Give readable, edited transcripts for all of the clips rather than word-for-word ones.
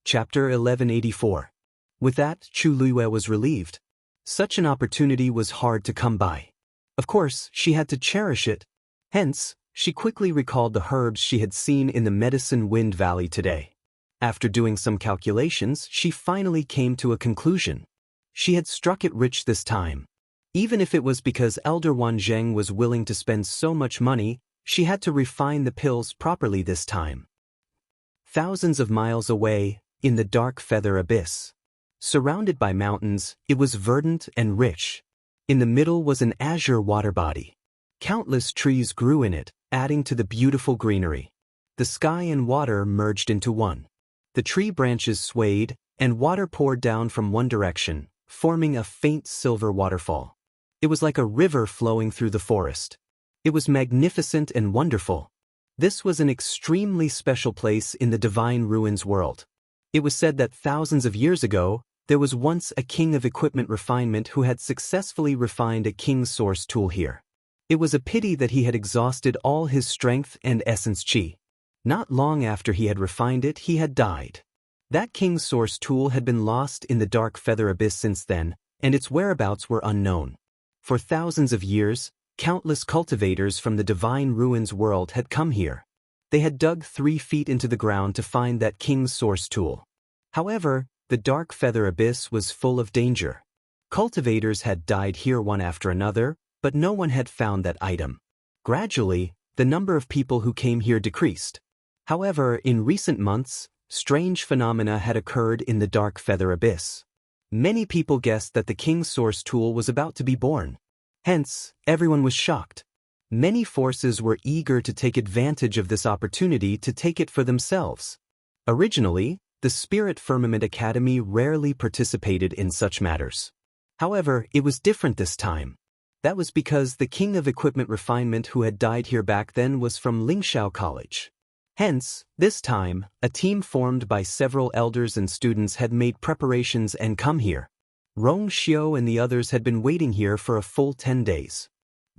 Chapter 1184. With that, Chu Luiyue was relieved. Such an opportunity was hard to come by. Of course, she had to cherish it. Hence, she quickly recalled the herbs she had seen in the Medicine Wind Valley today. After doing some calculations, she finally came to a conclusion. She had struck it rich this time. Even if it was because Elder Wan Zheng was willing to spend so much money, she had to refine the pills properly this time. Thousands of miles away, in the dark feather abyss. Surrounded by mountains, it was verdant and rich. In the middle was an azure water body. Countless trees grew in it, adding to the beautiful greenery. The sky and water merged into one. The tree branches swayed, and water poured down from one direction, forming a faint silver waterfall. It was like a river flowing through the forest. It was magnificent and wonderful. This was an extremely special place in the Divine Ruins world. It was said that thousands of years ago, there was once a king of equipment refinement who had successfully refined a king's source tool here. It was a pity that he had exhausted all his strength and essence chi. Not long after he had refined it, he had died. That king's source tool had been lost in the dark feather abyss since then, and its whereabouts were unknown. For thousands of years, countless cultivators from the Divine Ruins world had come here. They had dug 3 feet into the ground to find that king's source tool. However, the dark feather abyss was full of danger. Cultivators had died here one after another, but no one had found that item. Gradually, the number of people who came here decreased. However, in recent months, strange phenomena had occurred in the dark feather abyss. Many people guessed that the king's source tool was about to be born. Hence, everyone was shocked. Many forces were eager to take advantage of this opportunity to take it for themselves. Originally, the Spirit Firmament Academy rarely participated in such matters. However, it was different this time. That was because the king of equipment refinement who had died here back then was from Lingxiao College. Hence, this time, a team formed by several elders and students had made preparations and come here. Rong Xiao and the others had been waiting here for a full 10 days.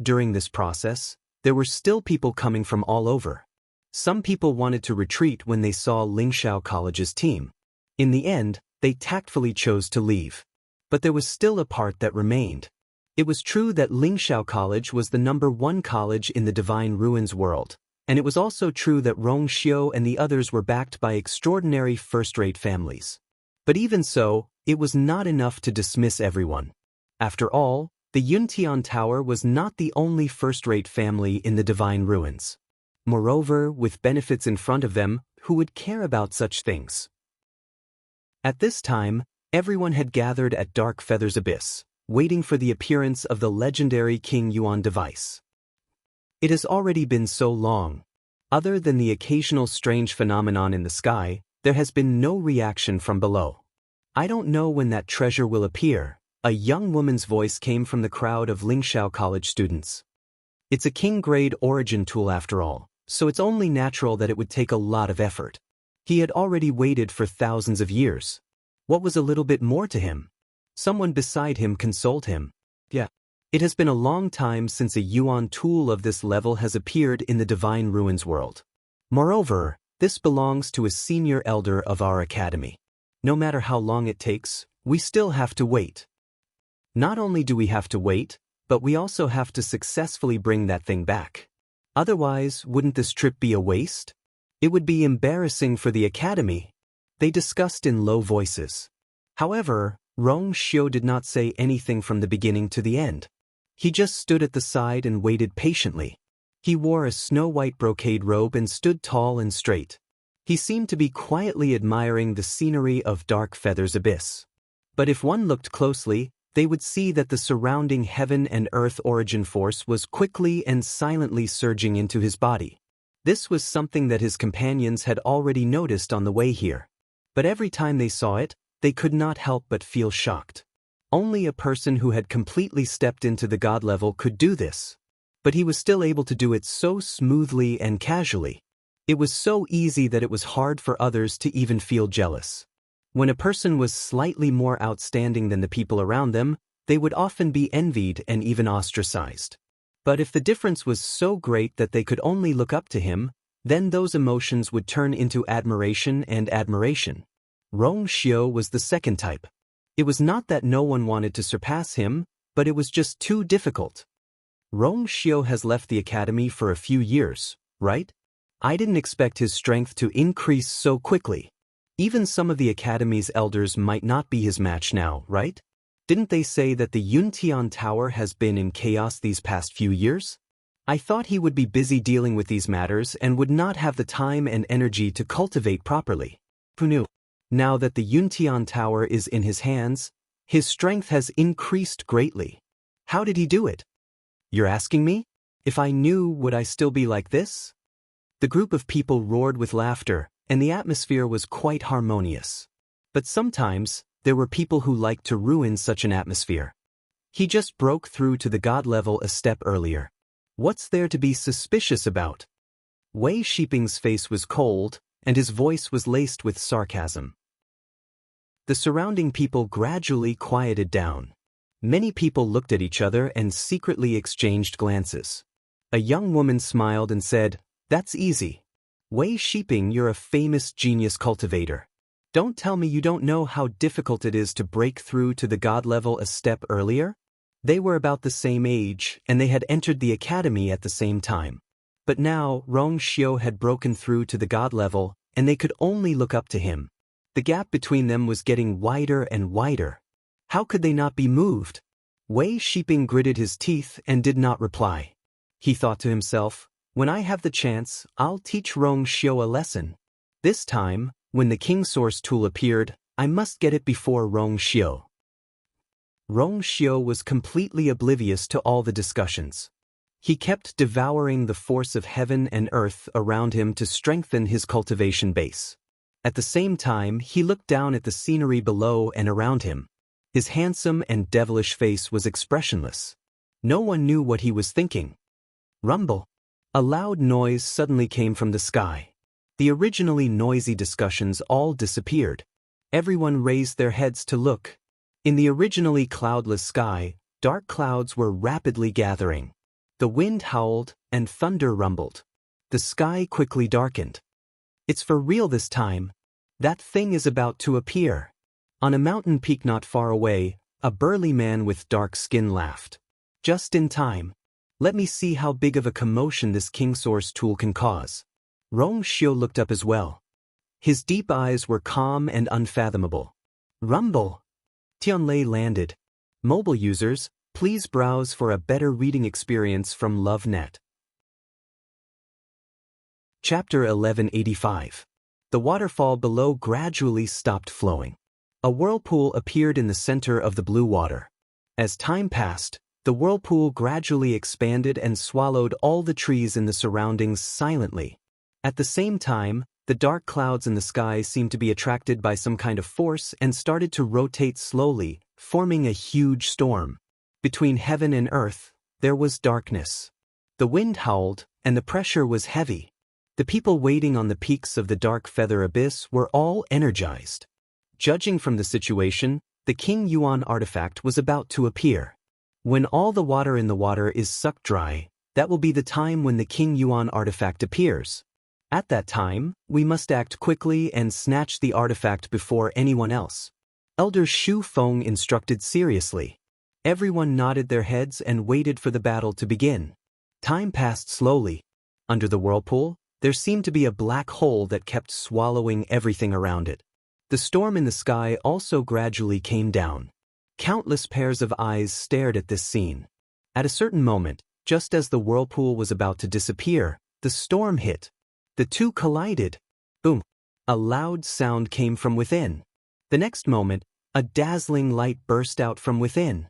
During this process, there were still people coming from all over. Some people wanted to retreat when they saw Lingxiao College's team. In the end, they tactfully chose to leave. But there was still a part that remained. It was true that Lingxiao College was the #1 college in the Divine Ruins world, and it was also true that Rong Xiao and the others were backed by extraordinary first-rate families. But even so, it was not enough to dismiss everyone. After all, the Yuntian Tower was not the only first-rate family in the Divine Ruins. Moreover, with benefits in front of them, who would care about such things? At this time, everyone had gathered at Dark Feather's Abyss, waiting for the appearance of the legendary King Yuan device. It has already been so long. Other than the occasional strange phenomenon in the sky, there has been no reaction from below. I don't know when that treasure will appear. A young woman's voice came from the crowd of Lingxiao College students. It's a king-grade origin tool after all, so it's only natural that it would take a lot of effort. He had already waited for thousands of years. What was a little bit more to him? Someone beside him consoled him. Yeah. It has been a long time since a Yuan tool of this level has appeared in the Divine Ruins world. Moreover, this belongs to a senior elder of our academy. No matter how long it takes, we still have to wait. Not only do we have to wait, but we also have to successfully bring that thing back. Otherwise, wouldn't this trip be a waste? It would be embarrassing for the academy. They discussed in low voices. However, Rong Xiao did not say anything from the beginning to the end. He just stood at the side and waited patiently. He wore a snow-white brocade robe and stood tall and straight. He seemed to be quietly admiring the scenery of Dark Feather's Abyss. But if one looked closely, they would see that the surrounding heaven and earth origin force was quickly and silently surging into his body. This was something that his companions had already noticed on the way here. But every time they saw it, they could not help but feel shocked. Only a person who had completely stepped into the god level could do this. But he was still able to do it so smoothly and casually. It was so easy that it was hard for others to even feel jealous. When a person was slightly more outstanding than the people around them, they would often be envied and even ostracized. But if the difference was so great that they could only look up to him, then those emotions would turn into admiration and admiration. Rong Xiu was the second type. It was not that no one wanted to surpass him, but it was just too difficult. Rong Xiu has left the academy for a few years, right? I didn't expect his strength to increase so quickly. Even some of the academy's elders might not be his match now, right? Didn't they say that the Yuntian Tower has been in chaos these past few years? I thought he would be busy dealing with these matters and would not have the time and energy to cultivate properly. Who knew? Now that the Yuntian Tower is in his hands, his strength has increased greatly. How did he do it? You're asking me? If I knew, would I still be like this? The group of people roared with laughter, and the atmosphere was quite harmonious. But sometimes, there were people who liked to ruin such an atmosphere. He just broke through to the god level a step earlier. What's there to be suspicious about? Wei Shiping's face was cold, and his voice was laced with sarcasm. The surrounding people gradually quieted down. Many people looked at each other and secretly exchanged glances. A young woman smiled and said, "That's easy. Wei Shiping, you're a famous genius cultivator. Don't tell me you don't know how difficult it is to break through to the god level a step earlier?" They were about the same age, and they had entered the academy at the same time. But now, Rong Xiu had broken through to the god level, and they could only look up to him. The gap between them was getting wider and wider. How could they not be moved? Wei Shiping gritted his teeth and did not reply. He thought to himself, when I have the chance, I'll teach Rong Xiu a lesson. This time, when the King Source tool appeared, I must get it before Rong Xiu. Rong Xiu was completely oblivious to all the discussions. He kept devouring the force of heaven and earth around him to strengthen his cultivation base. At the same time, he looked down at the scenery below and around him. His handsome and devilish face was expressionless. No one knew what he was thinking. Rumble. A loud noise suddenly came from the sky. The originally noisy discussions all disappeared. Everyone raised their heads to look. In the originally cloudless sky, dark clouds were rapidly gathering. The wind howled and thunder rumbled. The sky quickly darkened. It's for real this time. That thing is about to appear. On a mountain peak not far away, a burly man with dark skin laughed. Just in time. Let me see how big of a commotion this King Source tool can cause. Rong Xiu looked up as well. His deep eyes were calm and unfathomable. Rumble. Tianlei landed. Mobile users, please browse for a better reading experience from LoveNet. Chapter 1185. The waterfall below gradually stopped flowing. A whirlpool appeared in the center of the blue water. As time passed, the whirlpool gradually expanded and swallowed all the trees in the surroundings silently. At the same time, the dark clouds in the sky seemed to be attracted by some kind of force and started to rotate slowly, forming a huge storm. Between heaven and earth, there was darkness. The wind howled, and the pressure was heavy. The people waiting on the peaks of the dark feather abyss were all energized. Judging from the situation, the King Yuan artifact was about to appear. When all the water in the water is sucked dry, that will be the time when the King Yuan artifact appears. At that time, we must act quickly and snatch the artifact before anyone else. Elder Shu Feng instructed seriously. Everyone nodded their heads and waited for the battle to begin. Time passed slowly. Under the whirlpool, there seemed to be a black hole that kept swallowing everything around it. The storm in the sky also gradually came down. Countless pairs of eyes stared at this scene. At a certain moment, just as the whirlpool was about to disappear, the storm hit. The two collided. Boom! A loud sound came from within. The next moment, a dazzling light burst out from within.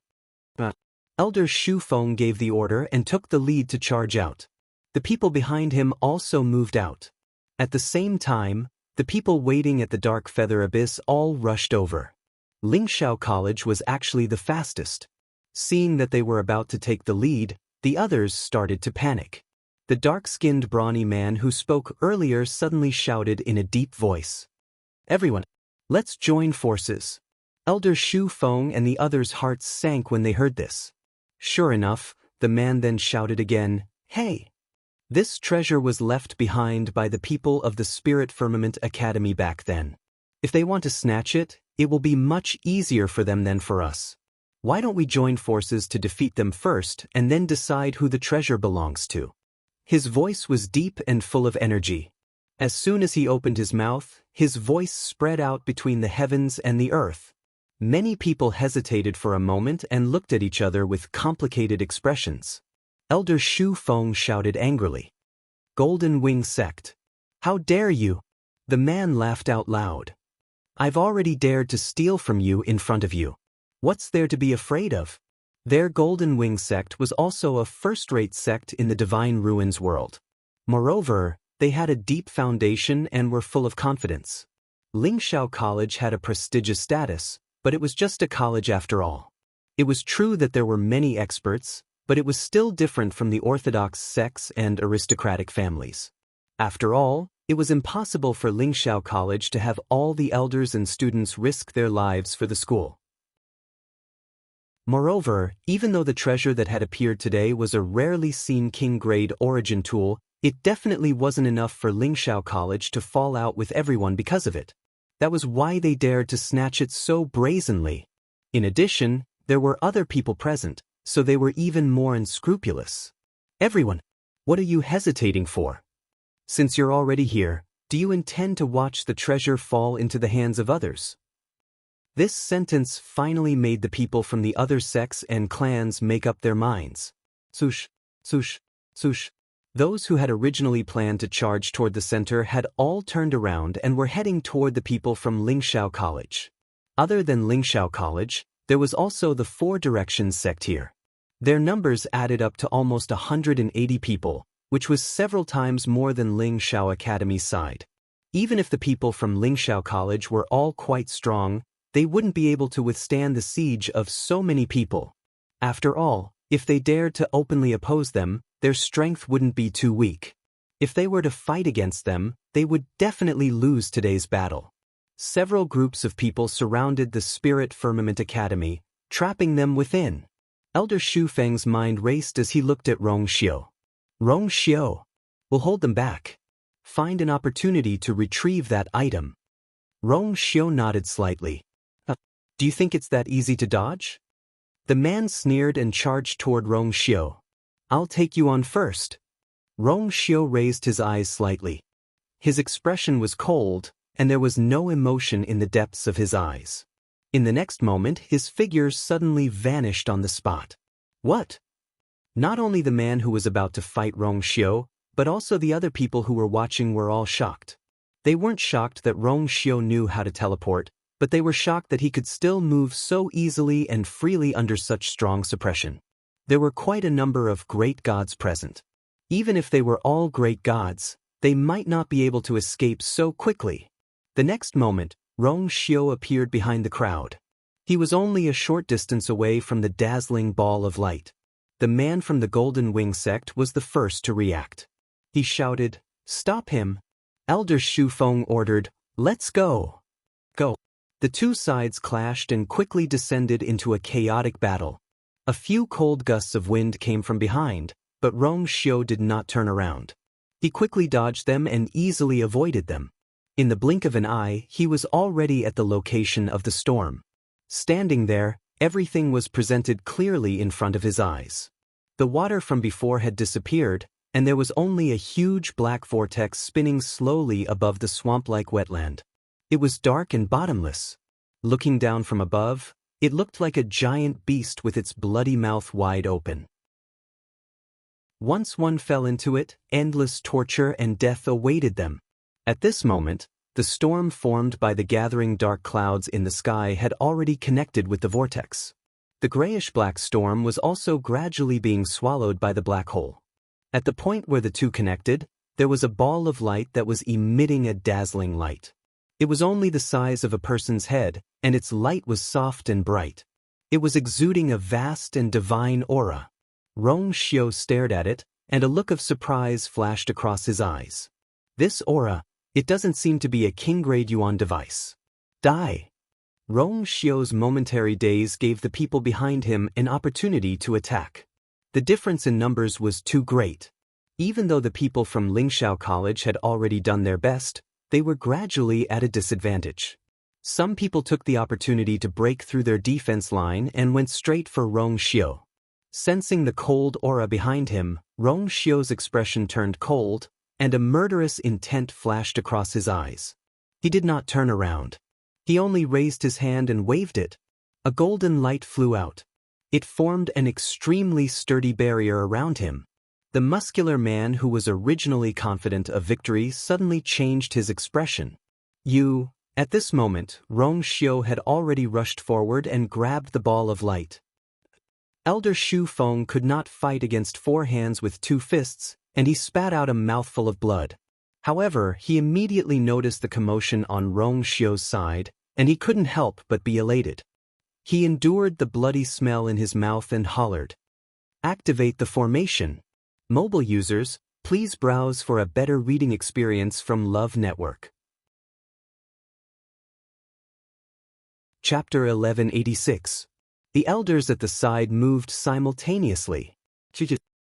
Elder Shu Feng gave the order and took the lead to charge out. The people behind him also moved out. At the same time, the people waiting at the dark feather abyss all rushed over. Lingshao College was actually the fastest. Seeing that they were about to take the lead, the others started to panic. The dark-skinned brawny man who spoke earlier suddenly shouted in a deep voice. Everyone, let's join forces. Elder Shu Feng and the others' hearts sank when they heard this. Sure enough, the man then shouted again, "Hey!" This treasure was left behind by the people of the Spirit Firmament Academy back then. If they want to snatch it, it will be much easier for them than for us. Why don't we join forces to defeat them first and then decide who the treasure belongs to? His voice was deep and full of energy. As soon as he opened his mouth, his voice spread out between the heavens and the earth. Many people hesitated for a moment and looked at each other with complicated expressions. Elder Shu Feng shouted angrily. Golden Wing Sect. How dare you? The man laughed out loud. I've already dared to steal from you in front of you. What's there to be afraid of? Their Golden Wing Sect was also a first-rate sect in the Divine Ruins world. Moreover, they had a deep foundation and were full of confidence. Lingxiao College had a prestigious status, but it was just a college after all. It was true that there were many experts, but it was still different from the orthodox sects and aristocratic families. After all, it was impossible for Lingxiao College to have all the elders and students risk their lives for the school. Moreover, even though the treasure that had appeared today was a rarely seen king-grade origin tool, it definitely wasn't enough for Lingxiao College to fall out with everyone because of it. That was why they dared to snatch it so brazenly. In addition, there were other people present, so they were even more unscrupulous. Everyone, what are you hesitating for? Since you're already here, do you intend to watch the treasure fall into the hands of others? This sentence finally made the people from the other sects and clans make up their minds. Sush, sush, sush. Those who had originally planned to charge toward the center had all turned around and were heading toward the people from Lingxiao College. Other than Lingxiao College, there was also the Four Directions sect here. Their numbers added up to almost 180 people, which was several times more than Lingxiao Academy's side. Even if the people from Lingxiao College were all quite strong, they wouldn't be able to withstand the siege of so many people. After all, if they dared to openly oppose them, their strength wouldn't be too weak. If they were to fight against them, they would definitely lose today's battle. Several groups of people surrounded the Spirit Firmament Academy, trapping them within. Elder Shu Feng's mind raced as he looked at Rong Xiu. Rong Xiu. We'll hold them back. Find an opportunity to retrieve that item. Rong Xiu nodded slightly. Do you think it's that easy to dodge? The man sneered and charged toward Rong Xiu. I'll take you on first. Rong Xiu raised his eyes slightly. His expression was cold, and there was no emotion in the depths of his eyes. In the next moment, his figure suddenly vanished on the spot. What? Not only the man who was about to fight Rong Xiu, but also the other people who were watching were all shocked. They weren't shocked that Rong Xiu knew how to teleport, but they were shocked that he could still move so easily and freely under such strong suppression. There were quite a number of great gods present. Even if they were all great gods, they might not be able to escape so quickly. The next moment, Rong Xiu appeared behind the crowd. He was only a short distance away from the dazzling ball of light. The man from the Golden Wing sect was the first to react. He shouted, "Stop him!" Elder Shu Feng ordered, "Let's go!" Go! The two sides clashed and quickly descended into a chaotic battle. A few cold gusts of wind came from behind, but Rong Xiu did not turn around. He quickly dodged them and easily avoided them. In the blink of an eye, he was already at the location of the storm. Standing there, everything was presented clearly in front of his eyes. The water from before had disappeared, and there was only a huge black vortex spinning slowly above the swamp-like wetland. It was dark and bottomless. Looking down from above, it looked like a giant beast with its bloody mouth wide open. Once one fell into it, endless torture and death awaited them. At this moment, the storm formed by the gathering dark clouds in the sky had already connected with the vortex. The grayish-black storm was also gradually being swallowed by the black hole. At the point where the two connected, there was a ball of light that was emitting a dazzling light. It was only the size of a person's head, and its light was soft and bright. It was exuding a vast and divine aura. Rong Xiu stared at it, and a look of surprise flashed across his eyes. This aura, it doesn't seem to be a king-grade yuan device. Die! Rong Xiu's momentary daze gave the people behind him an opportunity to attack. The difference in numbers was too great. Even though the people from Lingxiao College had already done their best, they were gradually at a disadvantage. Some people took the opportunity to break through their defense line and went straight for Rong Xiu. Sensing the cold aura behind him, Rong Xiu's expression turned cold, and a murderous intent flashed across his eyes. He did not turn around. He only raised his hand and waved it. A golden light flew out. It formed an extremely sturdy barrier around him. The muscular man who was originally confident of victory suddenly changed his expression. At this moment, Rong Xiu had already rushed forward and grabbed the ball of light. Elder Shu Feng could not fight against 4 hands with 2 fists, and he spat out a mouthful of blood. However, he immediately noticed the commotion on Rong Xiu's side, and he couldn't help but be elated. He endured the bloody smell in his mouth and hollered, "Activate the formation." Mobile users, please browse for a better reading experience from Love Network. Chapter 1186. The elders at the side moved simultaneously.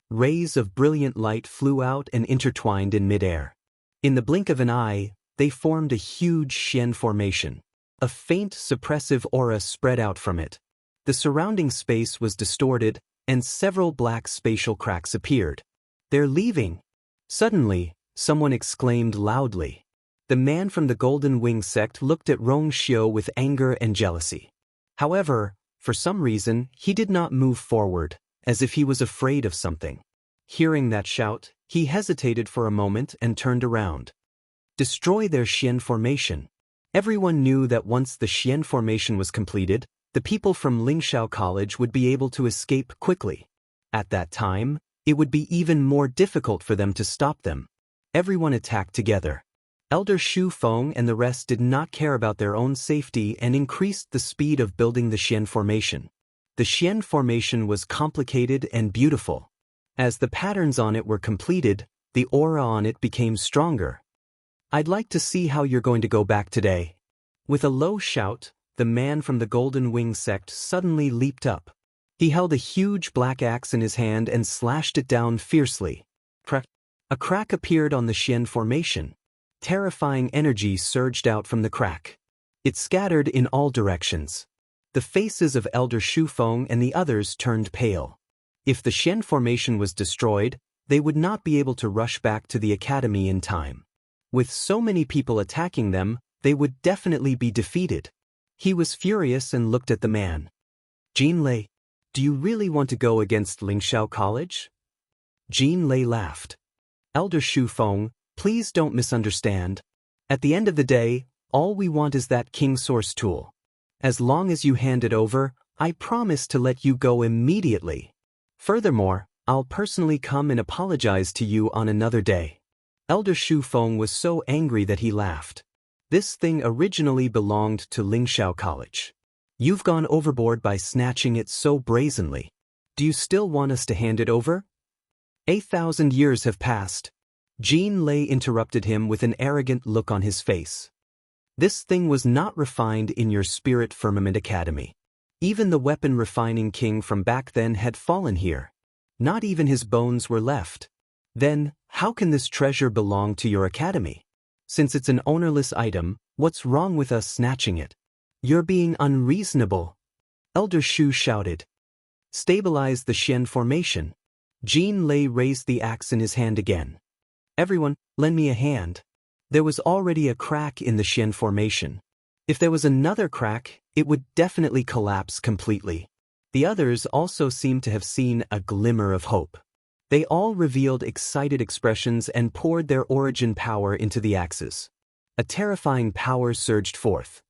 Rays of brilliant light flew out and intertwined in midair. In the blink of an eye, they formed a huge Xian formation. A faint suppressive aura spread out from it. The surrounding space was distorted, and several black spatial cracks appeared. "They're leaving!" Suddenly, someone exclaimed loudly. The man from the Golden Wing sect looked at Rong Xiu with anger and jealousy. However, for some reason, he did not move forward, as if he was afraid of something. Hearing that shout, he hesitated for a moment and turned around. Destroy their Xian formation. Everyone knew that once the Xian formation was completed, the people from Lingxiao College would be able to escape quickly. At that time, it would be even more difficult for them to stop them. Everyone attacked together. Elder Shu Feng and the rest did not care about their own safety and increased the speed of building the Xian formation. The Xian formation was complicated and beautiful. As the patterns on it were completed, the aura on it became stronger. "I'd like to see how you're going to go back today." With a low shout, the man from the Golden Wing sect suddenly leaped up. He held a huge black axe in his hand and slashed it down fiercely. A crack appeared on the Xian formation. Terrifying energy surged out from the crack. It scattered in all directions. The faces of Elder Shu Feng and the others turned pale. If the Xian formation was destroyed, they would not be able to rush back to the academy in time. With so many people attacking them, they would definitely be defeated. He was furious and looked at the man. "Jin Lei, do you really want to go against Lingxiao College?" Jin Lei laughed. "Elder Shu Feng, please don't misunderstand. At the end of the day, all we want is that King Source tool. As long as you hand it over, I promise to let you go immediately. Furthermore, I'll personally come and apologize to you on another day." Elder Shu Feng was so angry that he laughed. This thing originally belonged to Lingxiao College. You've gone overboard by snatching it so brazenly. Do you still want us to hand it over? 8,000 years have passed. Jin Lei interrupted him with an arrogant look on his face. This thing was not refined in your Spirit Firmament Academy. Even the weapon refining king from back then had fallen here. Not even his bones were left. Then, how can this treasure belong to your academy? Since it's an ownerless item, what's wrong with us snatching it? You're being unreasonable. Elder Shu shouted. Stabilize the Xian formation. Jin Lei raised the axe in his hand again. Everyone, lend me a hand. There was already a crack in the Xian formation. If there was another crack, it would definitely collapse completely. The others also seemed to have seen a glimmer of hope. They all revealed excited expressions and poured their origin power into the axes. A terrifying power surged forth.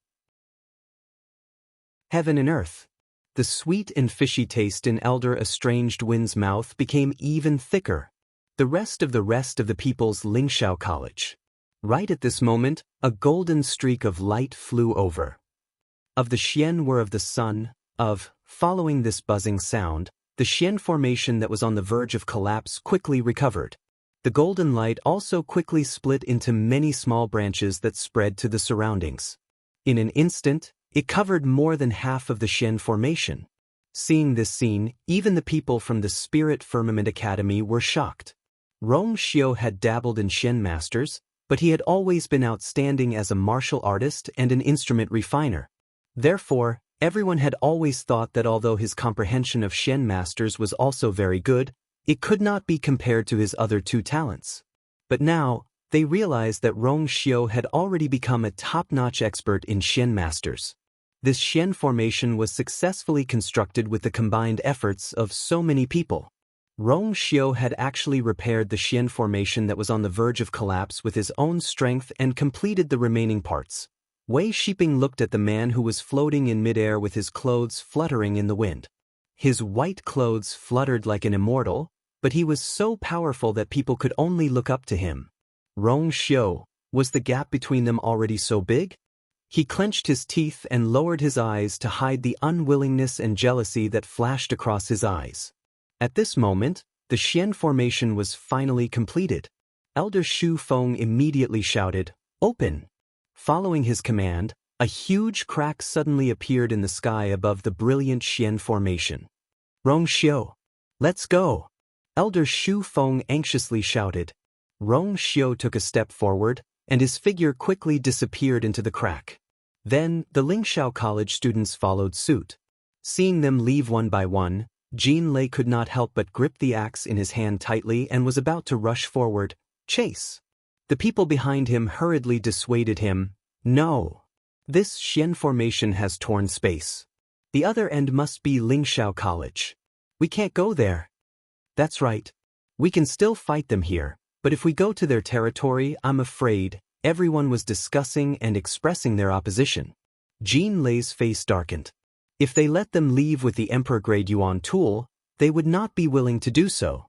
Heaven and earth. The sweet and fishy taste in Elder Estranged Wind's mouth became even thicker. The rest of the people's Lingxiao College. Right at this moment, a golden streak of light flew over. Of the Xian were of the sun, following this buzzing sound, the Xian formation that was on the verge of collapse quickly recovered. The golden light also quickly split into many small branches that spread to the surroundings. In an instant, it covered more than half of the Xian formation. Seeing this scene, even the people from the Spirit Firmament Academy were shocked. Rong Xiu had dabbled in Xian masters, but he had always been outstanding as a martial artist and an instrument refiner. Therefore, everyone had always thought that although his comprehension of Xian masters was also very good, it could not be compared to his other two talents. But now, they realized that Rong Xiu had already become a top-notch expert in Xian masters. This Xian formation was successfully constructed with the combined efforts of so many people. Rong Xiu had actually repaired the Xian formation that was on the verge of collapse with his own strength and completed the remaining parts. Wei Shiping looked at the man who was floating in midair with his clothes fluttering in the wind. His white clothes fluttered like an immortal, but he was so powerful that people could only look up to him. Rong Xiu, was the gap between them already so big? He clenched his teeth and lowered his eyes to hide the unwillingness and jealousy that flashed across his eyes. At this moment, the Xian formation was finally completed. Elder Shu Feng immediately shouted, "Open!" Following his command, a huge crack suddenly appeared in the sky above the brilliant Xian formation. "Rong Xiu, let's go!" Elder Shu Feng anxiously shouted. Rong Xiu took a step forward, and his figure quickly disappeared into the crack. Then, the Lingxiao College students followed suit. Seeing them leave one by one, Jin Lei could not help but grip the axe in his hand tightly and was about to rush forward. "Chase!" The people behind him hurriedly dissuaded him. "No. This Xian formation has torn space. The other end must be Lingxiao College. We can't go there." "That's right. We can still fight them here, but if we go to their territory, I'm afraid," everyone was discussing and expressing their opposition. Jin Lei's face darkened. If they let them leave with the Emperor-grade Yuan tool, they would not be willing to do so.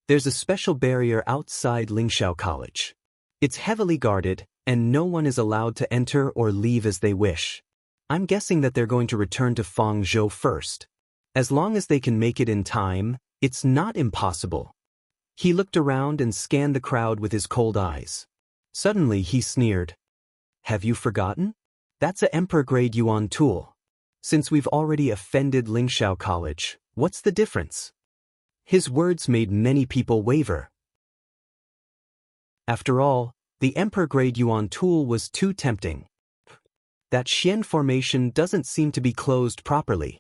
There's a special barrier outside Lingxiao College. It's heavily guarded, and no one is allowed to enter or leave as they wish. I'm guessing that they're going to return to Fangzhou first. As long as they can make it in time, it's not impossible. He looked around and scanned the crowd with his cold eyes. Suddenly he sneered. "Have you forgotten? That's a Emperor-grade Yuan tool. Since we've already offended Lingxiao College, what's the difference?" His words made many people waver. After all, the Emperor-grade Yuan tool was too tempting. That Xian formation doesn't seem to be closed properly.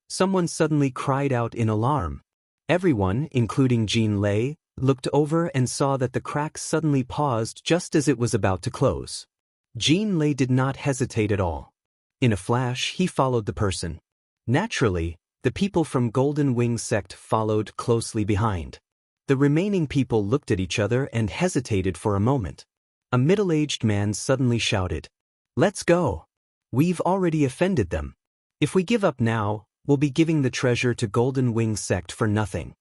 Someone suddenly cried out in alarm. Everyone, including Jin Lei, looked over and saw that the crack suddenly paused just as it was about to close. Jin Lei did not hesitate at all. In a flash, he followed the person. Naturally, the people from Golden Wing sect followed closely behind. The remaining people looked at each other and hesitated for a moment. A middle-aged man suddenly shouted, "Let's go! We've already offended them. If we give up now, we'll be giving the treasure to Golden Wing sect for nothing."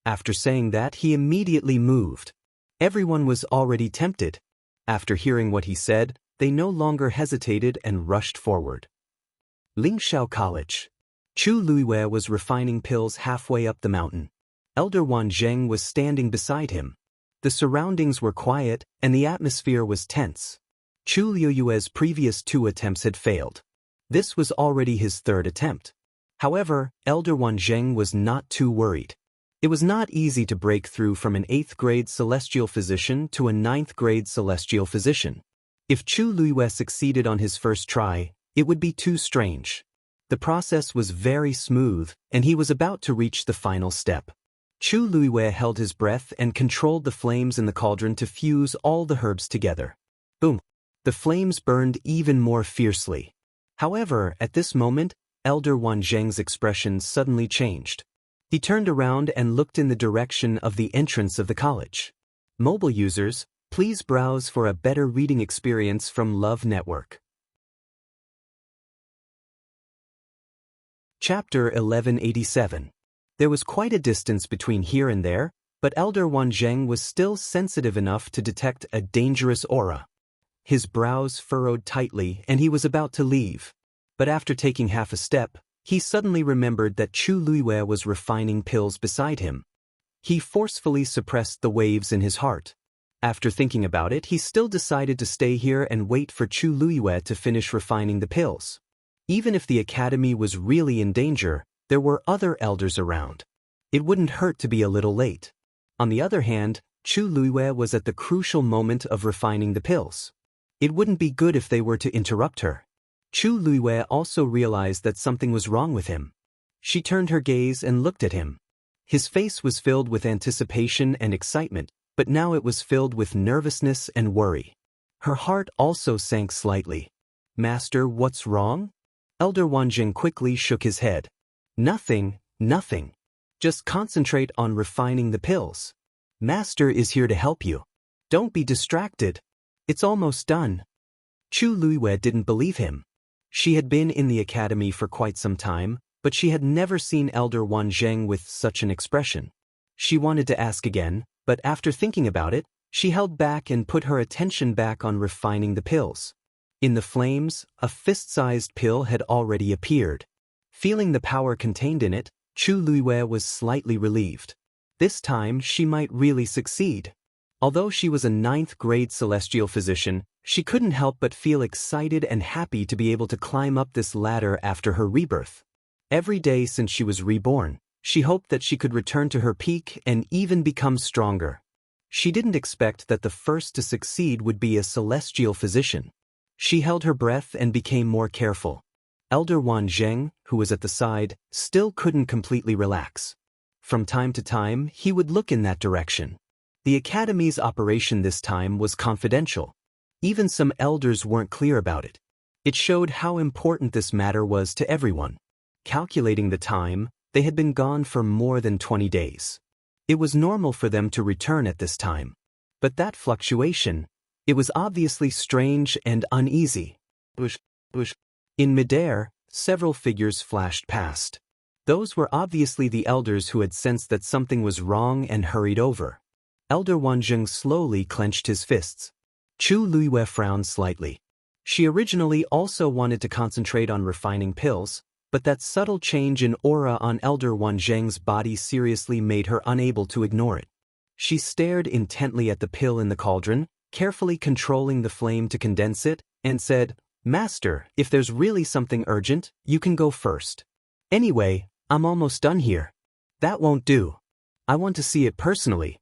After saying that, he immediately moved. Everyone was already tempted. After hearing what he said, they no longer hesitated and rushed forward. Lingxiao College. Chu Luiwei was refining pills halfway up the mountain. Elder Wan Zheng was standing beside him. The surroundings were quiet, and the atmosphere was tense. Chu Luiwei's previous 2 attempts had failed. This was already his 3rd attempt. However, Elder Wan Zheng was not too worried. It was not easy to break through from an 8th-grade celestial physician to a 9th-grade celestial physician. If Chu Luiwei succeeded on his first try, it would be too strange. The process was very smooth, and he was about to reach the final step. Chu Luiwei held his breath and controlled the flames in the cauldron to fuse all the herbs together. Boom! The flames burned even more fiercely. However, at this moment, Elder Wan Zheng's expression suddenly changed. He turned around and looked in the direction of the entrance of the college. Mobile users, please browse for a better reading experience from Love Network. Chapter 1187. There was quite a distance between here and there, but Elder Wan Zheng was still sensitive enough to detect a dangerous aura. His brows furrowed tightly and he was about to leave. But after taking half a step, he suddenly remembered that Chu Luiwei was refining pills beside him. He forcefully suppressed the waves in his heart. After thinking about it, he still decided to stay here and wait for Chu Luiwei to finish refining the pills. Even if the academy was really in danger, there were other elders around. It wouldn't hurt to be a little late. On the other hand, Chu Luiyue was at the crucial moment of refining the pills. It wouldn't be good if they were to interrupt her. Chu Luiyue also realized that something was wrong with him. She turned her gaze and looked at him. His face was filled with anticipation and excitement, but now it was filled with nervousness and worry. Her heart also sank slightly. "Master, what's wrong?" Elder Wanjing quickly shook his head. "Nothing, nothing. Just concentrate on refining the pills. Master is here to help you. Don't be distracted. It's almost done." Chu Luiyue didn't believe him. She had been in the academy for quite some time, but she had never seen Elder Wanzheng with such an expression. She wanted to ask again, but after thinking about it, she held back and put her attention back on refining the pills. In the flames, a fist-sized pill had already appeared. Feeling the power contained in it, Chu Luiyue was slightly relieved. This time she might really succeed. Although she was a 9th-grade celestial physician, she couldn't help but feel excited and happy to be able to climb up this ladder after her rebirth. Every day since she was reborn, she hoped that she could return to her peak and even become stronger. She didn't expect that the first to succeed would be a celestial physician. She held her breath and became more careful. Elder Wanzheng, who was at the side, still couldn't completely relax. From time to time, he would look in that direction. The academy's operation this time was confidential. Even some elders weren't clear about it. It showed how important this matter was to everyone. Calculating the time, they had been gone for more than 20 days. It was normal for them to return at this time. But that fluctuation, it was obviously strange and uneasy. In midair, several figures flashed past. Those were obviously the elders who had sensed that something was wrong and hurried over. Elder Wanzheng slowly clenched his fists. Chu Luiyue frowned slightly. She originally also wanted to concentrate on refining pills, but that subtle change in aura on Elder Wanzheng's body seriously made her unable to ignore it. She stared intently at the pill in the cauldron, carefully controlling the flame to condense it, and said, "Master, if there's really something urgent, you can go first. Anyway, I'm almost done here." "That won't do. I want to see it personally."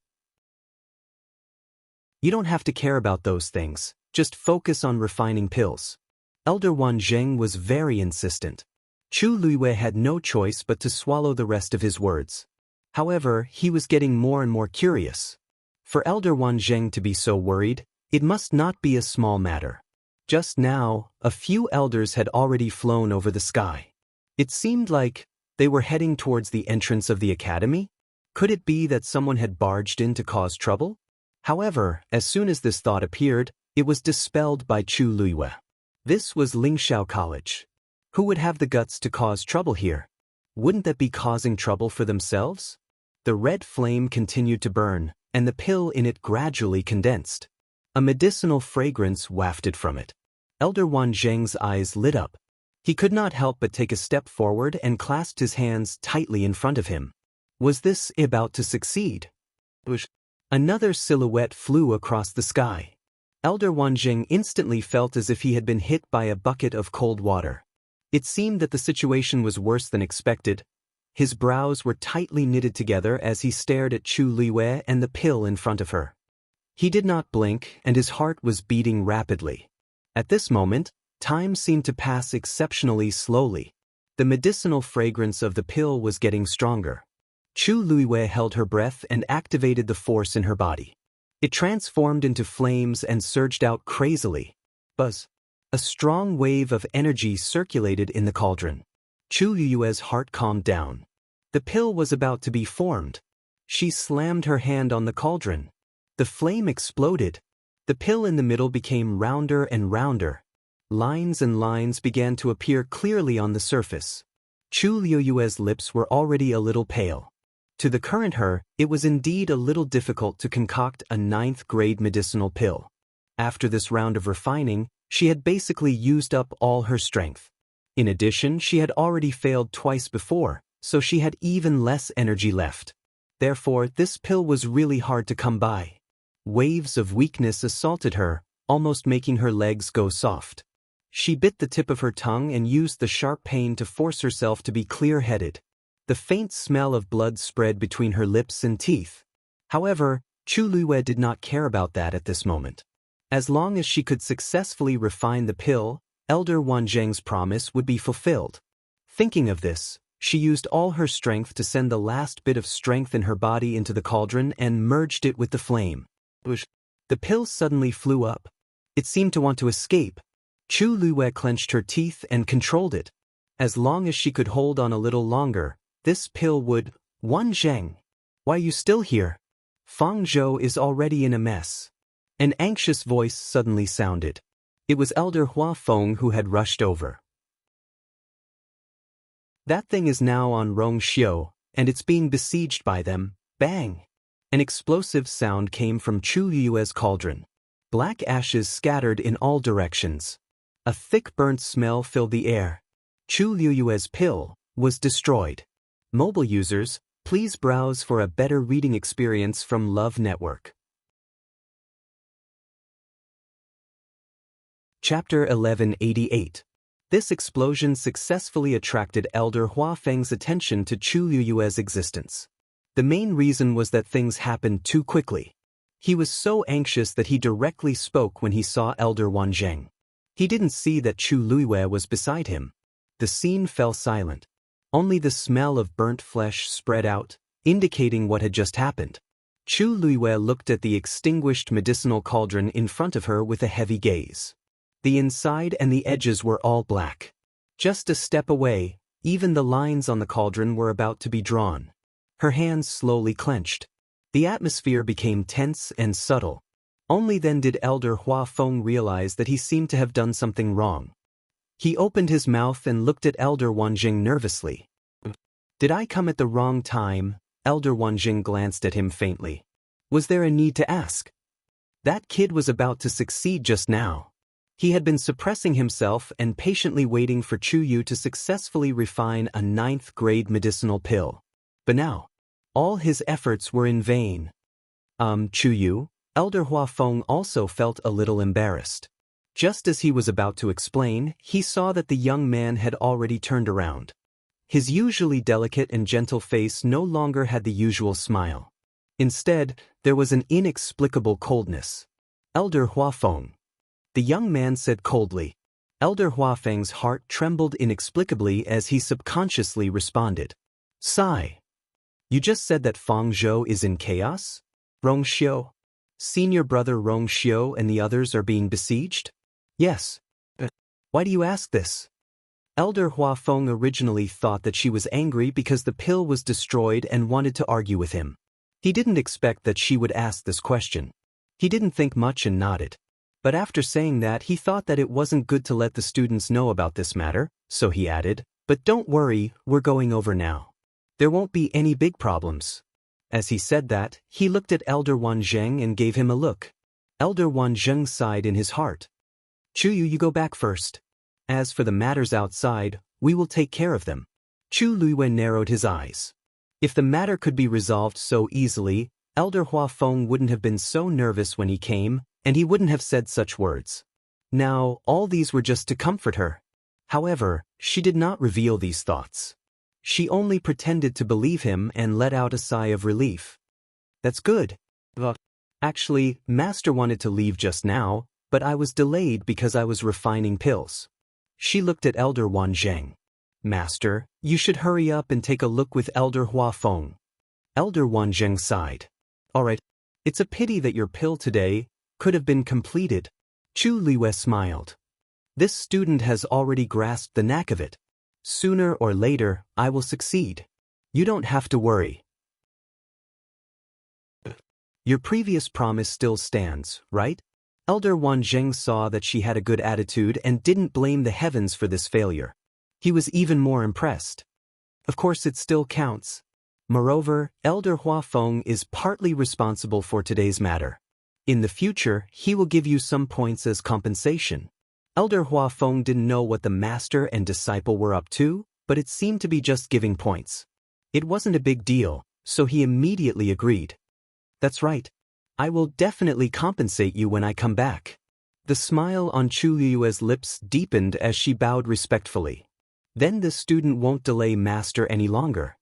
"You don't have to care about those things, just focus on refining pills." Elder Wanzheng was very insistent. Chu Luiyue had no choice but to swallow the rest of his words. However, he was getting more and more curious. For Elder Wanzheng to be so worried, it must not be a small matter. Just now, a few elders had already flown over the sky. It seemed like they were heading towards the entrance of the academy. Could it be that someone had barged in to cause trouble? However, as soon as this thought appeared, it was dispelled by Chu Luiyue. This was Lingxiao College. Who would have the guts to cause trouble here? Wouldn't that be causing trouble for themselves? The red flame continued to burn, and the pill in it gradually condensed. A medicinal fragrance wafted from it. Elder Wanzheng's eyes lit up. He could not help but take a step forward and clasped his hands tightly in front of him. Was this about to succeed? Another silhouette flew across the sky. Elder Wanzheng instantly felt as if he had been hit by a bucket of cold water. It seemed that the situation was worse than expected. His brows were tightly knitted together as he stared at Chu Luiyue and the pill in front of her. He did not blink, and his heart was beating rapidly. At this moment, time seemed to pass exceptionally slowly. The medicinal fragrance of the pill was getting stronger. Chu Luiyue held her breath and activated the force in her body. It transformed into flames and surged out crazily. Buzz. A strong wave of energy circulated in the cauldron. Chu Luiyue's heart calmed down. The pill was about to be formed. She slammed her hand on the cauldron. The flame exploded. The pill in the middle became rounder and rounder. Lines and lines began to appear clearly on the surface. Chu Luiyue's lips were already a little pale. To the current her, it was indeed a little difficult to concoct a 9th-grade medicinal pill. After this round of refining, she had basically used up all her strength. In addition, she had already failed twice before, so she had even less energy left. Therefore, this pill was really hard to come by. Waves of weakness assaulted her, almost making her legs go soft. She bit the tip of her tongue and used the sharp pain to force herself to be clear-headed. The faint smell of blood spread between her lips and teeth. However, Chu Luiyue did not care about that at this moment. As long as she could successfully refine the pill, Elder Wan Zheng's promise would be fulfilled. Thinking of this, she used all her strength to send the last bit of strength in her body into the cauldron and merged it with the flame. The pill suddenly flew up. It seemed to want to escape. Chu Luiyue clenched her teeth and controlled it. As long as she could hold on a little longer, this pill would— Wan Zheng, why are you still here? Fang Zhou is already in a mess. An anxious voice suddenly sounded. It was Elder Hua Feng who had rushed over. That thing is now on Rong Xiu, and it's being besieged by them. Bang! An explosive sound came from Chu Luiyue's cauldron. Black ashes scattered in all directions. A thick burnt smell filled the air. Chu Luiyue's pill was destroyed. Mobile users, please browse for a better reading experience from Love Network. Chapter 1188. This explosion successfully attracted Elder Hua Feng's attention to Chu Luiyue's existence. The main reason was that things happened too quickly. He was so anxious that he directly spoke when he saw Elder Wan Zheng. He didn't see that Chu Luiyue was beside him. The scene fell silent. Only the smell of burnt flesh spread out, indicating what had just happened. Chu Luiyue looked at the extinguished medicinal cauldron in front of her with a heavy gaze. The inside and the edges were all black. Just a step away, even the lines on the cauldron were about to be drawn. Her hands slowly clenched. The atmosphere became tense and subtle. Only then did Elder Hua Feng realize that he seemed to have done something wrong. He opened his mouth and looked at Elder Wan Zheng nervously. Did I come at the wrong time? Elder Wan Zheng glanced at him faintly. Was there a need to ask? That kid was about to succeed just now. He had been suppressing himself and patiently waiting for Chu Yu to successfully refine a 9th-grade medicinal pill. But now, all his efforts were in vain. Chu Yu? Elder Hua Feng also felt a little embarrassed. Just as he was about to explain, he saw that the young man had already turned around. His usually delicate and gentle face no longer had the usual smile. Instead, there was an inexplicable coldness. Elder Hua Feng. The young man said coldly. Elder Hua Feng's heart trembled inexplicably as he subconsciously responded. Sigh. You just said that Fang Zhou is in chaos? Rong Xiu? Senior brother Rong Xiu and the others are being besieged? Yes. Why do you ask this? Elder Hua Feng originally thought that she was angry because the pill was destroyed and wanted to argue with him. He didn't expect that she would ask this question. He didn't think much and nodded. But after saying that, he thought that it wasn't good to let the students know about this matter, so he added, but don't worry, we're going over now. There won't be any big problems. As he said that, he looked at Elder Wan Zheng and gave him a look. Elder Wan Zheng sighed in his heart. Chu Yu, you go back first. As for the matters outside, we will take care of them. Chu Luiyue narrowed his eyes. If the matter could be resolved so easily, Elder Hua Feng wouldn't have been so nervous when he came, and he wouldn't have said such words. Now, all these were just to comfort her. However, she did not reveal these thoughts. She only pretended to believe him and let out a sigh of relief. That's good. Actually, Master wanted to leave just now, but I was delayed because I was refining pills. She looked at Elder Wan Zheng. Master, you should hurry up and take a look with Elder Hua Feng. Elder Wan Zheng sighed. Alright, it's a pity that your pill today could have been completed. Chu Luiyue smiled. This student has already grasped the knack of it. Sooner or later, I will succeed. You don't have to worry. Your previous promise still stands, right? Elder Wan Zheng saw that she had a good attitude and didn't blame the heavens for this failure. He was even more impressed. Of course it still counts. Moreover, Elder Hua Feng is partly responsible for today's matter. In the future, he will give you some points as compensation. Elder Hua Feng didn't know what the master and disciple were up to, but it seemed to be just giving points. It wasn't a big deal, so he immediately agreed. That's right. I will definitely compensate you when I come back. The smile on Chu Luiyue's lips deepened as she bowed respectfully. Then the student won't delay Master any longer.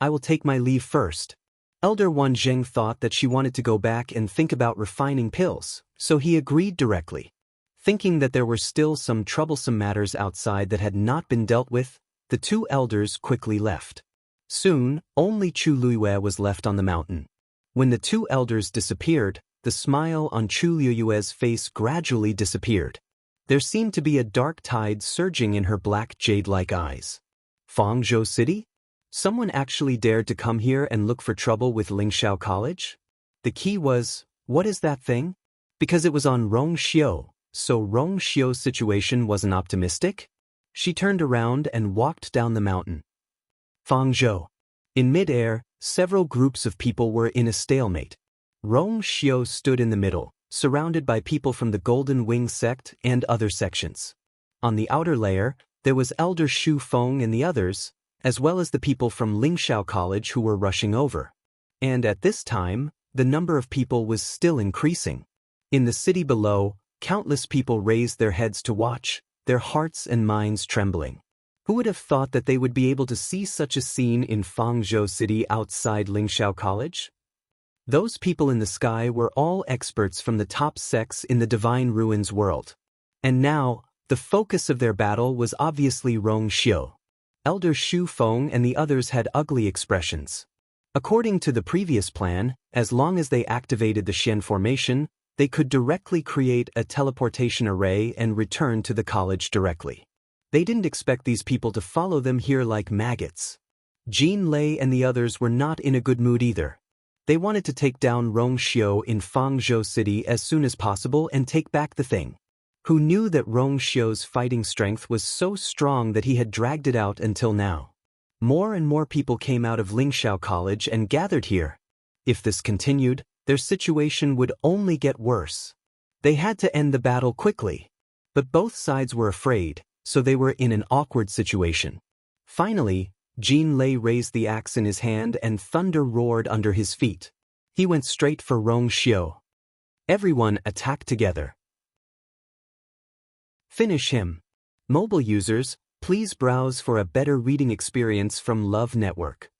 I will take my leave first. Elder Wan Zheng thought that she wanted to go back and think about refining pills, so he agreed directly. Thinking that there were still some troublesome matters outside that had not been dealt with, the two elders quickly left. Soon, only Chu Luiyue was left on the mountain. When the two elders disappeared, the smile on Chu Luiyue's face gradually disappeared. There seemed to be a dark tide surging in her black jade-like eyes. Fangzhou City? Someone actually dared to come here and look for trouble with Lingxiao College? The key was, what is that thing? Because it was on Rongxiu, so Rongxiu's situation wasn't optimistic? She turned around and walked down the mountain. Fangzhou. In mid-air, several groups of people were in a stalemate. Rongxiu stood in the middle, surrounded by people from the Golden Wing sect and other sections. On the outer layer, there was Elder Shu Feng and the others, as well as the people from Lingxiao College who were rushing over. And at this time, the number of people was still increasing. In the city below, countless people raised their heads to watch, their hearts and minds trembling. Who would have thought that they would be able to see such a scene in Fangzhou City outside Lingxiao College? Those people in the sky were all experts from the top sects in the Divine Ruins world. And now, the focus of their battle was obviously Rongxiu. Elder Shu Feng and the others had ugly expressions. According to the previous plan, as long as they activated the Xian formation, they could directly create a teleportation array and return to the college directly. They didn't expect these people to follow them here like maggots. Jin Lei and the others were not in a good mood either. They wanted to take down Rongxiu in Fangzhou City as soon as possible and take back the thing. Who knew that Rongxiu's fighting strength was so strong that he had dragged it out until now? More and more people came out of Lingxiao College and gathered here. If this continued, their situation would only get worse. They had to end the battle quickly. But both sides were afraid, so they were in an awkward situation. Finally, Jin Lei raised the axe in his hand and thunder roared under his feet. He went straight for Rongxiu. Everyone attacked together. Finish him. Mobile users, please browse for a better reading experience from Love Network.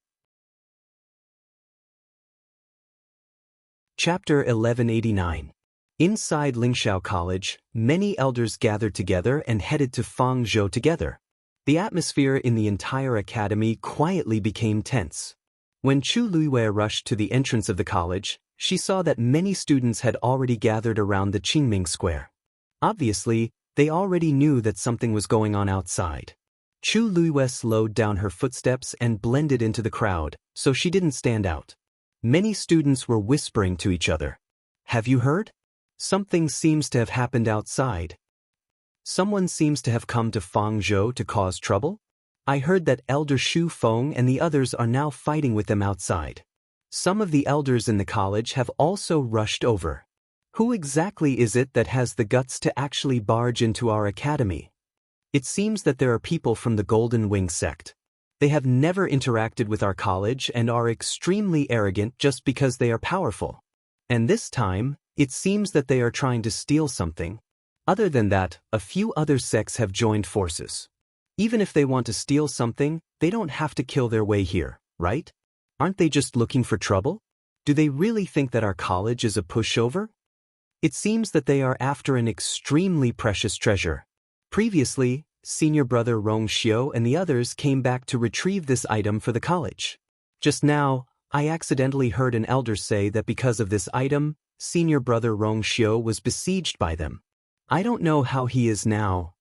Chapter 1189. Inside Lingxiao College, many elders gathered together and headed to Fangzhou together. The atmosphere in the entire academy quietly became tense. When Chu Luiyue rushed to the entrance of the college, she saw that many students had already gathered around the Qingming Square. Obviously, they already knew that something was going on outside. Chu Luiyue slowed down her footsteps and blended into the crowd, so she didn't stand out. Many students were whispering to each other. Have you heard? Something seems to have happened outside. Someone seems to have come to Fangzhou to cause trouble? I heard that Elder Shu Feng and the others are now fighting with them outside. Some of the elders in the college have also rushed over. Who exactly is it that has the guts to actually barge into our academy? It seems that there are people from the Golden Wing sect. They have never interacted with our college and are extremely arrogant just because they are powerful. And this time, it seems that they are trying to steal something. Other than that, a few other sects have joined forces. Even if they want to steal something, they don't have to kill their way here, right? Aren't they just looking for trouble? Do they really think that our college is a pushover? It seems that they are after an extremely precious treasure. Previously, senior brother Rongxiu and the others came back to retrieve this item for the college. Just now, I accidentally heard an elder say that because of this item, senior brother Rongxiu was besieged by them. I don't know how he is now.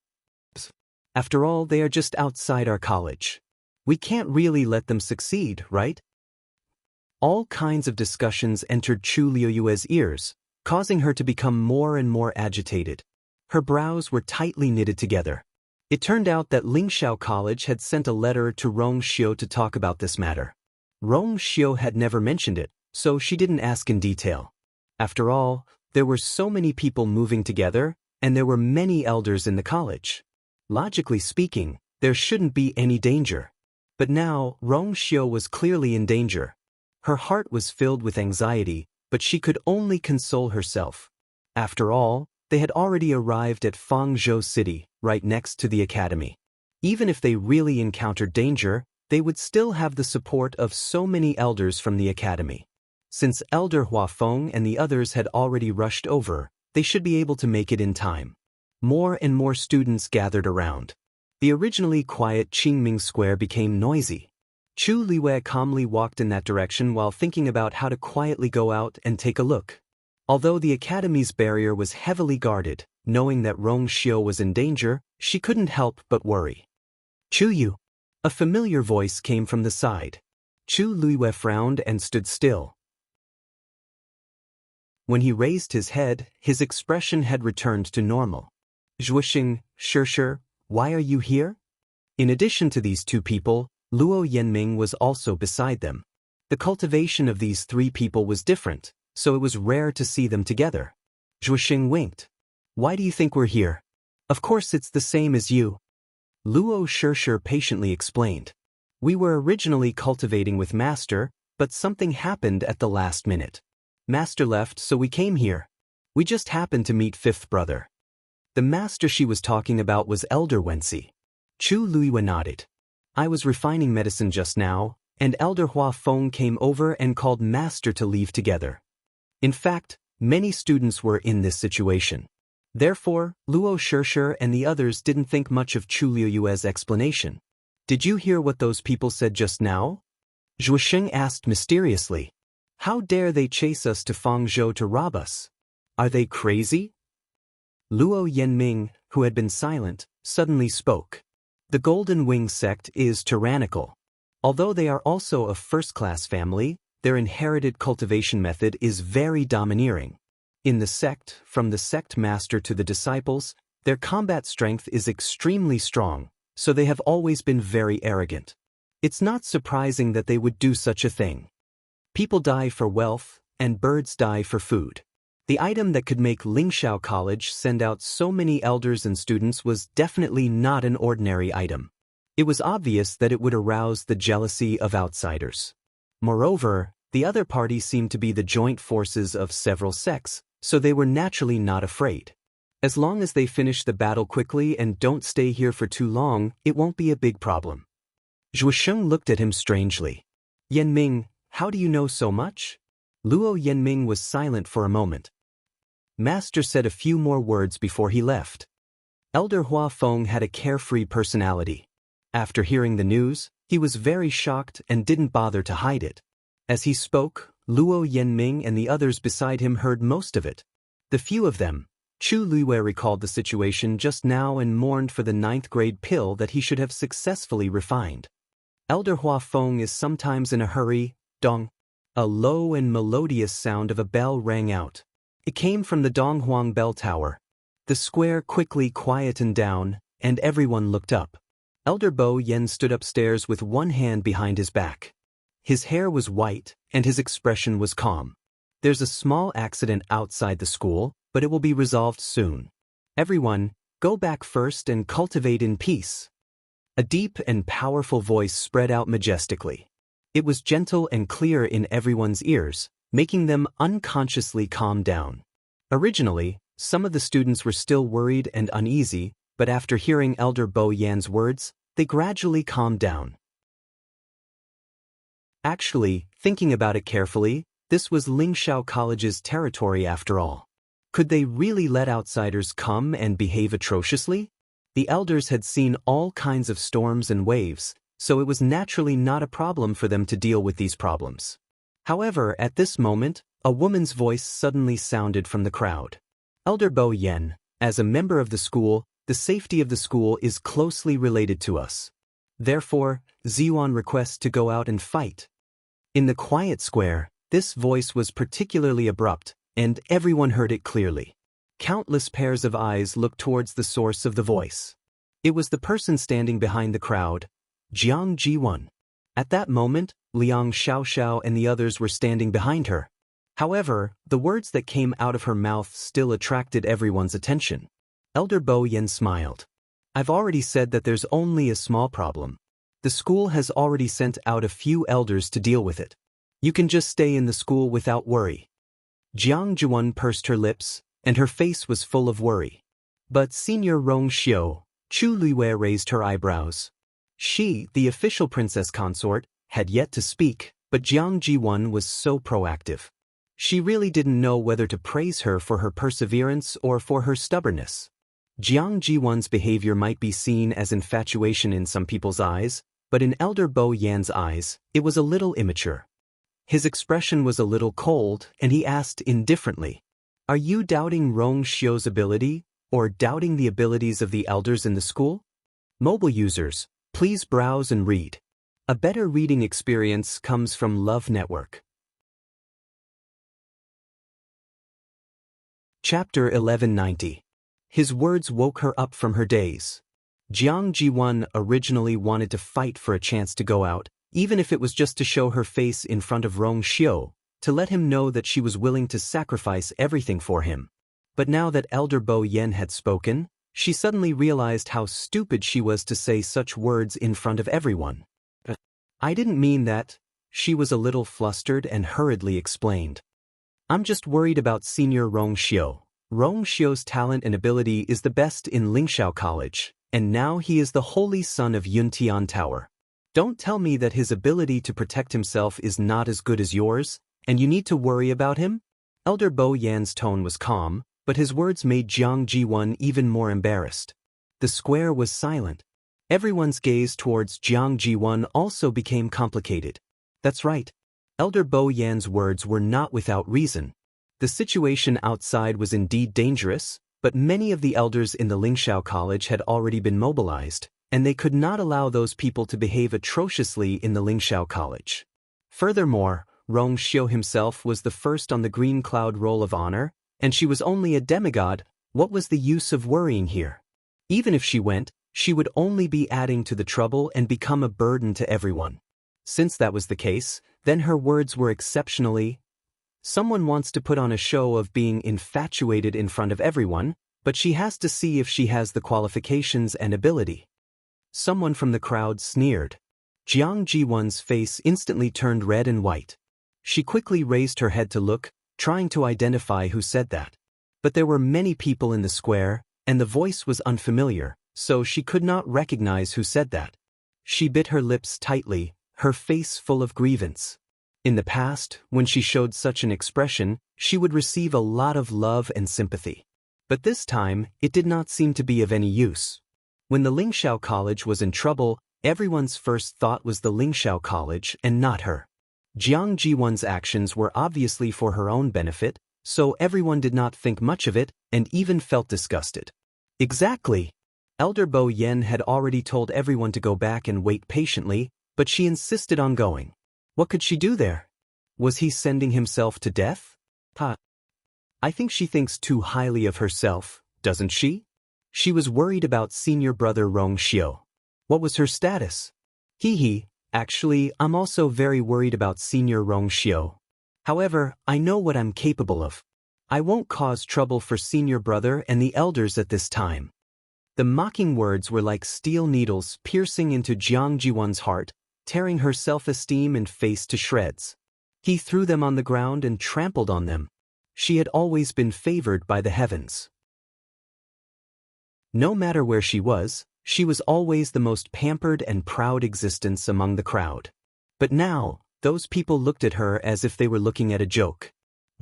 After all, they are just outside our college. We can't really let them succeed, right? All kinds of discussions entered Chu Luiyue's ears, causing her to become more and more agitated. Her brows were tightly knitted together. It turned out that Lingxiao College had sent a letter to Rongxiu to talk about this matter. Rongxiu had never mentioned it, so she didn't ask in detail. After all, there were so many people moving together, and there were many elders in the college. Logically speaking, there shouldn't be any danger. But now, Rongxiu was clearly in danger. Her heart was filled with anxiety, but she could only console herself. After all, they had already arrived at Fangzhou City, right next to the academy. Even if they really encountered danger, they would still have the support of so many elders from the academy. Since Elder Huafeng and the others had already rushed over, they should be able to make it in time. More and more students gathered around. The originally quiet Qingming Square became noisy. Chu Liwei calmly walked in that direction while thinking about how to quietly go out and take a look. Although the academy's barrier was heavily guarded, knowing that Rong Xiu was in danger, she couldn't help but worry. Chu Yu. A familiar voice came from the side. Chu Liwei frowned and stood still. When he raised his head, his expression had returned to normal. Zhuoxing, Shishir, why are you here? In addition to these two people, Luo Yanming was also beside them. The cultivation of these three people was different, so it was rare to see them together. Zhuoxing winked. Why do you think we're here? Of course it's the same as you. Luo Shishir patiently explained. We were originally cultivating with Master, but something happened at the last minute. Master left, so we came here. We just happened to meet fifth brother. The master she was talking about was Elder Wensi. Chu Liwei nodded. I was refining medicine just now, and Elder Huafeng came over and called Master to leave together. In fact, many students were in this situation. Therefore, Luo Shishir and the others didn't think much of Chu Liu's explanation. Did you hear what those people said just now? Zhuoxing asked mysteriously. How dare they chase us to Fangzhou to rob us? Are they crazy? Luo Yanming, who had been silent, suddenly spoke. The Golden Wing sect is tyrannical. Although they are also a first-class family, their inherited cultivation method is very domineering. In the sect, from the sect master to the disciples, their combat strength is extremely strong, so they have always been very arrogant. It's not surprising that they would do such a thing. People die for wealth, and birds die for food. The item that could make Lingxiao College send out so many elders and students was definitely not an ordinary item. It was obvious that it would arouse the jealousy of outsiders. Moreover, the other party seemed to be the joint forces of several sects, so they were naturally not afraid. As long as they finish the battle quickly and don't stay here for too long, it won't be a big problem. Zhuoxing looked at him strangely. Yanming, how do you know so much? Luo Yanming was silent for a moment. Master said a few more words before he left. Elder Huafeng had a carefree personality. After hearing the news, he was very shocked and didn't bother to hide it. As he spoke, Luo Yanming and the others beside him heard most of it. The few of them, Chu Liwei recalled the situation just now and mourned for the 9th grade pill that he should have successfully refined. Elder Huafeng is sometimes in a hurry. Dong. A low and melodious sound of a bell rang out. It came from the Donghuang bell tower. The square quickly quietened down, and everyone looked up. Elder Bo Yen stood upstairs with one hand behind his back. His hair was white, and his expression was calm. There's a small accident outside the school, but it will be resolved soon. Everyone, go back first and cultivate in peace. A deep and powerful voice spread out majestically. It was gentle and clear in everyone's ears, making them unconsciously calm down. Originally, some of the students were still worried and uneasy, but after hearing Elder Bo Yan's words, they gradually calmed down. Actually, thinking about it carefully, this was Lingxiao College's territory after all. Could they really let outsiders come and behave atrociously? The elders had seen all kinds of storms and waves, so it was naturally not a problem for them to deal with these problems. However, at this moment, a woman's voice suddenly sounded from the crowd. Elder Bo Yen, as a member of the school, the safety of the school is closely related to us. Therefore, Ziyuan requests to go out and fight. In the quiet square, this voice was particularly abrupt, and everyone heard it clearly. Countless pairs of eyes looked towards the source of the voice. It was the person standing behind the crowd, Jiang Jiwan. At that moment, Liang Xiaoxiao and the others were standing behind her. However, the words that came out of her mouth still attracted everyone's attention. Elder Bo Yen smiled. I've already said that there's only a small problem. The school has already sent out a few elders to deal with it. You can just stay in the school without worry. Jiang Jiwan pursed her lips, and her face was full of worry. But Senior Rong Xiu, Chu Liwei raised her eyebrows. She, the official princess consort, had yet to speak, but Jiang Jiwon was so proactive. She really didn't know whether to praise her for her perseverance or for her stubbornness. Jiang Jiwon's behavior might be seen as infatuation in some people's eyes, but in Elder Bo Yan's eyes, it was a little immature. His expression was a little cold, and he asked indifferently, "Are you doubting Rong Xiu's ability, or doubting the abilities of the elders in the school?" Mobile users, please browse and read. A better reading experience comes from Love Network. Chapter 1190. His words woke her up from her daze. Jiang Jiwon originally wanted to fight for a chance to go out, even if it was just to show her face in front of Rong Xiu, to let him know that she was willing to sacrifice everything for him. But now that Elder Bo Yan had spoken, she suddenly realized how stupid she was to say such words in front of everyone. "I didn't mean that," she was a little flustered and hurriedly explained. "I'm just worried about Senior Rong Xiu. Rong Xiu's talent and ability is the best in Lingxiao College, and now he is the holy son of Yuntian Tower. Don't tell me that his ability to protect himself is not as good as yours, and you need to worry about him?" Elder Bo Yan's tone was calm, but his words made Jiang Jiwon even more embarrassed. The square was silent. Everyone's gaze towards Jiang Jiwon also became complicated. That's right. Elder Bo Yan's words were not without reason. The situation outside was indeed dangerous, but many of the elders in the Lingxiao College had already been mobilized, and they could not allow those people to behave atrociously in the Lingxiao College. Furthermore, Rong Xiu himself was the first on the Green Cloud Roll of Honor, and she was only a demigod. What was the use of worrying here? Even if she went, she would only be adding to the trouble and become a burden to everyone. Since that was the case, then her words were exceptionally. Someone wants to put on a show of being infatuated in front of everyone, but she has to see if she has the qualifications and ability. Someone from the crowd sneered. Jiang Jiwon's face instantly turned red and white. She quickly raised her head to look, trying to identify who said that. But there were many people in the square, and the voice was unfamiliar, so she could not recognize who said that. She bit her lips tightly, her face full of grievance. In the past, when she showed such an expression, she would receive a lot of love and sympathy. But this time, it did not seem to be of any use. When the Lingxiao College was in trouble, everyone's first thought was the Lingxiao College and not her. Jiang Jiwon's actions were obviously for her own benefit, so everyone did not think much of it and even felt disgusted. Exactly. Elder Bo Yan had already told everyone to go back and wait patiently, but she insisted on going. What could she do there? Was he sending himself to death? I think she thinks too highly of herself, doesn't she? She was worried about senior brother Rong Xiu. What was her status? Actually, I'm also very worried about senior Rong Xiu. However, I know what I'm capable of. I won't cause trouble for senior brother and the elders at this time. The mocking words were like steel needles piercing into Jiang Jiwon's heart, tearing her self-esteem and face to shreds. He threw them on the ground and trampled on them. She had always been favored by the heavens. No matter where she was always the most pampered and proud existence among the crowd. But now, those people looked at her as if they were looking at a joke.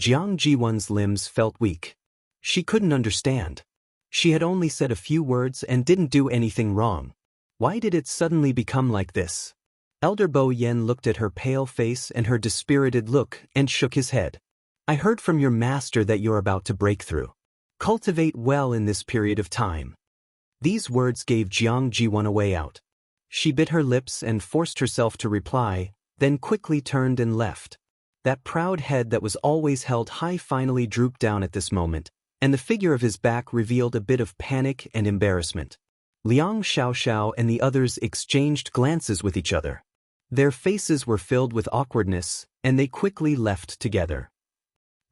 Jiang Jiwon's limbs felt weak. She couldn't understand. She had only said a few words and didn't do anything wrong. Why did it suddenly become like this? Elder Bo Yan looked at her pale face and her dispirited look and shook his head. I heard from your master that you're about to break through. Cultivate well in this period of time. These words gave Jiang Jiwon a way out. She bit her lips and forced herself to reply, then quickly turned and left. That proud head that was always held high finally drooped down at this moment, and the figure of his back revealed a bit of panic and embarrassment. Liang Xiaoxiao and the others exchanged glances with each other. Their faces were filled with awkwardness, and they quickly left together.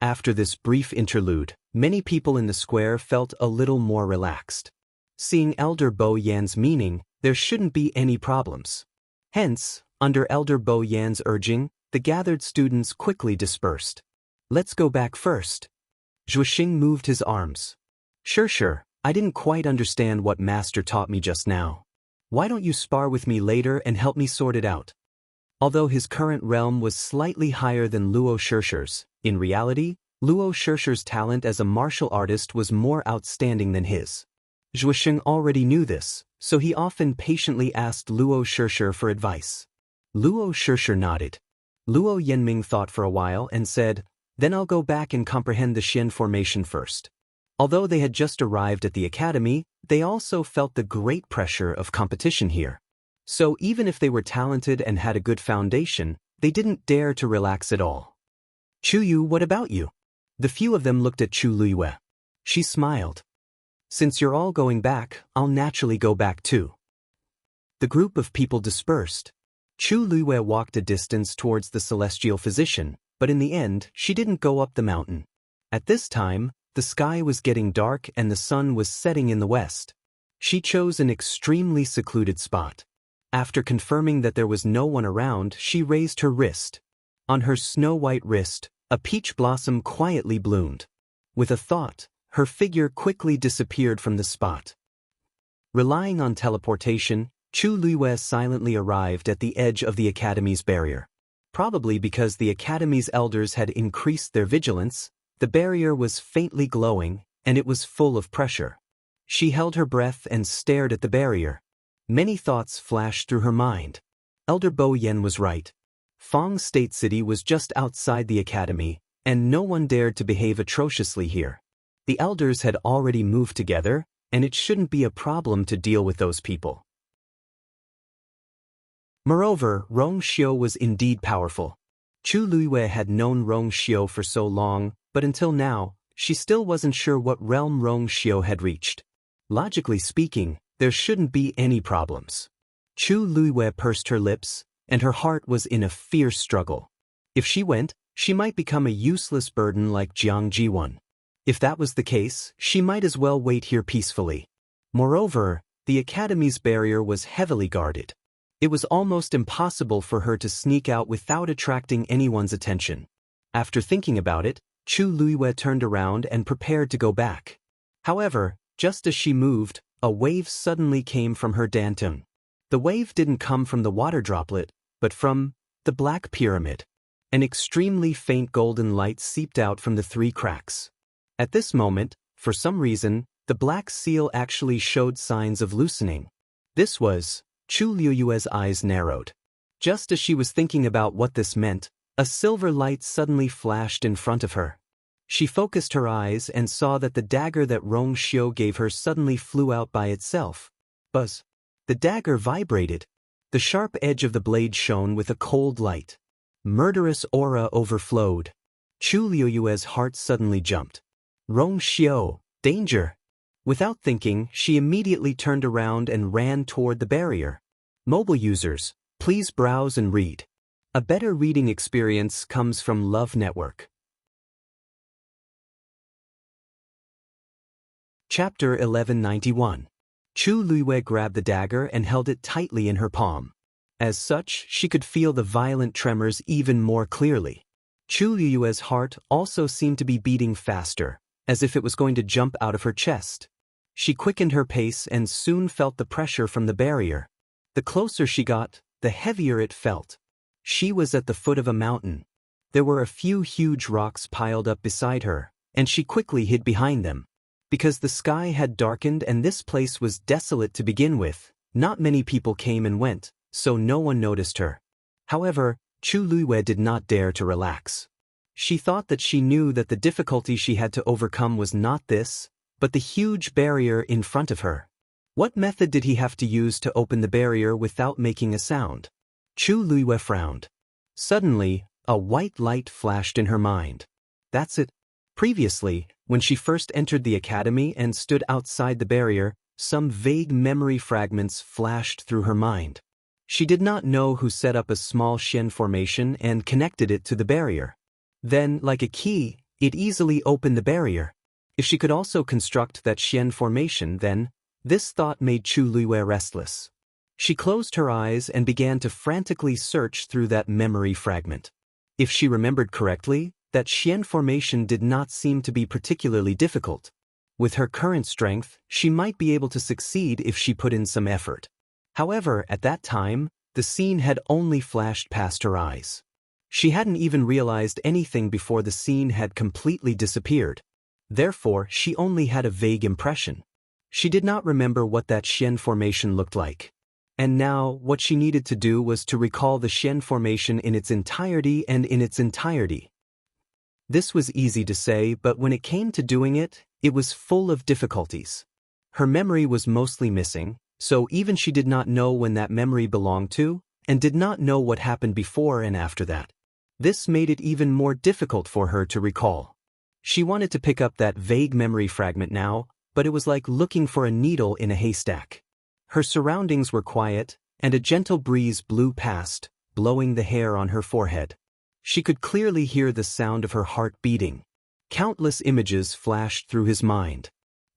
After this brief interlude, many people in the square felt a little more relaxed. Seeing Elder Bo Yan's meaning, there shouldn't be any problems. Hence, under Elder Bo Yan's urging, the gathered students quickly dispersed. Let's go back first. Zhuxing moved his arms. Sure, I didn't quite understand what Master taught me just now. Why don't you spar with me later and help me sort it out? Although his current realm was slightly higher than Luo Shishir's, in reality, Luo Shishir's talent as a martial artist was more outstanding than his. Zhuosheng already knew this, so he often patiently asked Luo Shishir for advice. Luo Shishir nodded. Luo Yenming thought for a while and said, "Then I'll go back and comprehend the Xian formation first." Although they had just arrived at the academy, they also felt the great pressure of competition here. So even if they were talented and had a good foundation, they didn't dare to relax at all. "Chu Yu, what about you?" The few of them looked at Chu Luiyue. She smiled. "Since you're all going back, I'll naturally go back too." The group of people dispersed. Chu Luiyue walked a distance towards the celestial physician, but in the end, she didn't go up the mountain. At this time, the sky was getting dark and the sun was setting in the west. She chose an extremely secluded spot. After confirming that there was no one around, she raised her wrist. On her snow-white wrist, a peach blossom quietly bloomed. With a thought, her figure quickly disappeared from the spot. Relying on teleportation, Chu Luiyue silently arrived at the edge of the academy's barrier. Probably because the academy's elders had increased their vigilance, the barrier was faintly glowing, and it was full of pressure. She held her breath and stared at the barrier. Many thoughts flashed through her mind. Elder Bo Yen was right. Fong State City was just outside the academy, and no one dared to behave atrociously here. The elders had already moved together, and it shouldn't be a problem to deal with those people. Moreover, Rong Xiu was indeed powerful. Chu Luiyue had known Rong Xiu for so long, but until now, she still wasn't sure what realm Rong Xiu had reached. Logically speaking, there shouldn't be any problems. Chu Luiyue pursed her lips, and her heart was in a fierce struggle. If she went, she might become a useless burden like Jiang Jiwan. If that was the case, she might as well wait here peacefully. Moreover, the academy's barrier was heavily guarded. It was almost impossible for her to sneak out without attracting anyone's attention. After thinking about it, Chu Luiyue turned around and prepared to go back. However, just as she moved, a wave suddenly came from her dantung. The wave didn't come from the water droplet, but from the black pyramid. An extremely faint golden light seeped out from the 3 cracks. At this moment, for some reason, the black seal actually showed signs of loosening. This was, Chu Luiyue's eyes narrowed. Just as she was thinking about what this meant, a silver light suddenly flashed in front of her. She focused her eyes and saw that the dagger that Rong Xiu gave her suddenly flew out by itself. Buzz. The dagger vibrated. The sharp edge of the blade shone with a cold light. Murderous aura overflowed. Chu Luiyue's heart suddenly jumped. Rong Xiu, danger! Without thinking, she immediately turned around and ran toward the barrier. Mobile users, please browse and read. A better reading experience comes from Love Network. Chapter 1191. Chu Luiyue grabbed the dagger and held it tightly in her palm. As such, she could feel the violent tremors even more clearly. Chu Luiyue's heart also seemed to be beating faster, as if it was going to jump out of her chest. She quickened her pace and soon felt the pressure from the barrier. The closer she got, the heavier it felt. She was at the foot of a mountain. There were a few huge rocks piled up beside her, and she quickly hid behind them. Because the sky had darkened and this place was desolate to begin with, not many people came and went, so no one noticed her. However, Chu Luiyue did not dare to relax. She thought that she knew that the difficulty she had to overcome was not this, but the huge barrier in front of her. What method did he have to use to open the barrier without making a sound? Chu Luiyue frowned. Suddenly, a white light flashed in her mind. That's it. Previously, when she first entered the academy and stood outside the barrier, some vague memory fragments flashed through her mind. She did not know who set up a small Xian formation and connected it to the barrier. Then, like a key, it easily opened the barrier. If she could also construct that Xian formation, then, this thought made Chu Luiyue restless. She closed her eyes and began to frantically search through that memory fragment. If she remembered correctly, that Xian formation did not seem to be particularly difficult. With her current strength, she might be able to succeed if she put in some effort. However, at that time, the scene had only flashed past her eyes. She hadn't even realized anything before the scene had completely disappeared. Therefore, she only had a vague impression. She did not remember what that Xian formation looked like. And now, what she needed to do was to recall the Xian formation in its entirety and in its entirety. This was easy to say, but when it came to doing it, it was full of difficulties. Her memory was mostly missing, so even she did not know when that memory belonged to, and did not know what happened before and after that. This made it even more difficult for her to recall. She wanted to pick up that vague memory fragment now, but it was like looking for a needle in a haystack. Her surroundings were quiet, and a gentle breeze blew past, blowing the hair on her forehead. She could clearly hear the sound of her heart beating. Countless images flashed through his mind.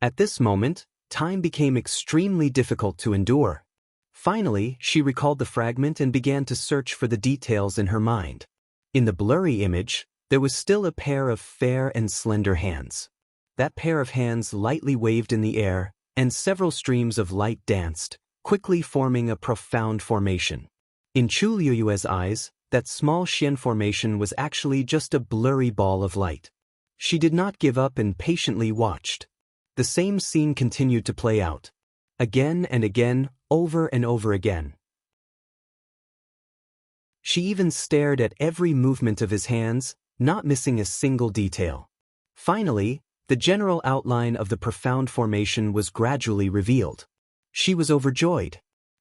At this moment, time became extremely difficult to endure. Finally, she recalled the fragment and began to search for the details in her mind. In the blurry image, there was still a pair of fair and slender hands. That pair of hands lightly waved in the air, and several streams of light danced, quickly forming a profound formation. In Chu Liyue's eyes, that small Xian formation was actually just a blurry ball of light. She did not give up and patiently watched. The same scene continued to play out. Again and again, over and over again. She even stared at every movement of his hands, not missing a single detail. Finally, the general outline of the profound formation was gradually revealed. She was overjoyed.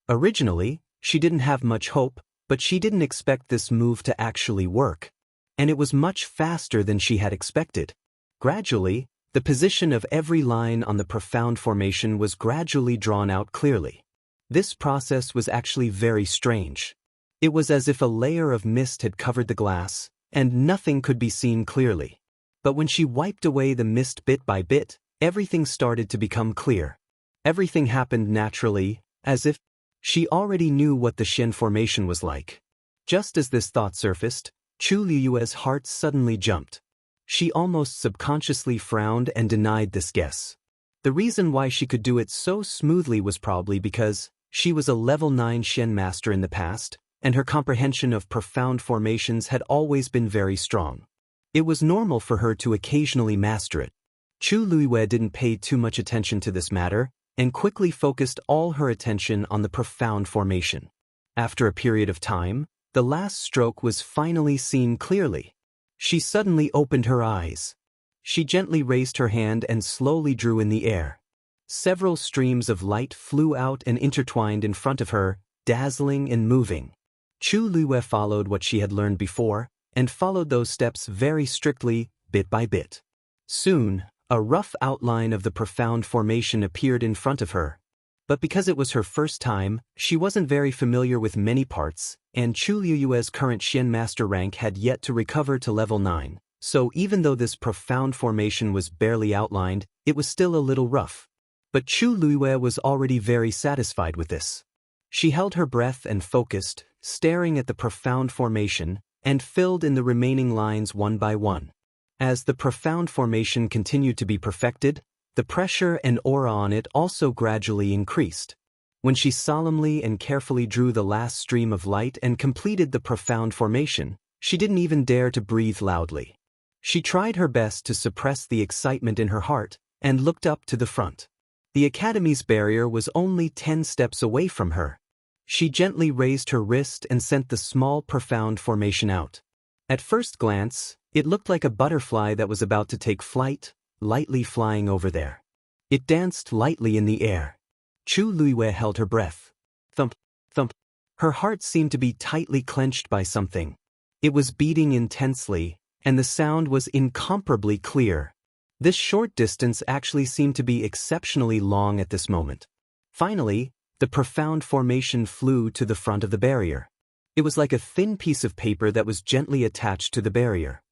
Originally, she didn't have much hope, but she didn't expect this move to actually work. And it was much faster than she had expected. Gradually, the position of every line on the profound formation was gradually drawn out clearly. This process was actually very strange. It was as if a layer of mist had covered the glass, and nothing could be seen clearly. But when she wiped away the mist bit by bit, everything started to become clear. Everything happened naturally, as if she already knew what the Xian formation was like. Just as this thought surfaced, Chu Liyue's heart suddenly jumped. She almost subconsciously frowned and denied this guess. The reason why she could do it so smoothly was probably because she was a level 9 Xian master in the past, and her comprehension of profound formations had always been very strong. It was normal for her to occasionally master it. Chu Liyue didn't pay too much attention to this matter, and quickly focused all her attention on the profound formation. After a period of time, the last stroke was finally seen clearly. She suddenly opened her eyes. She gently raised her hand and slowly drew in the air. Several streams of light flew out and intertwined in front of her, dazzling and moving. Chu Liyue followed what she had learned before, and followed those steps very strictly, bit by bit. Soon, a rough outline of the profound formation appeared in front of her. But because it was her first time, she wasn't very familiar with many parts, and Chu Liyue's current Xian master rank had yet to recover to level 9, so even though this profound formation was barely outlined, it was still a little rough. But Chu Liyue was already very satisfied with this. She held her breath and focused, staring at the profound formation, and filled in the remaining lines one by one. As the profound formation continued to be perfected, the pressure and aura on it also gradually increased. When she solemnly and carefully drew the last stream of light and completed the profound formation, she didn't even dare to breathe loudly. She tried her best to suppress the excitement in her heart, and looked up to the front. The Academy's barrier was only 10 steps away from her. She gently raised her wrist and sent the small profound formation out. At first glance, it looked like a butterfly that was about to take flight, lightly flying over there. It danced lightly in the air. Chu Liyue held her breath. Thump, thump. Her heart seemed to be tightly clenched by something. It was beating intensely, and the sound was incomparably clear. This short distance actually seemed to be exceptionally long at this moment. Finally, the profound formation flew to the front of the barrier. It was like a thin piece of paper that was gently attached to the barrier.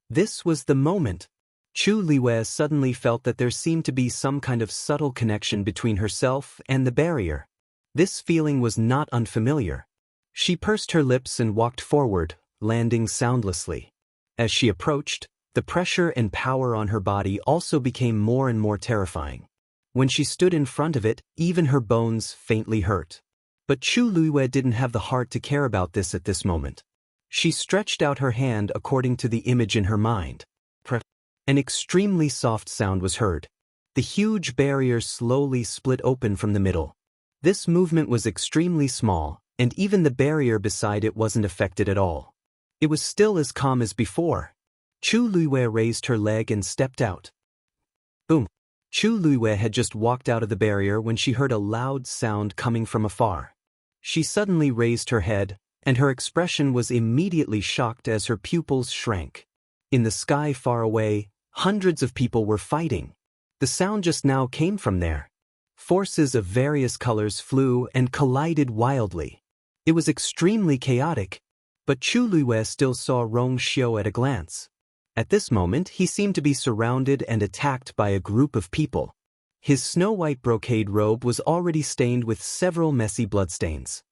This was the moment. Chu Liyue suddenly felt that there seemed to be some kind of subtle connection between herself and the barrier. This feeling was not unfamiliar. She pursed her lips and walked forward, landing soundlessly. As she approached, the pressure and power on her body also became more and more terrifying. When she stood in front of it, even her bones faintly hurt. But Chu Luiyue didn't have the heart to care about this at this moment. She stretched out her hand according to the image in her mind. An extremely soft sound was heard. The huge barrier slowly split open from the middle. This movement was extremely small, and even the barrier beside it wasn't affected at all. It was still as calm as before. Chu Luiyue raised her leg and stepped out. Boom! Chu Luiyue had just walked out of the barrier when she heard a loud sound coming from afar. She suddenly raised her head, and her expression was immediately shocked as her pupils shrank. In the sky far away, hundreds of people were fighting. The sound just now came from there. Forces of various colors flew and collided wildly. It was extremely chaotic, but Chu Luiyue still saw Rong Xiu at a glance. At this moment, he seemed to be surrounded and attacked by a group of people. His snow-white brocade robe was already stained with several messy bloodstains.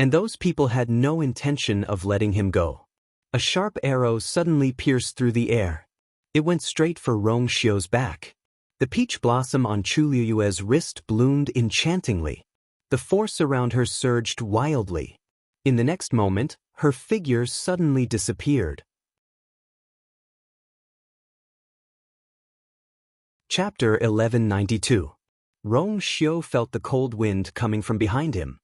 And those people had no intention of letting him go. A sharp arrow suddenly pierced through the air. It went straight for Rong Xiu's back. The peach blossom on Chu Luiyue's wrist bloomed enchantingly. The force around her surged wildly. In the next moment, her figure suddenly disappeared. Chapter 1192. Rong Xiu felt the cold wind coming from behind him.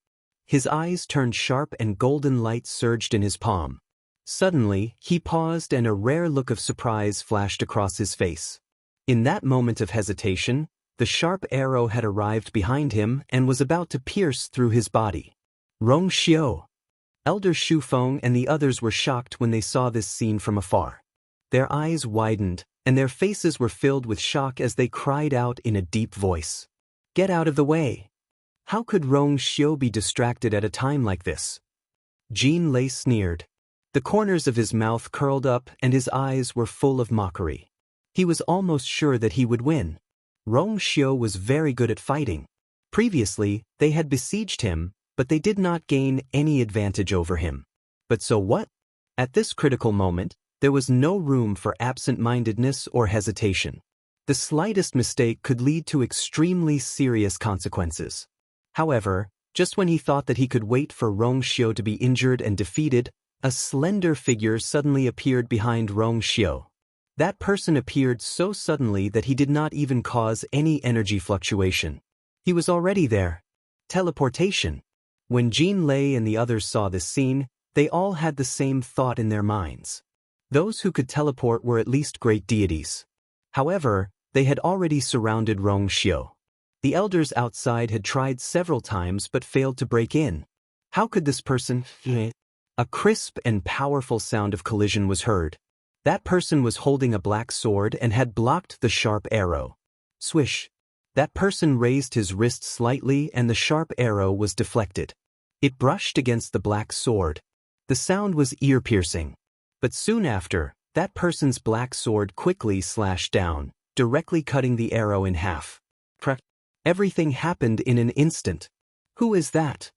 His eyes turned sharp and golden light surged in his palm. Suddenly, he paused and a rare look of surprise flashed across his face. In that moment of hesitation, the sharp arrow had arrived behind him and was about to pierce through his body. Rong Xiu! Elder Shu Feng and the others were shocked when they saw this scene from afar. Their eyes widened, and their faces were filled with shock as they cried out in a deep voice. "Get out of the way! How could Rong Xiu be distracted at a time like this?" Jean Lei sneered. The corners of his mouth curled up and his eyes were full of mockery. He was almost sure that he would win. Rong Xiu was very good at fighting. Previously, they had besieged him, but they did not gain any advantage over him. But so what? At this critical moment, there was no room for absent-mindedness or hesitation. The slightest mistake could lead to extremely serious consequences. However, just when he thought that he could wait for Rong Xiu to be injured and defeated, a slender figure suddenly appeared behind Rong Xiu. That person appeared so suddenly that he did not even cause any energy fluctuation. He was already there. Teleportation. When Jean Lei and the others saw this scene, they all had the same thought in their minds. Those who could teleport were at least great deities. However, they had already surrounded Rong Xiu. The elders outside had tried several times but failed to break in. How could this person... A crisp and powerful sound of collision was heard. That person was holding a black sword and had blocked the sharp arrow. Swish. That person raised his wrist slightly and the sharp arrow was deflected. It brushed against the black sword. The sound was ear-piercing. But soon after, that person's black sword quickly slashed down, directly cutting the arrow in half. Everything happened in an instant. Who is that?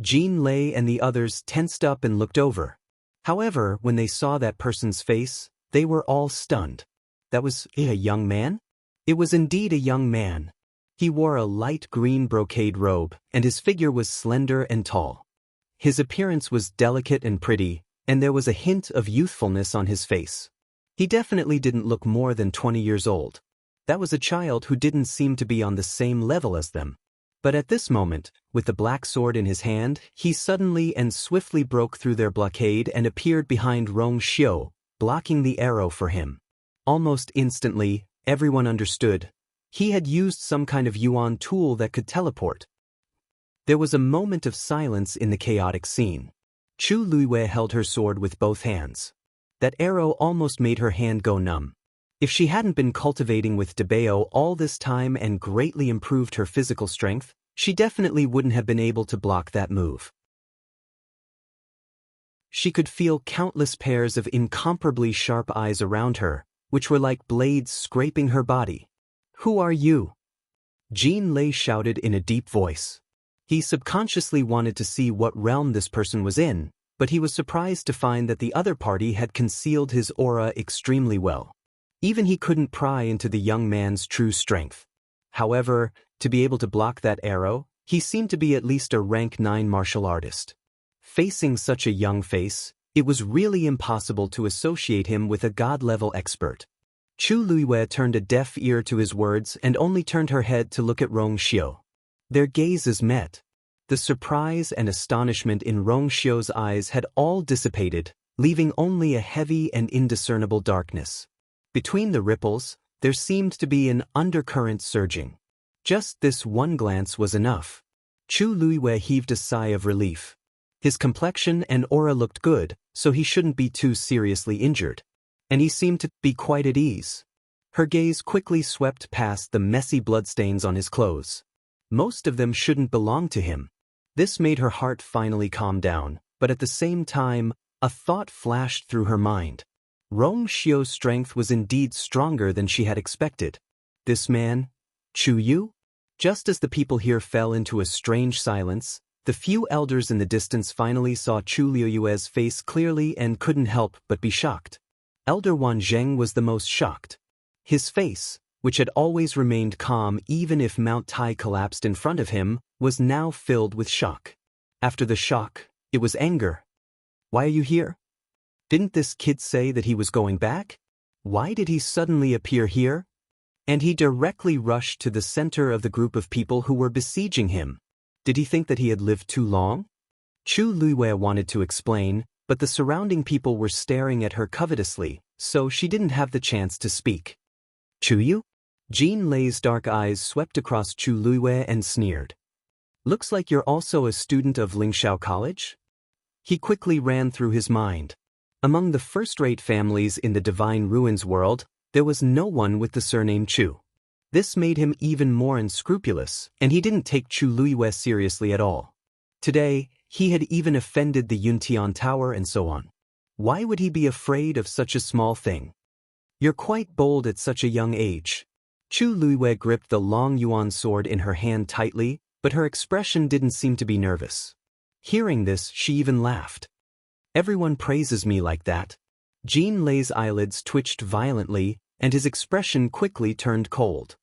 Jean Lei and the others tensed up and looked over. However, when they saw that person's face, they were all stunned. That was a young man? It was indeed a young man. He wore a light green brocade robe, and his figure was slender and tall. His appearance was delicate and pretty, and there was a hint of youthfulness on his face. He definitely didn't look more than 20 years old. That was a child who didn't seem to be on the same level as them. But at this moment, with the black sword in his hand, he suddenly and swiftly broke through their blockade and appeared behind Rong Xiu, blocking the arrow for him. Almost instantly, everyone understood. He had used some kind of yuan tool that could teleport. There was a moment of silence in the chaotic scene. Chu Luiyue held her sword with both hands. That arrow almost made her hand go numb. If she hadn't been cultivating with Dabao all this time and greatly improved her physical strength, she definitely wouldn't have been able to block that move. She could feel countless pairs of incomparably sharp eyes around her, which were like blades scraping her body. "Who are you?" Jean Lei shouted in a deep voice. He subconsciously wanted to see what realm this person was in, but he was surprised to find that the other party had concealed his aura extremely well. Even he couldn't pry into the young man's true strength. However, to be able to block that arrow, he seemed to be at least a rank 9 martial artist. Facing such a young face, it was really impossible to associate him with a god-level expert. Chu Luiwei turned a deaf ear to his words and only turned her head to look at Rong Xiu. Their gazes met. The surprise and astonishment in Rong Xiu's eyes had all dissipated, leaving only a heavy and indiscernible darkness. Between the ripples, there seemed to be an undercurrent surging. Just this one glance was enough. Chu Luiwei heaved a sigh of relief. His complexion and aura looked good, so he shouldn't be too seriously injured. And he seemed to be quite at ease. Her gaze quickly swept past the messy bloodstains on his clothes. Most of them shouldn't belong to him. This made her heart finally calm down, but at the same time, a thought flashed through her mind. Rong Xiu's strength was indeed stronger than she had expected. This man, Chu Yu? Just as the people here fell into a strange silence, the few elders in the distance finally saw Chu Luiwei's face clearly and couldn't help but be shocked. Elder Wan Zheng was the most shocked. His face, which had always remained calm even if Mount Tai collapsed in front of him, was now filled with shock. After the shock, it was anger. Why are you here? Didn't this kid say that he was going back? Why did he suddenly appear here? And he directly rushed to the center of the group of people who were besieging him. Did he think that he had lived too long? Chu Luiwei wanted to explain, but the surrounding people were staring at her covetously, so she didn't have the chance to speak. Chu Yu? Jean Lei's dark eyes swept across Chu Luiwei and sneered. Looks like you're also a student of Lingxiao College? He quickly ran through his mind. Among the first-rate families in the Divine Ruins world, there was no one with the surname Chu. This made him even more unscrupulous, and he didn't take Chu Luiwei seriously at all. Today, he had even offended the Yuntian Tower and so on. Why would he be afraid of such a small thing? You're quite bold at such a young age. Chu Luiwei gripped the long yuan sword in her hand tightly, but her expression didn't seem to be nervous. Hearing this, she even laughed. Everyone praises me like that. Jean Lei's eyelids twitched violently, and his expression quickly turned cold.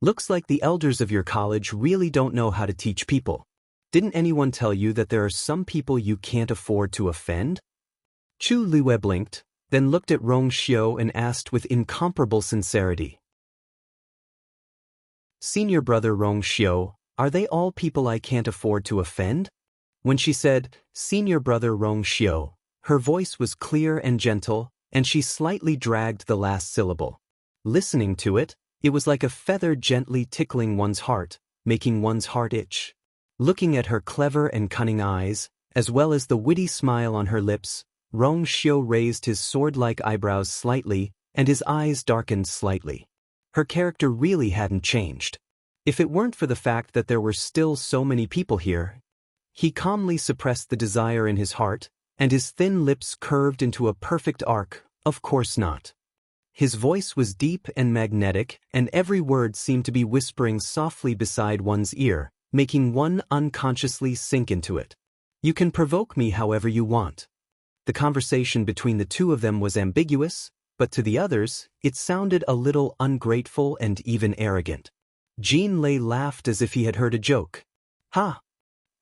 Looks like the elders of your college really don't know how to teach people. Didn't anyone tell you that there are some people you can't afford to offend? Chu Luiwei blinked, then looked at Rong Xiu and asked with incomparable sincerity. Senior brother Rong Xiu, are they all people I can't afford to offend? When she said, Senior brother Rong Xiu, her voice was clear and gentle, and she slightly dragged the last syllable. Listening to it, it was like a feather gently tickling one's heart, making one's heart itch. Looking at her clever and cunning eyes, as well as the witty smile on her lips, Rong Xiu raised his sword-like eyebrows slightly, and his eyes darkened slightly. Her character really hadn't changed. If it weren't for the fact that there were still so many people here, he calmly suppressed the desire in his heart, and his thin lips curved into a perfect arc. Of course not. His voice was deep and magnetic, and every word seemed to be whispering softly beside one's ear, making one unconsciously sink into it. You can provoke me however you want. The conversation between the two of them was ambiguous, but to the others, it sounded a little ungrateful and even arrogant. Jean Lei laughed as if he had heard a joke. Ha!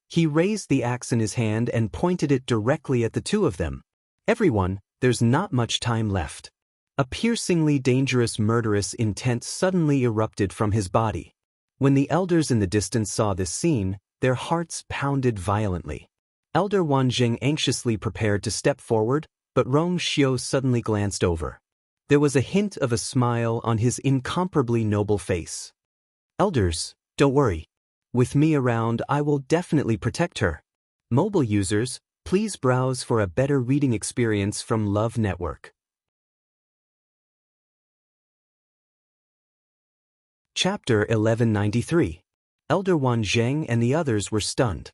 He raised the axe in his hand and pointed it directly at the two of them. Everyone, there's not much time left. A piercingly dangerous murderous intent suddenly erupted from his body. When the elders in the distance saw this scene, their hearts pounded violently. Elder Wan Zheng anxiously prepared to step forward, but Rong Xiu suddenly glanced over. There was a hint of a smile on his incomparably noble face. Elders, don't worry. With me around, I will definitely protect her. Mobile users, please browse for a better reading experience from Love Network. Chapter 1193. Elder Wan Zheng and the others were stunned.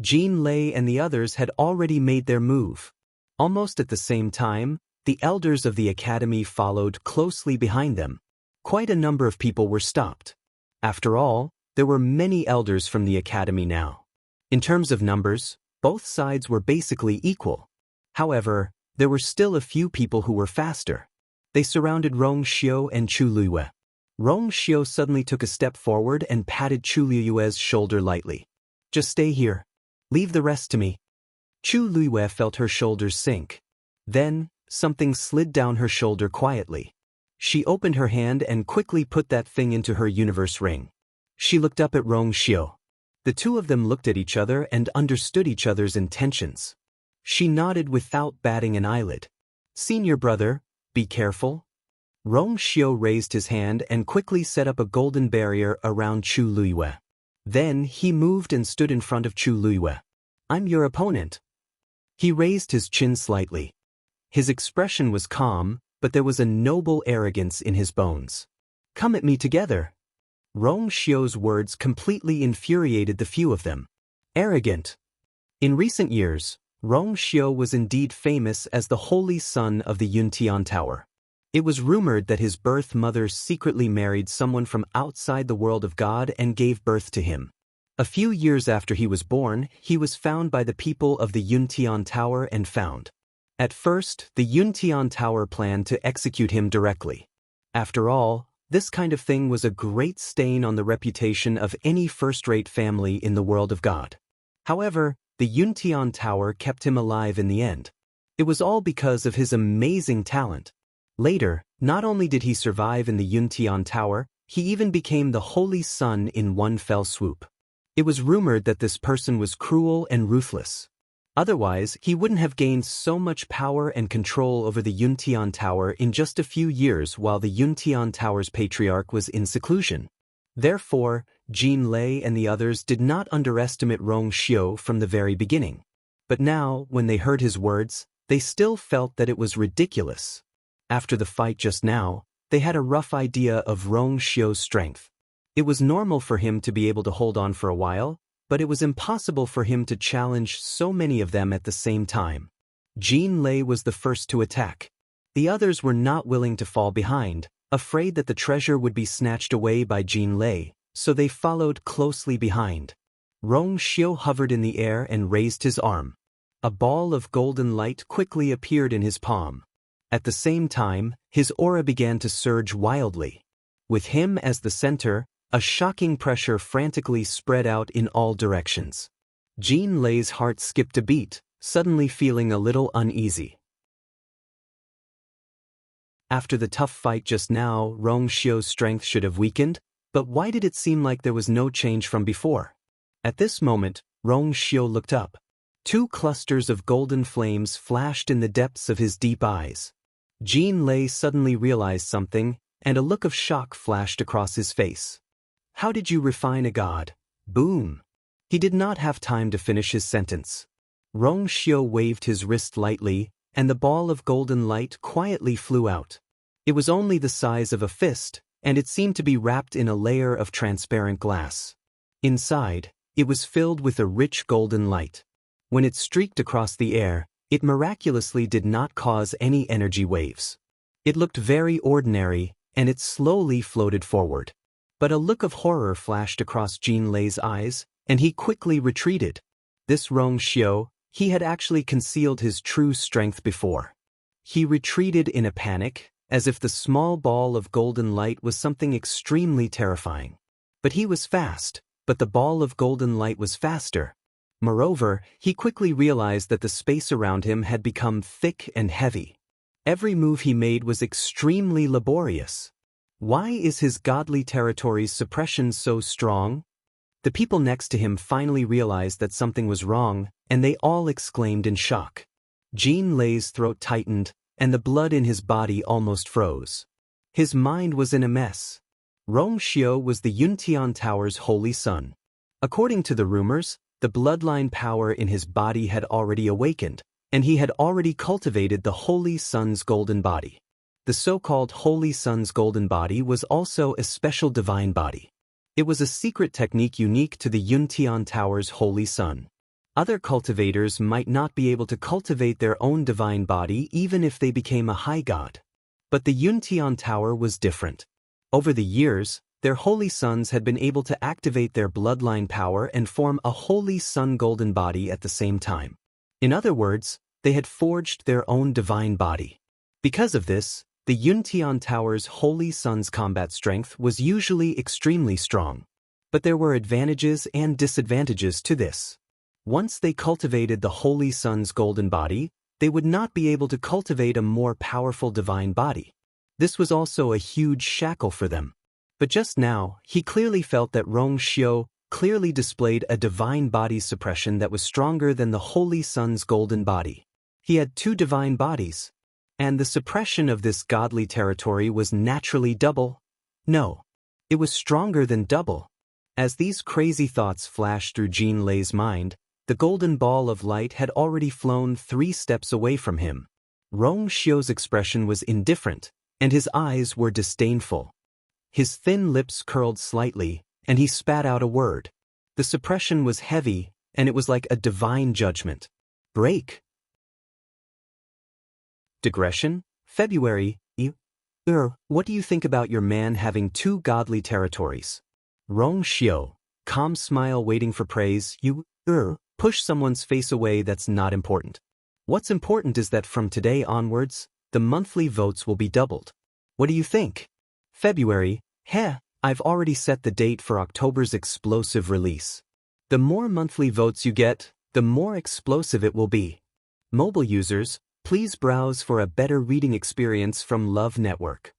Jean Lei and the others had already made their move. Almost at the same time, the elders of the academy followed closely behind them. Quite a number of people were stopped. After all, there were many elders from the academy now. In terms of numbers, both sides were basically equal. However, there were still a few people who were faster. They surrounded Rong Xiu and Chu Luiwei. Rong Xiu suddenly took a step forward and patted Chu Liyue's shoulder lightly. Just stay here. Leave the rest to me. Chu Liyue felt her shoulders sink. Then, something slid down her shoulder quietly. She opened her hand and quickly put that thing into her universe ring. She looked up at Rong Xiu. The two of them looked at each other and understood each other's intentions. She nodded without batting an eyelid. Senior brother, be careful. Rong Xiu raised his hand and quickly set up a golden barrier around Chu Liyue. Then he moved and stood in front of Chu Liyue. I'm your opponent. He raised his chin slightly. His expression was calm, but there was a noble arrogance in his bones. Come at me together. Rong Xiu's words completely infuriated the few of them. Arrogant. In recent years, Rong Xiu was indeed famous as the holy son of the Yuntian Tower. It was rumored that his birth mother secretly married someone from outside the world of God and gave birth to him. A few years after he was born, he was found by the people of the Yuntian Tower and found. At first, the Yuntian Tower planned to execute him directly. After all, this kind of thing was a great stain on the reputation of any first-rate family in the world of God. However, the Yuntian Tower kept him alive in the end. It was all because of his amazing talent. Later, not only did he survive in the Yuntian Tower, he even became the Holy Sun in one fell swoop. It was rumored that this person was cruel and ruthless. Otherwise, he wouldn't have gained so much power and control over the Yuntian Tower in just a few years while the Yuntian Tower's patriarch was in seclusion. Therefore, Jin Lei and the others did not underestimate Rong Xiu from the very beginning. But now, when they heard his words, they still felt that it was ridiculous. After the fight just now, they had a rough idea of Rong Xiu's strength. It was normal for him to be able to hold on for a while, but it was impossible for him to challenge so many of them at the same time. Jin Lei was the first to attack. The others were not willing to fall behind, afraid that the treasure would be snatched away by Jin Lei, so they followed closely behind. Rong Xiu hovered in the air and raised his arm. A ball of golden light quickly appeared in his palm. At the same time, his aura began to surge wildly. With him as the center, a shocking pressure frantically spread out in all directions. Jin Lei's heart skipped a beat, suddenly feeling a little uneasy. After the tough fight just now, Rong Xiu's strength should have weakened, but why did it seem like there was no change from before? At this moment, Rong Xiu looked up. Two clusters of golden flames flashed in the depths of his deep eyes. Jin Lei suddenly realized something, and a look of shock flashed across his face. How did you refine a god? Boom! He did not have time to finish his sentence. Rong Xiu waved his wrist lightly, and the ball of golden light quietly flew out. It was only the size of a fist, and it seemed to be wrapped in a layer of transparent glass. Inside, it was filled with a rich golden light. When it streaked across the air, it miraculously did not cause any energy waves. It looked very ordinary, and it slowly floated forward. But a look of horror flashed across Jin Lei's eyes, and he quickly retreated. This Rong Xiu, he had actually concealed his true strength before. He retreated in a panic, as if the small ball of golden light was something extremely terrifying. But he was fast, but the ball of golden light was faster. Moreover, he quickly realized that the space around him had become thick and heavy. Every move he made was extremely laborious. Why is his godly territory's suppression so strong? The people next to him finally realized that something was wrong, and they all exclaimed in shock. Jin Lei's throat tightened, and the blood in his body almost froze. His mind was in a mess. Rong Xiu was the Yuntian Tower's holy son. According to the rumors, the bloodline power in his body had already awakened, and he had already cultivated the Holy Sun's golden body. The so-called Holy Sun's golden body was also a special divine body. It was a secret technique unique to the Yuntian Tower's Holy Sun. Other cultivators might not be able to cultivate their own divine body even if they became a high god. But the Yuntian Tower was different. Over the years, their Holy Sons had been able to activate their bloodline power and form a Holy Sun golden body at the same time. In other words, they had forged their own divine body. Because of this, The Yuntian Tower's Holy Sun's combat strength was usually extremely strong. But there were advantages and disadvantages to this. Once they cultivated the Holy Sun's golden body, they would not be able to cultivate a more powerful divine body. This was also a huge shackle for them. But just now, he clearly felt that Rong Xiu clearly displayed a divine body suppression that was stronger than the Holy Sun's golden body. He had two divine bodies, and the suppression of this godly territory was naturally double. No, it was stronger than double. As these crazy thoughts flashed through Jin Lei's mind, the golden ball of light had already flown 3 steps away from him. Rong Xiu's expression was indifferent, and his eyes were disdainful. His thin lips curled slightly, and he spat out a word. The suppression was heavy, and it was like a divine judgment. Break. Digression, February. What do you think about your man having 2 godly territories? Rong Xiu, calm smile waiting for praise. Push someone's face away, that's not important. What's important is that from today onwards, the monthly votes will be doubled. What do you think? February. I've already set the date for October's explosive release. The more monthly votes you get, the more explosive it will be. Mobile users, please browse for a better reading experience from Love Network.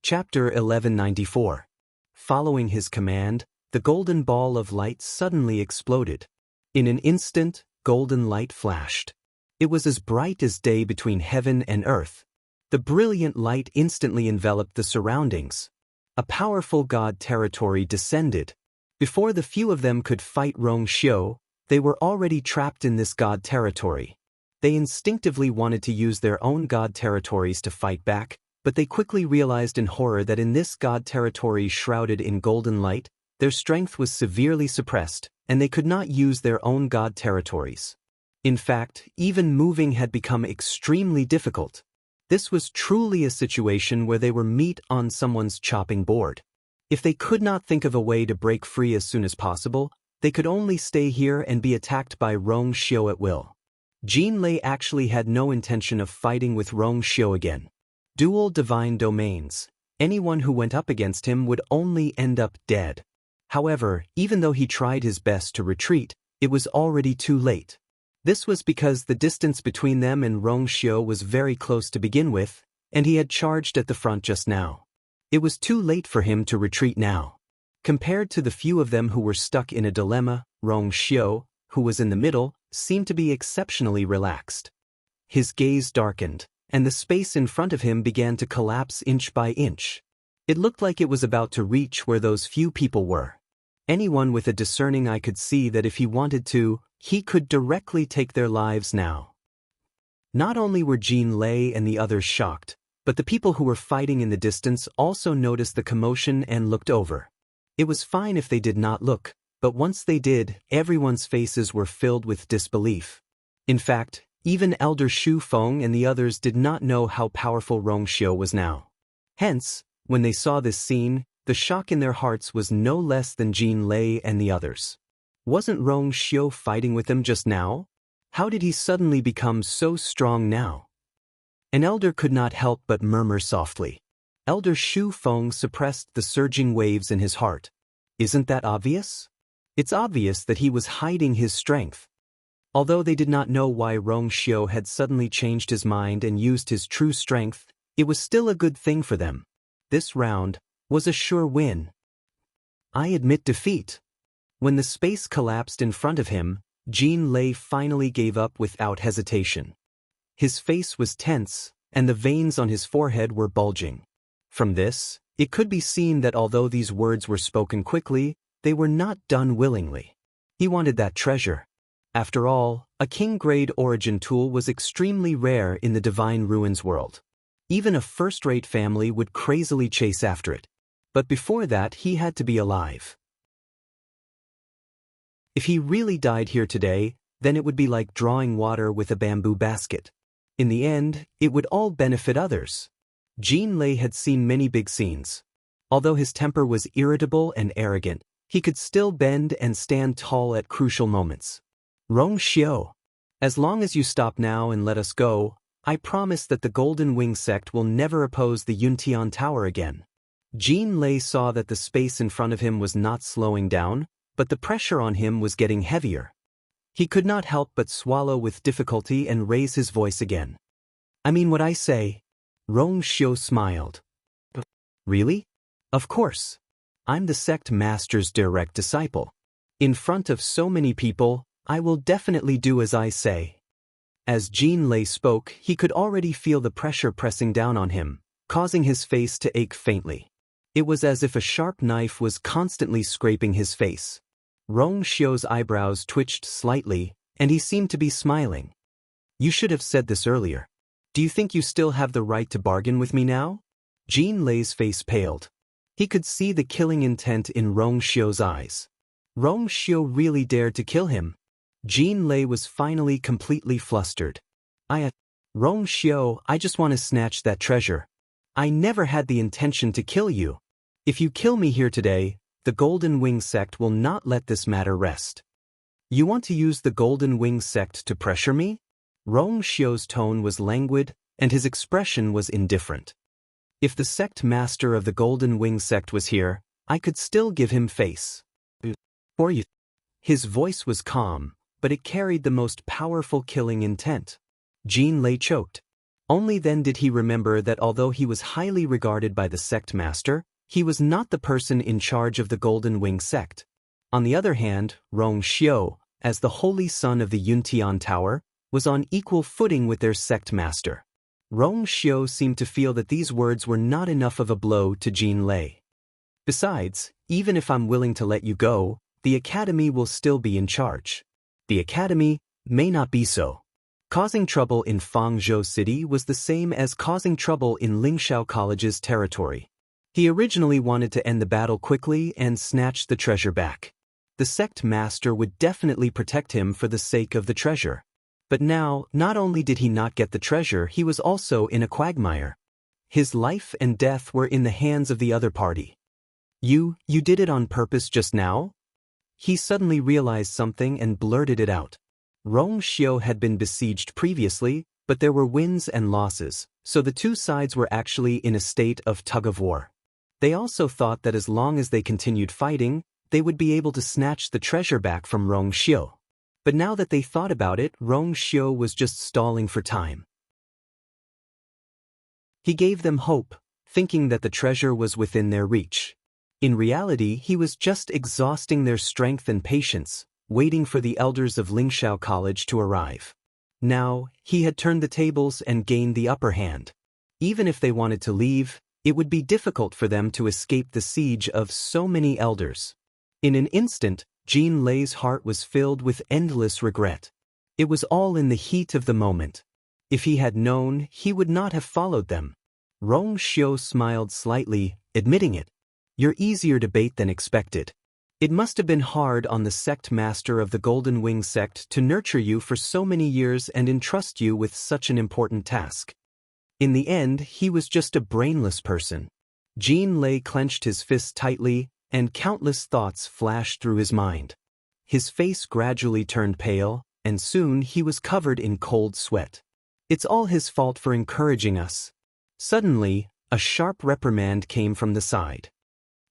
Chapter 1194. Following his command, the golden ball of light suddenly exploded. In an instant, golden light flashed. It was as bright as day between heaven and earth. The brilliant light instantly enveloped the surroundings. A powerful god territory descended. Before the few of them could fight Rong Xiu, they were already trapped in this god territory. They instinctively wanted to use their own god territories to fight back, but they quickly realized in horror that in this god territory shrouded in golden light, their strength was severely suppressed, and they could not use their own god territories. In fact, even moving had become extremely difficult. This was truly a situation where they were meat on someone's chopping board. If they could not think of a way to break free as soon as possible, they could only stay here and be attacked by Rong Xiu at will. Jin Lei actually had no intention of fighting with Rong Xiu again. Dual divine domains. Anyone who went up against him would only end up dead. However, even though he tried his best to retreat, it was already too late. This was because the distance between them and Rong Xiu was very close to begin with, and he had charged at the front just now. It was too late for him to retreat now. Compared to the few of them who were stuck in a dilemma, Rong Xiu, who was in the middle, seemed to be exceptionally relaxed. His gaze darkened, and the space in front of him began to collapse inch by inch. It looked like it was about to reach where those few people were. Anyone with a discerning eye could see that if he wanted to, he could directly take their lives now. Not only were Jin Lei and the others shocked, but the people who were fighting in the distance also noticed the commotion and looked over. It was fine if they did not look, but once they did, everyone's faces were filled with disbelief. In fact, even Elder Shu Feng and the others did not know how powerful Rong Xiu was now. Hence, when they saw this scene, the shock in their hearts was no less than Jin Lei and the others. Wasn't Rong Xiu fighting with them just now? How did he suddenly become so strong now? An elder could not help but murmur softly. Elder Shu Feng suppressed the surging waves in his heart. Isn't that obvious? It's obvious that he was hiding his strength. Although they did not know why Rong Xiu had suddenly changed his mind and used his true strength, it was still a good thing for them. This round was a sure win. I admit defeat. When the space collapsed in front of him, Jin Lei finally gave up without hesitation. His face was tense, and the veins on his forehead were bulging. From this, it could be seen that although these words were spoken quickly, they were not done willingly. He wanted that treasure. After all, a king-grade origin tool was extremely rare in the Divine Ruins world. Even a first-rate family would crazily chase after it. But before that, he had to be alive. If he really died here today, then it would be like drawing water with a bamboo basket. In the end, it would all benefit others. Jin Lei had seen many big scenes. Although his temper was irritable and arrogant, he could still bend and stand tall at crucial moments. Rong Xiu. As long as you stop now and let us go, I promise that the Golden Wing sect will never oppose the Yuntian Tower again. Jean Lei saw that the space in front of him was not slowing down, but the pressure on him was getting heavier. He could not help but swallow with difficulty and raise his voice again. I mean what I say. Rong Xiu smiled. Really? Of course. I'm the sect master's direct disciple. In front of so many people, I will definitely do as I say. As Jean Lei spoke, he could already feel the pressure pressing down on him, causing his face to ache faintly. It was as if a sharp knife was constantly scraping his face. Rong Xiu's eyebrows twitched slightly, and he seemed to be smiling. You should have said this earlier. Do you think you still have the right to bargain with me now? Jean Lei's face paled. He could see the killing intent in Rong Xiu's eyes. Rong Xiu really dared to kill him. Jean Lei was finally completely flustered. Rong Xiu, I just want to snatch that treasure. I never had the intention to kill you. If you kill me here today, the Golden Wing sect will not let this matter rest. You want to use the Golden Wing sect to pressure me? Rong Xiu's tone was languid, and his expression was indifferent. If the sect master of the Golden Wing sect was here, I could still give him face. For you. His voice was calm, but it carried the most powerful killing intent. Jean Lei choked. Only then did he remember that although he was highly regarded by the sect master, he was not the person in charge of the Golden Wing sect. On the other hand, Rong Xiu, as the holy son of the Yuntian Tower, was on equal footing with their sect master. Rong Xiu seemed to feel that these words were not enough of a blow to Jean Lei. Besides, even if I'm willing to let you go, the academy will still be in charge. The academy may not be so. Causing trouble in Fangzhou City was the same as causing trouble in Lingshao College's territory. He originally wanted to end the battle quickly and snatch the treasure back. The sect master would definitely protect him for the sake of the treasure. But now, not only did he not get the treasure, he was also in a quagmire. His life and death were in the hands of the other party. You did it on purpose just now? He suddenly realized something and blurted it out. Rong Xiu had been besieged previously, but there were wins and losses, so the two sides were actually in a state of tug-of-war. They also thought that as long as they continued fighting, they would be able to snatch the treasure back from Rong Xiu. But now that they thought about it, Rong Xiu was just stalling for time. He gave them hope, thinking that the treasure was within their reach. In reality, he was just exhausting their strength and patience, waiting for the elders of Lingshao College to arrive. Now, he had turned the tables and gained the upper hand. Even if they wanted to leave, it would be difficult for them to escape the siege of so many elders. In an instant, Jean Lei's heart was filled with endless regret. It was all in the heat of the moment. If he had known, he would not have followed them. Rong Xiu smiled slightly, admitting it. You're easier to bait than expected. It must have been hard on the sect master of the Golden Wing sect to nurture you for so many years and entrust you with such an important task. In the end, he was just a brainless person. Jean Lei clenched his fists tightly, and countless thoughts flashed through his mind. His face gradually turned pale, and soon he was covered in cold sweat. It's all his fault for encouraging us. Suddenly, a sharp reprimand came from the side.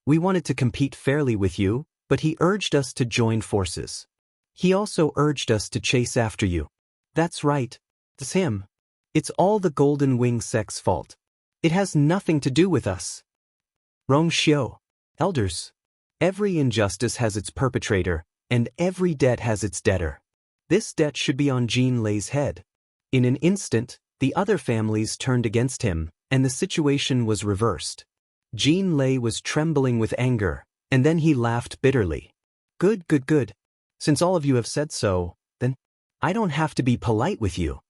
We wanted to compete fairly with you, but he urged us to join forces. He also urged us to chase after you. That's right. It's him. It's all the Golden Wing sect's fault. It has nothing to do with us. Rong Xiu. Elders. Every injustice has its perpetrator, and every debt has its debtor. This debt should be on Jean Lei's head. In an instant, the other families turned against him, and the situation was reversed. Jean Lei was trembling with anger, and then he laughed bitterly. Good. Since all of you have said so, then I don't have to be polite with you.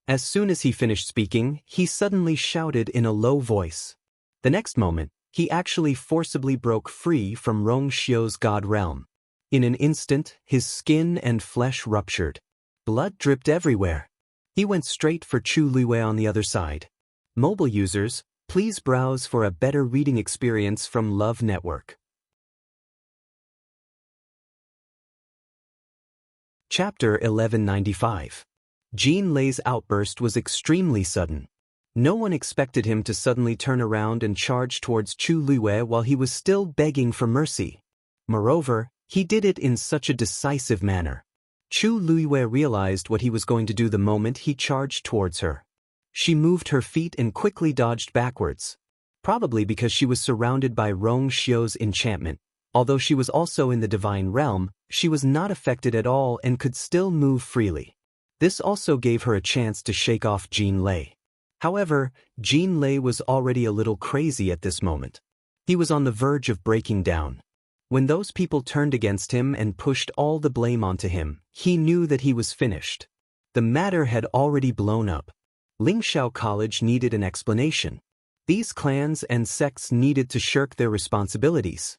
As soon as he finished speaking, he suddenly shouted in a low voice. The next moment, he actually forcibly broke free from Rong Xiu's god realm. In an instant, his skin and flesh ruptured. Blood dripped everywhere. He went straight for Chu Luiwei on the other side. Mobile users, please browse for a better reading experience from Love Network. Chapter 1195. Jean Lei's outburst was extremely sudden. No one expected him to suddenly turn around and charge towards Chu Luiyue while he was still begging for mercy. Moreover, he did it in such a decisive manner. Chu Luiyue realized what he was going to do the moment he charged towards her. She moved her feet and quickly dodged backwards. Probably because she was surrounded by Rong Xiu's enchantment. Although she was also in the divine realm, she was not affected at all and could still move freely. This also gave her a chance to shake off Jean Lei. However, Jean Lei was already a little crazy at this moment. He was on the verge of breaking down. When those people turned against him and pushed all the blame onto him, he knew that he was finished. The matter had already blown up. Lingxiao College needed an explanation. These clans and sects needed to shirk their responsibilities.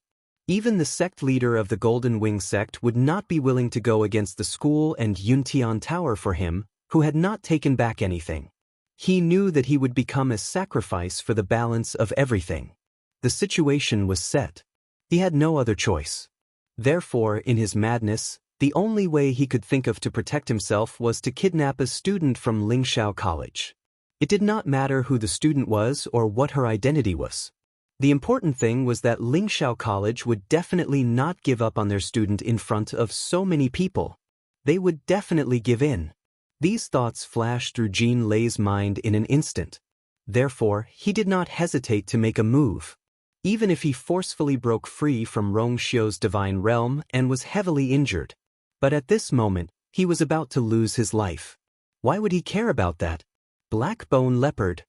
Even the sect leader of the Golden Wing sect would not be willing to go against the school and Yuntian Tower for him, who had not taken back anything. He knew that he would become a sacrifice for the balance of everything. The situation was set. He had no other choice. Therefore, in his madness, the only way he could think of to protect himself was to kidnap a student from Lingxiao College. It did not matter who the student was or what her identity was. The important thing was that Lingxiao College would definitely not give up on their student in front of so many people. They would definitely give in. These thoughts flashed through Jean Lei's mind in an instant. Therefore, he did not hesitate to make a move. Even if he forcefully broke free from Rong Xiu's divine realm and was heavily injured. But at this moment, he was about to lose his life. Why would he care about that? Black Bone Leopard.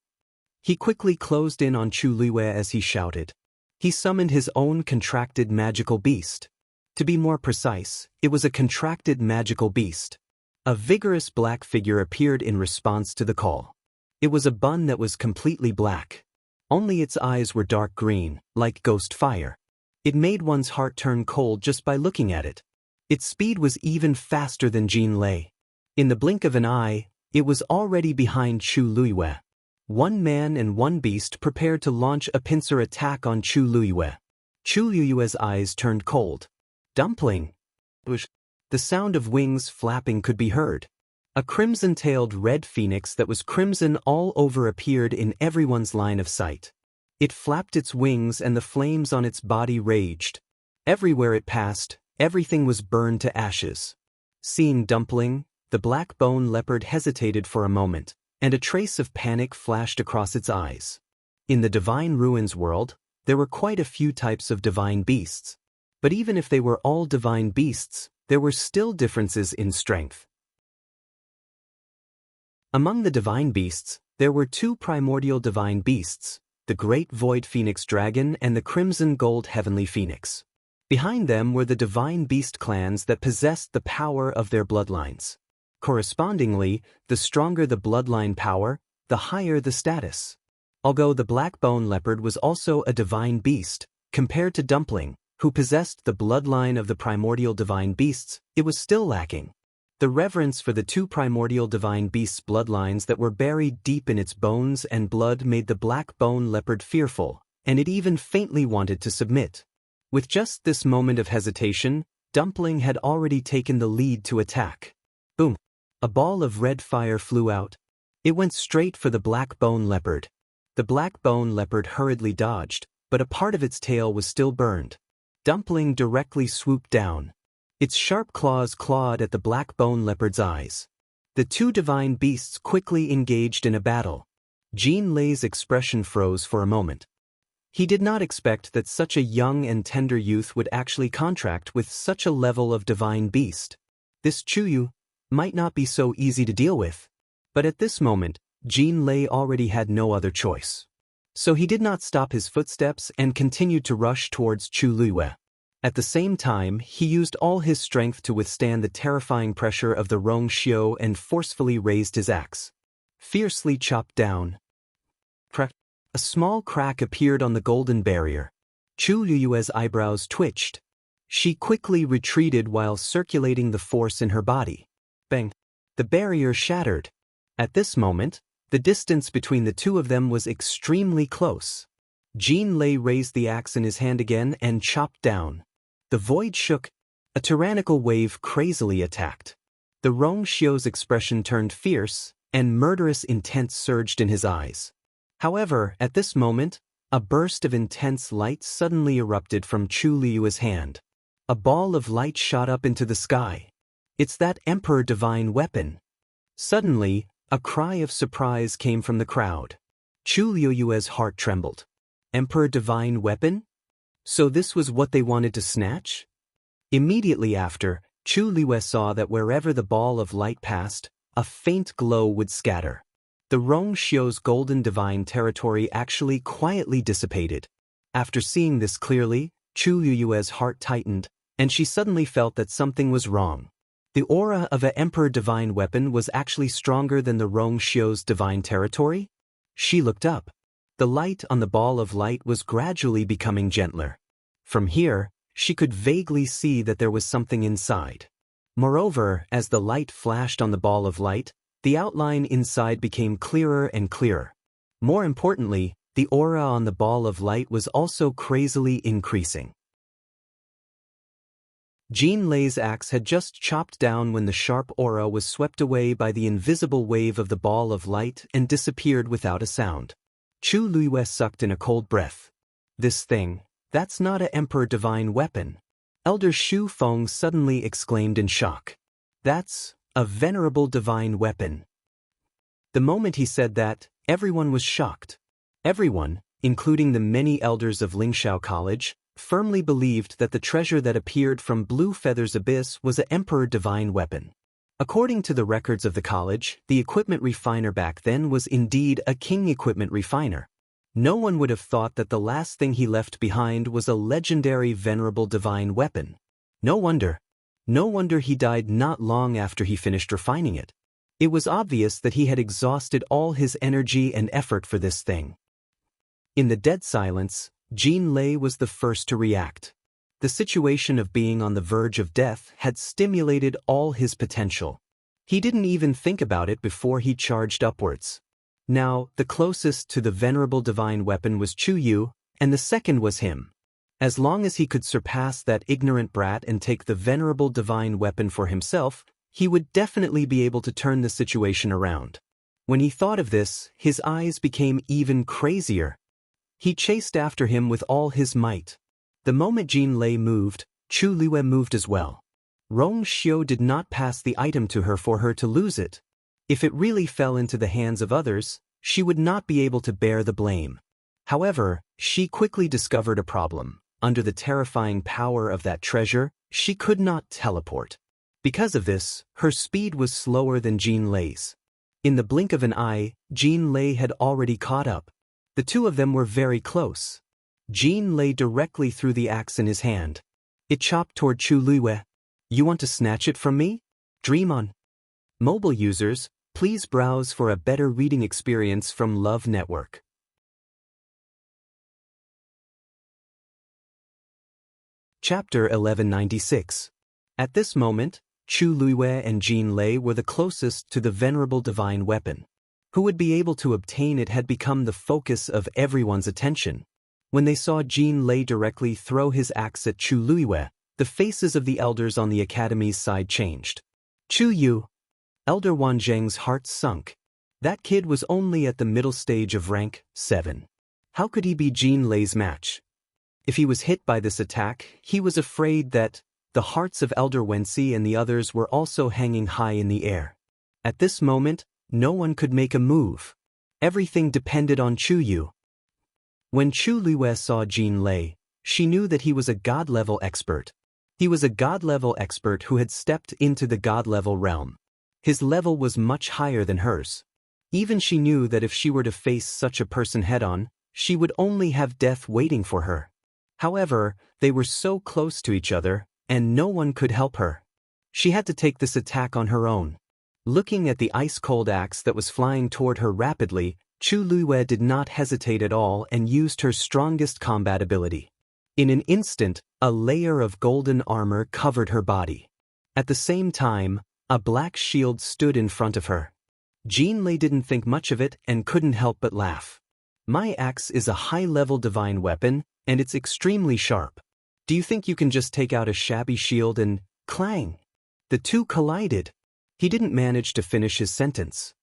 He quickly closed in on Chu Luiyue as he shouted. He summoned his own contracted magical beast. To be more precise, it was a contracted magical beast. A vigorous black figure appeared in response to the call. It was a bun that was completely black. Only its eyes were dark green, like ghost fire. It made one's heart turn cold just by looking at it. Its speed was even faster than Jean Lei. In the blink of an eye, it was already behind Chu Luiyue. One man and one beast prepared to launch a pincer attack on Chu Luiyue. Chu Luiyue's eyes turned cold. Dumpling. The sound of wings flapping could be heard. A crimson-tailed red phoenix that was crimson all over appeared in everyone's line of sight. It flapped its wings and the flames on its body raged. Everywhere it passed, everything was burned to ashes. Seeing Dumpling, the black bone leopard hesitated for a moment, and a trace of panic flashed across its eyes. In the Divine Ruins world, there were quite a few types of divine beasts. But even if they were all divine beasts, there were still differences in strength. Among the divine beasts, there were two primordial divine beasts, the Great Void Phoenix Dragon and the Crimson Gold Heavenly Phoenix. Behind them were the divine beast clans that possessed the power of their bloodlines. Correspondingly, the stronger the bloodline power, the higher the status. Although the black bone leopard was also a divine beast, compared to Dumpling, who possessed the bloodline of the primordial divine beasts, it was still lacking. The reverence for the two primordial divine beasts' bloodlines that were buried deep in its bones and blood made the black bone leopard fearful, and it even faintly wanted to submit. With just this moment of hesitation, Dumpling had already taken the lead to attack. Boom! A ball of red fire flew out. It went straight for the black bone leopard. The black bone leopard hurriedly dodged, but a part of its tail was still burned. Dumpling directly swooped down. Its sharp claws clawed at the black bone leopard's eyes. The two divine beasts quickly engaged in a battle. Jean Lei's expression froze for a moment. He did not expect that such a young and tender youth would actually contract with such a level of divine beast. This Chuyu might not be so easy to deal with. But at this moment, Jean Lei already had no other choice. So he did not stop his footsteps and continued to rush towards Chu Luiyue. At the same time, he used all his strength to withstand the terrifying pressure of the Rong Xiu and forcefully raised his axe. Fiercely chopped down. Crack. A small crack appeared on the golden barrier. Chu Luiyue's eyebrows twitched. She quickly retreated while circulating the force in her body. Bang! The barrier shattered. At this moment, the distance between the two of them was extremely close. Jean Lei raised the axe in his hand again and chopped down. The void shook. A tyrannical wave crazily attacked. The Rongxiu's expression turned fierce, and murderous intent surged in his eyes. However, at this moment, a burst of intense light suddenly erupted from Chu Liyue's hand. A ball of light shot up into the sky. It's that Emperor Divine weapon. Suddenly, a cry of surprise came from the crowd. Chu Liyue's heart trembled. Emperor Divine weapon? So this was what they wanted to snatch? Immediately after, Chu Liyue saw that wherever the ball of light passed, a faint glow would scatter. The Rongxiu's golden divine territory actually quietly dissipated. After seeing this clearly, Chu Liyue's heart tightened, and she suddenly felt that something was wrong. The aura of an Emperor Divine weapon was actually stronger than the Rongxiu's divine territory? She looked up. The light on the ball of light was gradually becoming gentler. From here, she could vaguely see that there was something inside. Moreover, as the light flashed on the ball of light, the outline inside became clearer and clearer. More importantly, the aura on the ball of light was also crazily increasing. Jean Lei's axe had just chopped down when the sharp aura was swept away by the invisible wave of the ball of light and disappeared without a sound. Chu Liyue sucked in a cold breath. This thing, that's not an Emperor Divine weapon. Elder Xu Feng suddenly exclaimed in shock. That's a venerable divine weapon. The moment he said that, everyone was shocked. Everyone, including the many elders of Lingxiao College, firmly believed that the treasure that appeared from Blue Feather's abyss was an Emperor Divine weapon. According to the records of the college, the equipment refiner back then was indeed a king equipment refiner. No one would have thought that the last thing he left behind was a legendary venerable divine weapon. No wonder he died not long after he finished refining it. It was obvious that he had exhausted all his energy and effort for this thing. In the dead silence, Jean Lei was the first to react. The situation of being on the verge of death had stimulated all his potential. He didn't even think about it before he charged upwards. Now, the closest to the venerable divine weapon was Chu Yu, and the second was him. As long as he could surpass that ignorant brat and take the venerable divine weapon for himself, he would definitely be able to turn the situation around. When he thought of this, his eyes became even crazier. He chased after him with all his might. The moment Jean Lei moved, Chu Liyue moved as well. Rongxiu did not pass the item to her for her to lose it. If it really fell into the hands of others, she would not be able to bear the blame. However, she quickly discovered a problem. Under the terrifying power of that treasure, she could not teleport. Because of this, her speed was slower than Jean Lei's. In the blink of an eye, Jean Lei had already caught up. The two of them were very close. Jean Lei directly threw the axe in his hand. It chopped toward Chu Liyue. You want to snatch it from me? Dream on. Mobile users, please browse for a better reading experience from Love Network. Chapter 1196. At this moment, Chu Liyue and Jean Lei were the closest to the venerable divine weapon. Who would be able to obtain it had become the focus of everyone's attention. When they saw Jean Lei directly throw his axe at Chu Liyue, the faces of the elders on the academy's side changed. Chu Yu. Elder Wan Zheng's heart sunk. That kid was only at the middle stage of rank 7. How could he be Jean Lei's match? If he was hit by this attack, he was afraid that the hearts of Elder Wensi and the others were also hanging high in the air. At this moment, no one could make a move. Everything depended on Chu Yu. When Chu Liyue saw Jean Lei, she knew that he was a god-level expert. He was a god-level expert who had stepped into the god-level realm. His level was much higher than hers. Even she knew that if she were to face such a person head-on, she would only have death waiting for her. However, they were so close to each other, and no one could help her. She had to take this attack on her own. Looking at the ice-cold axe that was flying toward her rapidly, Chu Liyue did not hesitate at all and used her strongest combat ability. In an instant, a layer of golden armor covered her body. At the same time, a black shield stood in front of her. Jean Lei didn't think much of it and couldn't help but laugh. My axe is a high-level divine weapon, and it's extremely sharp. Do you think you can just take out a shabby shield and clang? The two collided. He didn't manage to finish his sentence.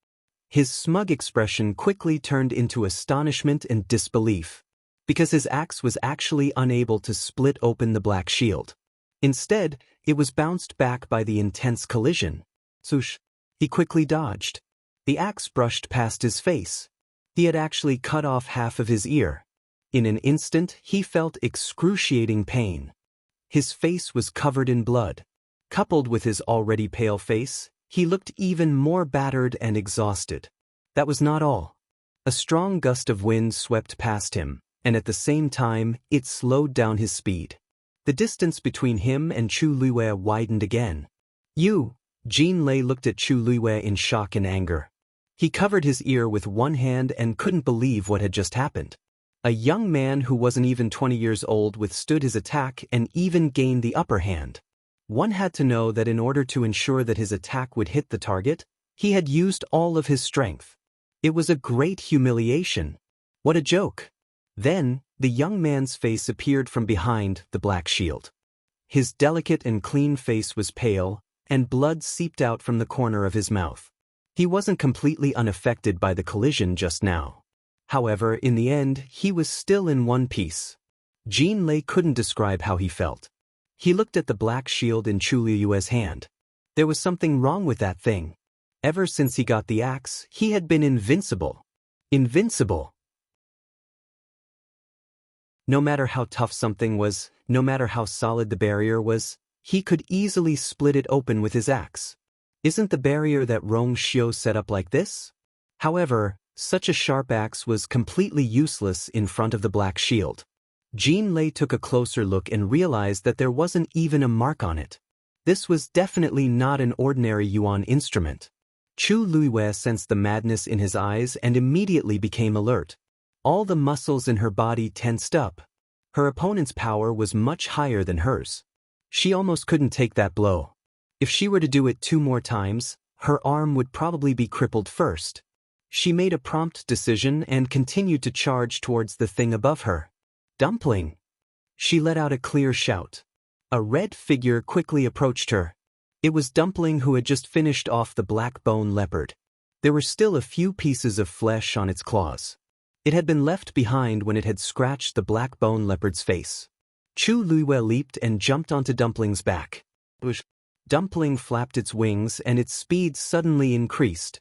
His smug expression quickly turned into astonishment and disbelief, because his axe was actually unable to split open the black shield. Instead, it was bounced back by the intense collision. Swoosh! He quickly dodged. The axe brushed past his face. He had actually cut off half of his ear. In an instant, he felt excruciating pain. His face was covered in blood. Coupled with his already pale face, he looked even more battered and exhausted. That was not all. A strong gust of wind swept past him, and at the same time, it slowed down his speed. The distance between him and Chu Luiwei widened again. "You!" Jin Lei looked at Chu Luiwei in shock and anger. He covered his ear with one hand and couldn't believe what had just happened. A young man who wasn't even 20 years old withstood his attack and even gained the upper hand. One had to know that in order to ensure that his attack would hit the target, he had used all of his strength. It was a great humiliation. What a joke. Then, the young man's face appeared from behind the black shield. His delicate and clean face was pale, and blood seeped out from the corner of his mouth. He wasn't completely unaffected by the collision just now. However, in the end, he was still in one piece. Jin Lei couldn't describe how he felt. He looked at the black shield in Chu Luiwei's hand. There was something wrong with that thing. Ever since he got the axe, he had been invincible. Invincible. No matter how tough something was, no matter how solid the barrier was, he could easily split it open with his axe. Isn't the barrier that Rong Xiu set up like this? However, such a sharp axe was completely useless in front of the black shield. Jin Lei took a closer look and realized that there wasn't even a mark on it. This was definitely not an ordinary yuan instrument. Chu Luiwei sensed the madness in his eyes and immediately became alert. All the muscles in her body tensed up. Her opponent's power was much higher than hers. She almost couldn't take that blow. If she were to do it 2 more times, her arm would probably be crippled first. She made a prompt decision and continued to charge towards the thing above her. "Dumpling!" She let out a clear shout. A red figure quickly approached her. It was Dumpling, who had just finished off the black bone leopard. There were still a few pieces of flesh on its claws. It had been left behind when it had scratched the black bone leopard's face. Chu Luiwei leaped and jumped onto Dumpling's back. Dumpling flapped its wings and its speed suddenly increased.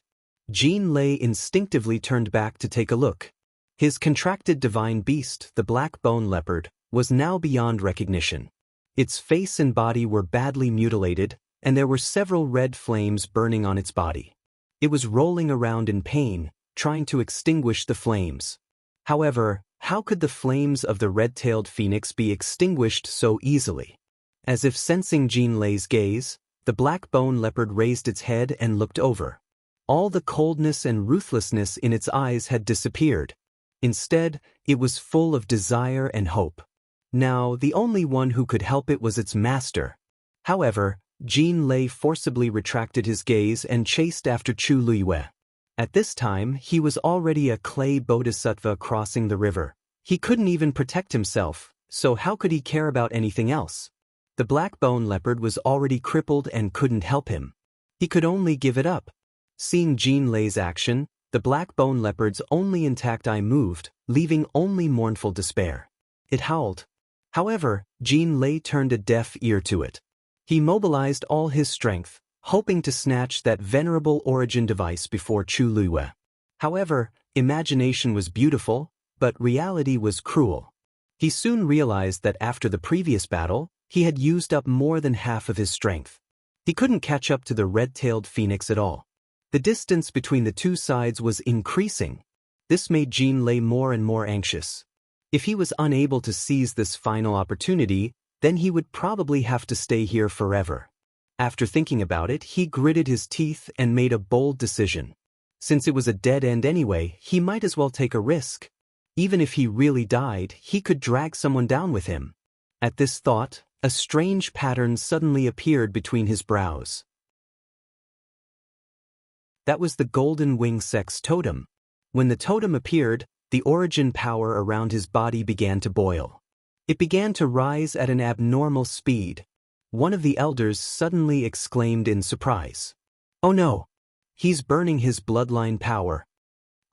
Jin Lei instinctively turned back to take a look. His contracted divine beast, the black bone leopard, was now beyond recognition. Its face and body were badly mutilated, and there were several red flames burning on its body. It was rolling around in pain, trying to extinguish the flames. However, how could the flames of the red-tailed phoenix be extinguished so easily? As if sensing Jin Lei's gaze, the black bone leopard raised its head and looked over. All the coldness and ruthlessness in its eyes had disappeared. Instead, it was full of desire and hope. Now, the only one who could help it was its master. However, Jin Lei forcibly retracted his gaze and chased after Chu Luiwei. At this time, he was already a clay bodhisattva crossing the river. He couldn't even protect himself, so how could he care about anything else? The black bone leopard was already crippled and couldn't help him. He could only give it up. Seeing Jin Lei's action, the black bone leopard's only intact eye moved, leaving only mournful despair. It howled. However, Jin Lei turned a deaf ear to it. He mobilized all his strength, hoping to snatch that venerable origin device before Chu Luiwei. However, imagination was beautiful, but reality was cruel. He soon realized that after the previous battle, he had used up more than half of his strength. He couldn't catch up to the red-tailed phoenix at all. The distance between the two sides was increasing. This made Jin Lei more and more anxious. If he was unable to seize this final opportunity, then he would probably have to stay here forever. After thinking about it, he gritted his teeth and made a bold decision. Since it was a dead end anyway, he might as well take a risk. Even if he really died, he could drag someone down with him. At this thought, a strange pattern suddenly appeared between his brows. That was the golden wing sex totem. When the totem appeared, the origin power around his body began to boil. It began to rise at an abnormal speed. One of the elders suddenly exclaimed in surprise. Oh no! He's burning his bloodline power.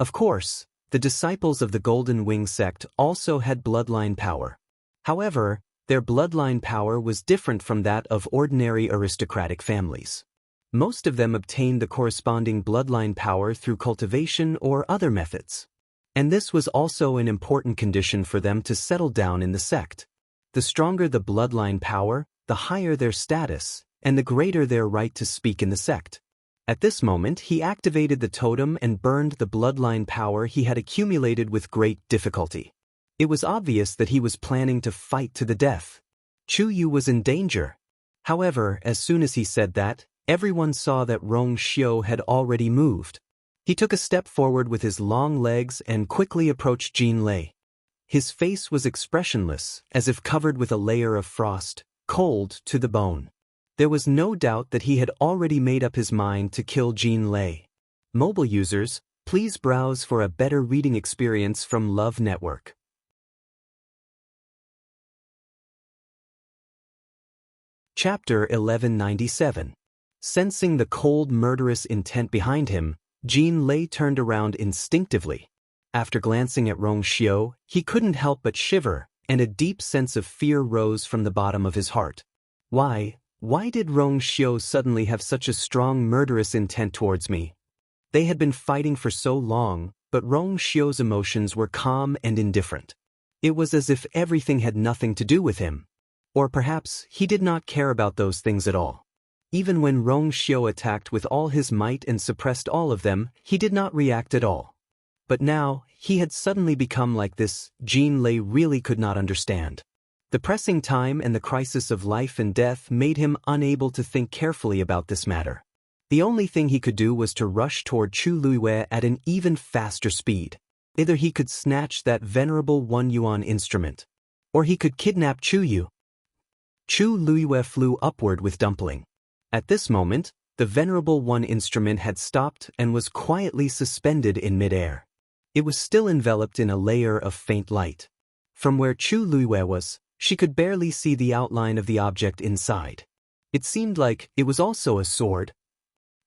Of course, the disciples of the Golden Wing sect also had bloodline power. However, their bloodline power was different from that of ordinary aristocratic families. Most of them obtained the corresponding bloodline power through cultivation or other methods. And this was also an important condition for them to settle down in the sect. The stronger the bloodline power, the higher their status, and the greater their right to speak in the sect. At this moment, he activated the totem and burned the bloodline power he had accumulated with great difficulty. It was obvious that he was planning to fight to the death. Chu Yu was in danger. However, as soon as he said that, everyone saw that Rong Xiu had already moved. He took a step forward with his long legs and quickly approached Jin Lei. His face was expressionless, as if covered with a layer of frost, cold to the bone. There was no doubt that he had already made up his mind to kill Jin Lei. Mobile users, please browse for a better reading experience from Love Network. Chapter 1197. Sensing the cold, murderous intent behind him, Jin Lei turned around instinctively. After glancing at Rong Xiu, he couldn't help but shiver, and a deep sense of fear rose from the bottom of his heart. Why did Rong Xiu suddenly have such a strong murderous intent towards me? They had been fighting for so long, but Rong Xiu's emotions were calm and indifferent. It was as if everything had nothing to do with him. Or perhaps he did not care about those things at all. Even when Rong Xiu attacked with all his might and suppressed all of them, he did not react at all. But now, he had suddenly become like this. Jin Lei really could not understand. The pressing time and the crisis of life and death made him unable to think carefully about this matter. The only thing he could do was to rush toward Chu Luiyue at an even faster speed. Either he could snatch that venerable 1 yuan instrument, or he could kidnap Chu Yu. Chu Luiyue flew upward with Dumpling. At this moment, the venerable 1 instrument had stopped and was quietly suspended in midair. It was still enveloped in a layer of faint light. From where Chu Luiyue was, she could barely see the outline of the object inside. It seemed like it was also a sword.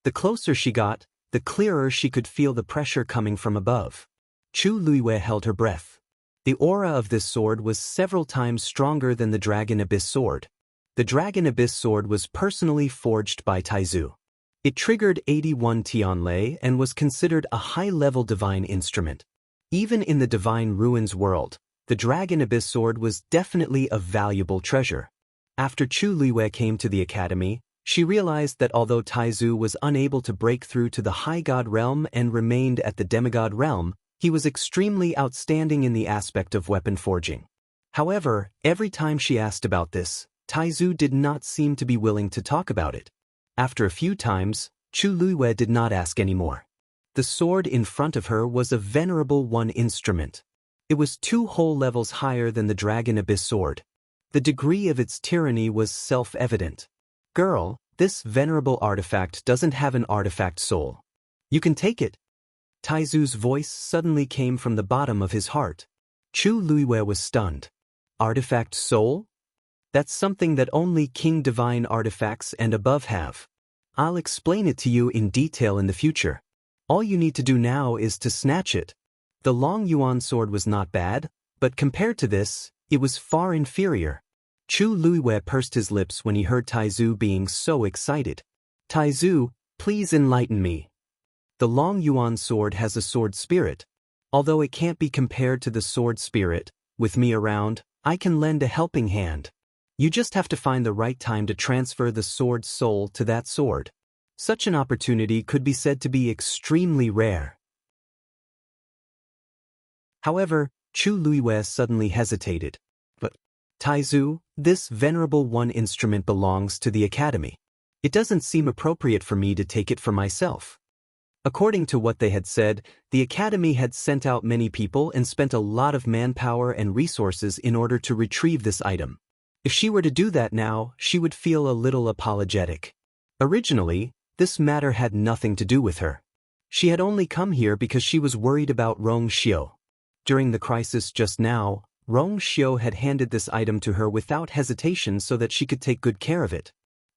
The closer she got, the clearer she could feel the pressure coming from above. Chu Luiyue held her breath. The aura of this sword was several times stronger than the Dragon Abyss sword. The Dragon Abyss sword was personally forged by Taizu. It triggered 81 Tianlei and was considered a high-level divine instrument. Even in the Divine Ruins world, the Dragon Abyss sword was definitely a valuable treasure. After Chu Luiyue came to the academy, she realized that although Taizu was unable to break through to the High God realm and remained at the Demigod realm, he was extremely outstanding in the aspect of weapon forging. However, every time she asked about this, Taizu did not seem to be willing to talk about it. After a few times, Chu Luiyue did not ask anymore. The sword in front of her was a venerable 1 instrument. It was 2 whole levels higher than the Dragon Abyss sword. The degree of its tyranny was self-evident. Girl, this venerable artifact doesn't have an artifact soul. You can take it. Taizu's voice suddenly came from the bottom of his heart. Chu Luiyue was stunned. Artifact soul? That's something that only King Divine artifacts and above have. I'll explain it to you in detail in the future. All you need to do now is to snatch it. The Long Yuan sword was not bad, but compared to this, it was far inferior. Chu Luiyue pursed his lips when he heard Taizu being so excited. Taizu, please enlighten me. The Long Yuan sword has a sword spirit. Although it can't be compared to the sword spirit, with me around, I can lend a helping hand. You just have to find the right time to transfer the sword's soul to that sword. Such an opportunity could be said to be extremely rare. However, Chu Luiyue suddenly hesitated. But, Taizu, this venerable 1 instrument belongs to the academy. It doesn't seem appropriate for me to take it for myself. According to what they had said, the academy had sent out many people and spent a lot of manpower and resources in order to retrieve this item. If she were to do that now, she would feel a little apologetic. Originally, this matter had nothing to do with her. She had only come here because she was worried about Rong Xiu. During the crisis just now, Rong Xiu had handed this item to her without hesitation so that she could take good care of it.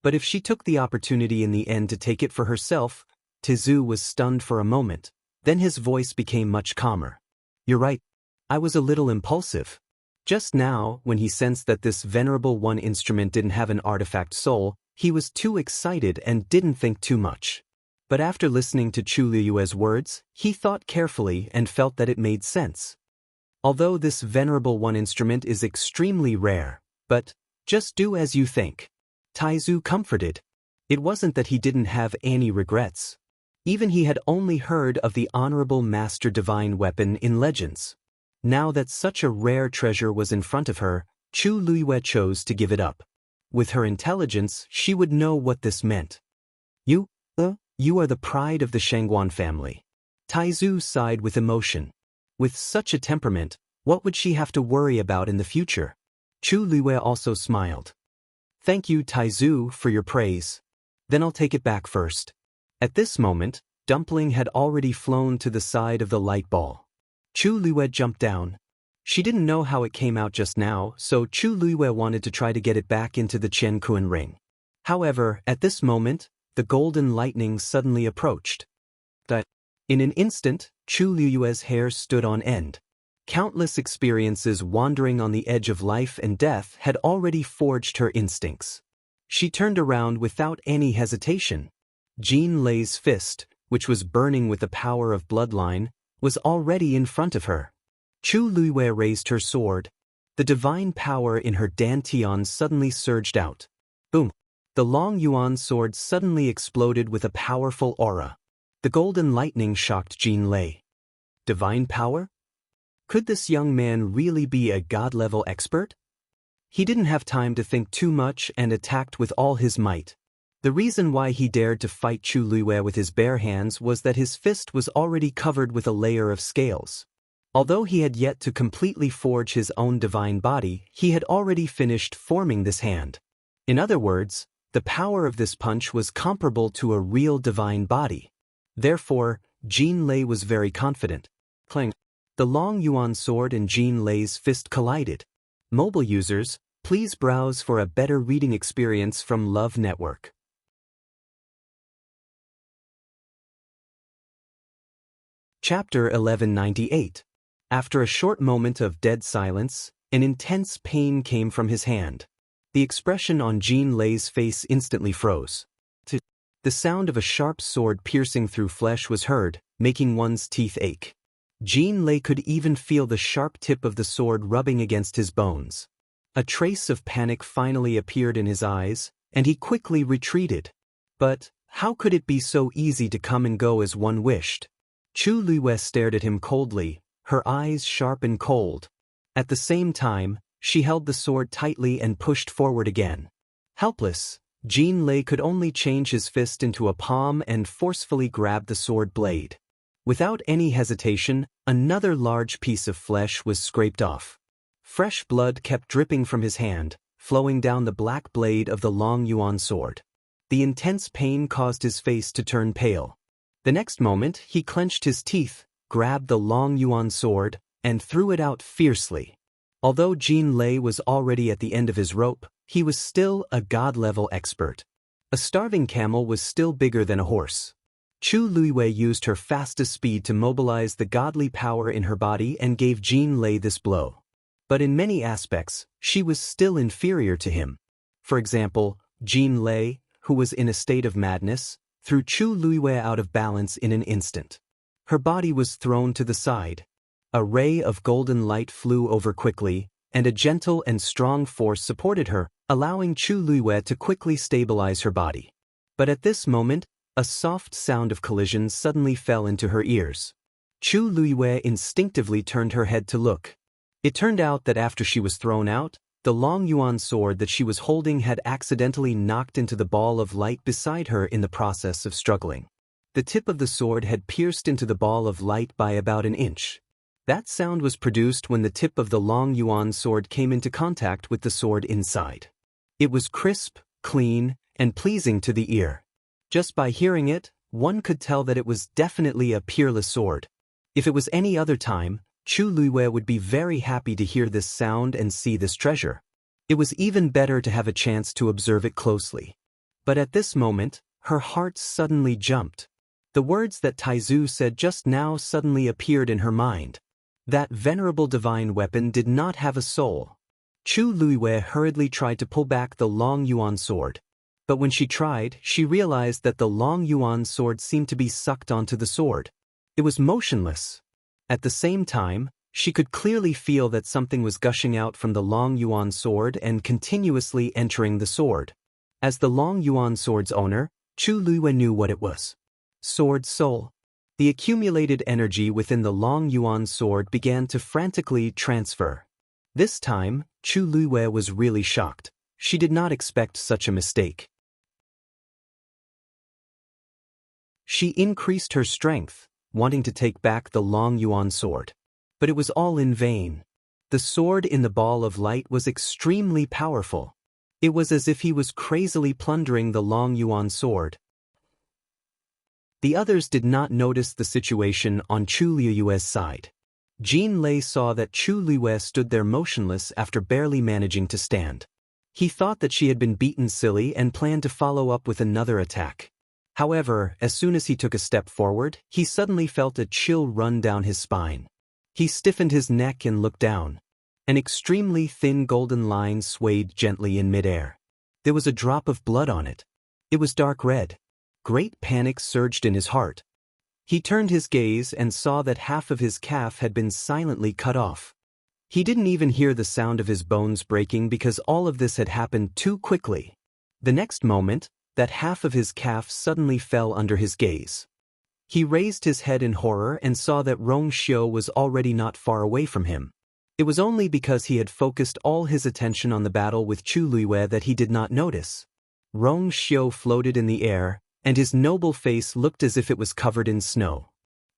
But if she took the opportunity in the end to take it for herself, Tizu was stunned for a moment, then his voice became much calmer. "You're right. I was a little impulsive." Just now, when he sensed that this venerable one instrument didn't have an artifact soul, he was too excited and didn't think too much. But after listening to Chu Liyue's words, he thought carefully and felt that it made sense. Although this venerable one instrument is extremely rare, but just do as you think. Taizu comforted. It wasn't that he didn't have any regrets. Even he had only heard of the honorable master divine weapon in legends. Now that such a rare treasure was in front of her, Chu Liyue chose to give it up. With her intelligence, she would know what this meant. You are the pride of the Shangguan family. Taizu sighed with emotion. With such a temperament, what would she have to worry about in the future? Chu Liyue also smiled. Thank you, Taizu, for your praise. Then I'll take it back first. At this moment, Dumpling had already flown to the side of the light ball. Chu Liyue jumped down. She didn't know how it came out just now, so Chu Liyue wanted to try to get it back into the Qiankuan ring. However, at this moment, the golden lightning suddenly approached. In an instant, Chu Liyue's hair stood on end. Countless experiences wandering on the edge of life and death had already forged her instincts. She turned around without any hesitation. Jean Lei's fist, which was burning with the power of bloodline, was already in front of her. Chu Liyue raised her sword. The divine power in her dantian suddenly surged out. Boom! The long yuan sword suddenly exploded with a powerful aura. The golden lightning shocked Jean Lei. Divine power? Could this young man really be a god-level expert? He didn't have time to think too much and attacked with all his might. The reason why he dared to fight Chu Liyue with his bare hands was that his fist was already covered with a layer of scales. Although he had yet to completely forge his own divine body, he had already finished forming this hand. In other words, the power of this punch was comparable to a real divine body. Therefore, Jean Lei was very confident. Clang! The long yuan sword and Jean Lei's fist collided. Mobile users, please browse for a better reading experience from Love Network. Chapter 1198. After a short moment of dead silence, an intense pain came from his hand. The expression on Jean Lei's face instantly froze. The sound of a sharp sword piercing through flesh was heard, making one's teeth ache. Jean Lei could even feel the sharp tip of the sword rubbing against his bones. A trace of panic finally appeared in his eyes, and he quickly retreated. But how could it be so easy to come and go as one wished? Chu Liyue stared at him coldly, her eyes sharp and cold. At the same time, she held the sword tightly and pushed forward again. Helpless, Jean Lei could only change his fist into a palm and forcefully grab the sword blade. Without any hesitation, another large piece of flesh was scraped off. Fresh blood kept dripping from his hand, flowing down the black blade of the long yuan sword. The intense pain caused his face to turn pale. The next moment, he clenched his teeth, grabbed the long yuan sword, and threw it out fiercely. Although Jean Lei was already at the end of his rope, he was still a god-level expert. A starving camel was still bigger than a horse. Chu Liyue used her fastest speed to mobilize the godly power in her body and gave Jean Lei this blow. But in many aspects, she was still inferior to him. For example, Jean Lei, who was in a state of madness, threw Chu Liyue out of balance in an instant. Her body was thrown to the side. A ray of golden light flew over quickly, and a gentle and strong force supported her, allowing Chu Liyue to quickly stabilize her body. But at this moment, a soft sound of collision suddenly fell into her ears. Chu Liyue instinctively turned her head to look. It turned out that after she was thrown out, the long yuan sword that she was holding had accidentally knocked into the ball of light beside her in the process of struggling. The tip of the sword had pierced into the ball of light by about an inch. That sound was produced when the tip of the long yuan sword came into contact with the sword inside. It was crisp, clean, and pleasing to the ear. Just by hearing it, one could tell that it was definitely a peerless sword. If it was any other time, Chu Liyue would be very happy to hear this sound and see this treasure. It was even better to have a chance to observe it closely. But at this moment, her heart suddenly jumped. The words that Taizu said just now suddenly appeared in her mind. That venerable divine weapon did not have a soul. Chu Luiwei hurriedly tried to pull back the long yuan sword. But when she tried, she realized that the long yuan sword seemed to be sucked onto the sword. It was motionless. At the same time, she could clearly feel that something was gushing out from the long yuan sword and continuously entering the sword. As the long yuan sword's owner, Chu Luiwei knew what it was. Sword soul. The accumulated energy within the long yuan sword began to frantically transfer. This time, Chu Luiwei was really shocked. She did not expect such a mistake. She increased her strength, wanting to take back the long yuan sword. But it was all in vain. The sword in the ball of light was extremely powerful. It was as if he was crazily plundering the long yuan sword. The others did not notice the situation on Chu Luiwei's side. Jin Lei saw that Chu Luiwei stood there motionless after barely managing to stand. He thought that she had been beaten silly and planned to follow up with another attack. However, as soon as he took a step forward, he suddenly felt a chill run down his spine. He stiffened his neck and looked down. An extremely thin golden line swayed gently in midair. There was a drop of blood on it. It was dark red. Great panic surged in his heart. He turned his gaze and saw that half of his calf had been silently cut off. He didn't even hear the sound of his bones breaking because all of this had happened too quickly. The next moment, that half of his calf suddenly fell under his gaze. He raised his head in horror and saw that Rong Xiu was already not far away from him. It was only because he had focused all his attention on the battle with Chu Luiwei that he did not notice. Rong Xiu floated in the air, and his noble face looked as if it was covered in snow.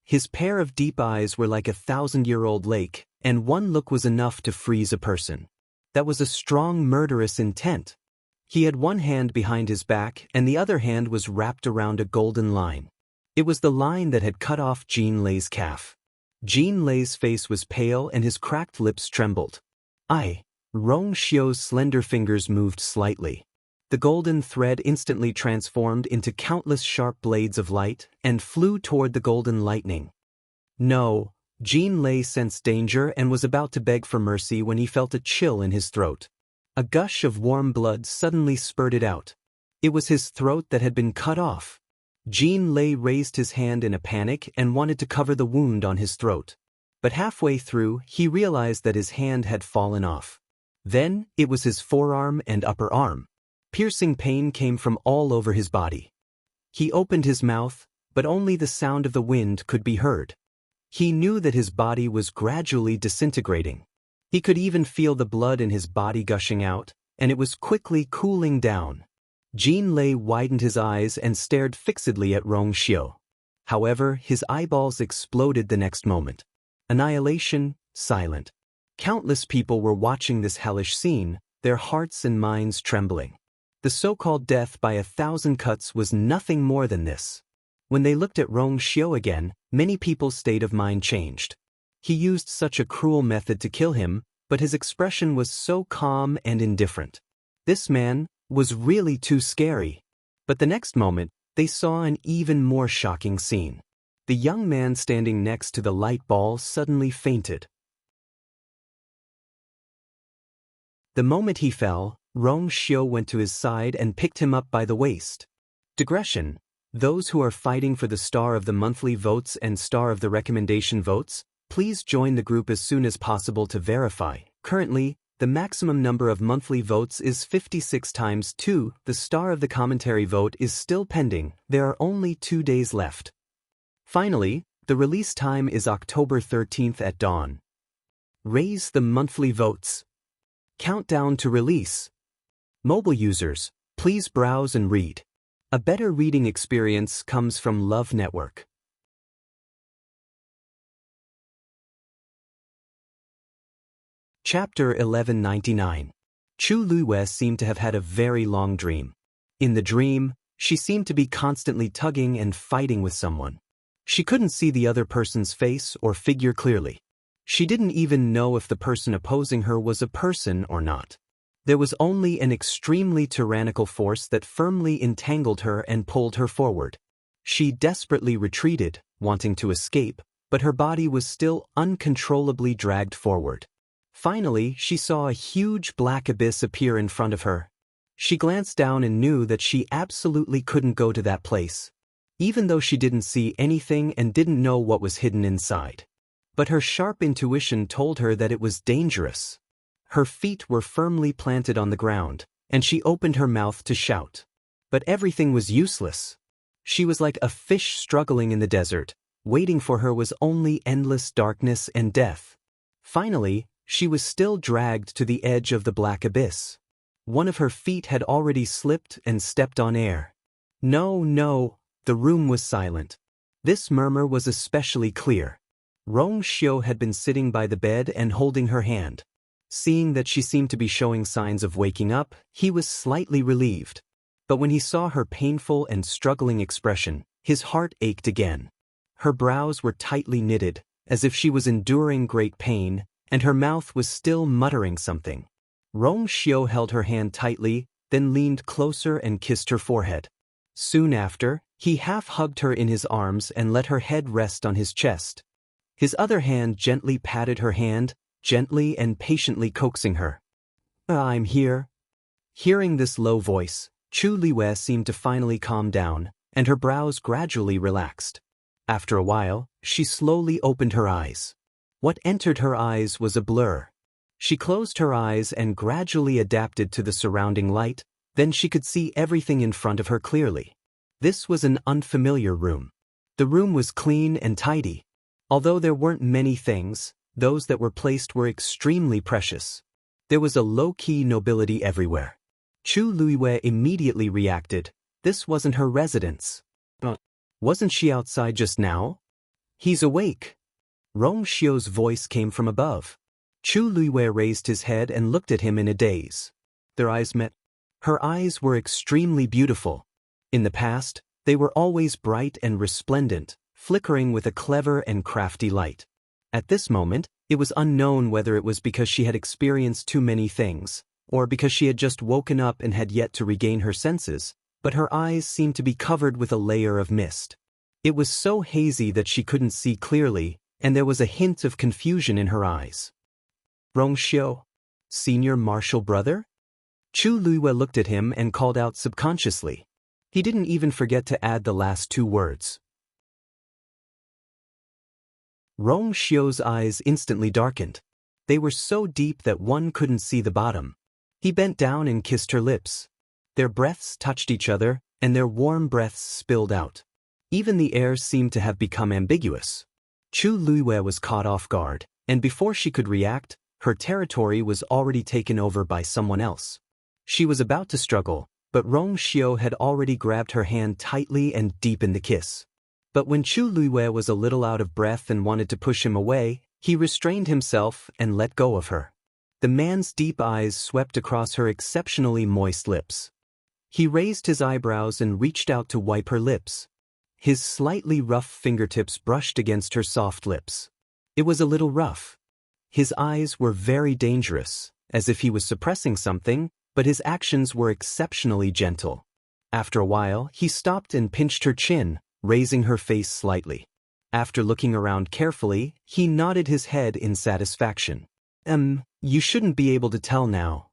His pair of deep eyes were like a 1,000-year-old lake, and one look was enough to freeze a person. That was a strong murderous intent. He had one hand behind his back and the other hand was wrapped around a golden line. It was the line that had cut off Jin Lei's calf. Jin Lei's face was pale and his cracked lips trembled. Rong Xiu's slender fingers moved slightly. The golden thread instantly transformed into countless sharp blades of light and flew toward the golden lightning. No, Jin Lei sensed danger and was about to beg for mercy when he felt a chill in his throat. A gush of warm blood suddenly spurted out. It was his throat that had been cut off. Jin Lei raised his hand in a panic and wanted to cover the wound on his throat. But halfway through, he realized that his hand had fallen off. Then, it was his forearm and upper arm. Piercing pain came from all over his body. He opened his mouth, but only the sound of the wind could be heard. He knew that his body was gradually disintegrating. He could even feel the blood in his body gushing out, and it was quickly cooling down. Jin Lei widened his eyes and stared fixedly at Rong Xiu. However, his eyeballs exploded the next moment. Annihilation, silent. Countless people were watching this hellish scene, their hearts and minds trembling. The so-called death by 1,000 cuts was nothing more than this. When they looked at Rong Xiu again, many people's state of mind changed. He used such a cruel method to kill him, but his expression was so calm and indifferent. This man was really too scary. But the next moment, they saw an even more shocking scene. The young man standing next to the light ball suddenly fainted. The moment he fell, Rong Xiu went to his side and picked him up by the waist. Digression: those who are fighting for the star of the monthly votes and star of the recommendation votes, please join the group as soon as possible to verify. Currently, the maximum number of monthly votes is 56 times 2. The star of the commentary vote is still pending. There are only 2 days left. Finally, the release time is October 13th at dawn. Raise the monthly votes. Countdown to release. Mobile users, please browse and read. A better reading experience comes from Love Network. Chapter 1199. Chu Luiwei seemed to have had a very long dream. In the dream, she seemed to be constantly tugging and fighting with someone. She couldn't see the other person's face or figure clearly. She didn't even know if the person opposing her was a person or not. There was only an extremely tyrannical force that firmly entangled her and pulled her forward. She desperately retreated, wanting to escape, but her body was still uncontrollably dragged forward. Finally, she saw a huge black abyss appear in front of her. She glanced down and knew that she absolutely couldn't go to that place, even though she didn't see anything and didn't know what was hidden inside. But her sharp intuition told her that it was dangerous. Her feet were firmly planted on the ground, and she opened her mouth to shout. But everything was useless. She was like a fish struggling in the desert. Waiting for her was only endless darkness and death. Finally, she was still dragged to the edge of the black abyss. One of her feet had already slipped and stepped on air. No, no, the room was silent. This murmur was especially clear. Rong Xiu had been sitting by the bed and holding her hand. Seeing that she seemed to be showing signs of waking up, he was slightly relieved. But when he saw her painful and struggling expression, his heart ached again. Her brows were tightly knitted, as if she was enduring great pain, and her mouth was still muttering something. Rong Xiu held her hand tightly, then leaned closer and kissed her forehead. Soon after, he half-hugged her in his arms and let her head rest on his chest. His other hand gently patted her hand, gently and patiently coaxing her. I'm here. Hearing this low voice, Chu Liwei seemed to finally calm down, and her brows gradually relaxed. After a while, she slowly opened her eyes. What entered her eyes was a blur. She closed her eyes and gradually adapted to the surrounding light, then she could see everything in front of her clearly. This was an unfamiliar room. The room was clean and tidy. Although there weren't many things, those that were placed were extremely precious. There was a low-key nobility everywhere. Chu Liwei immediately reacted. This wasn't her residence. Wasn't she outside just now? He's awake. Rong Xiu's voice came from above. Chu Liwei raised his head and looked at him in a daze. Their eyes met. Her eyes were extremely beautiful. In the past, they were always bright and resplendent, flickering with a clever and crafty light. At this moment, it was unknown whether it was because she had experienced too many things, or because she had just woken up and had yet to regain her senses, but her eyes seemed to be covered with a layer of mist. It was so hazy that she couldn't see clearly, and there was a hint of confusion in her eyes. Rong Xiu, senior martial brother? Chu Liwei looked at him and called out subconsciously. He didn't even forget to add the last two words. Rong Xiu's eyes instantly darkened. They were so deep that one couldn't see the bottom. He bent down and kissed her lips. Their breaths touched each other, and their warm breaths spilled out. Even the air seemed to have become ambiguous. Chu Liwei was caught off guard, and before she could react, her territory was already taken over by someone else. She was about to struggle, but Rong Xiu had already grabbed her hand tightly and deepened the kiss. But when Chu Liwei was a little out of breath and wanted to push him away, he restrained himself and let go of her. The man's deep eyes swept across her exceptionally moist lips. He raised his eyebrows and reached out to wipe her lips. His slightly rough fingertips brushed against her soft lips. It was a little rough. His eyes were very dangerous, as if he was suppressing something, but his actions were exceptionally gentle. After a while, he stopped and pinched her chin, raising her face slightly. After looking around carefully, he nodded his head in satisfaction. You shouldn't be able to tell now.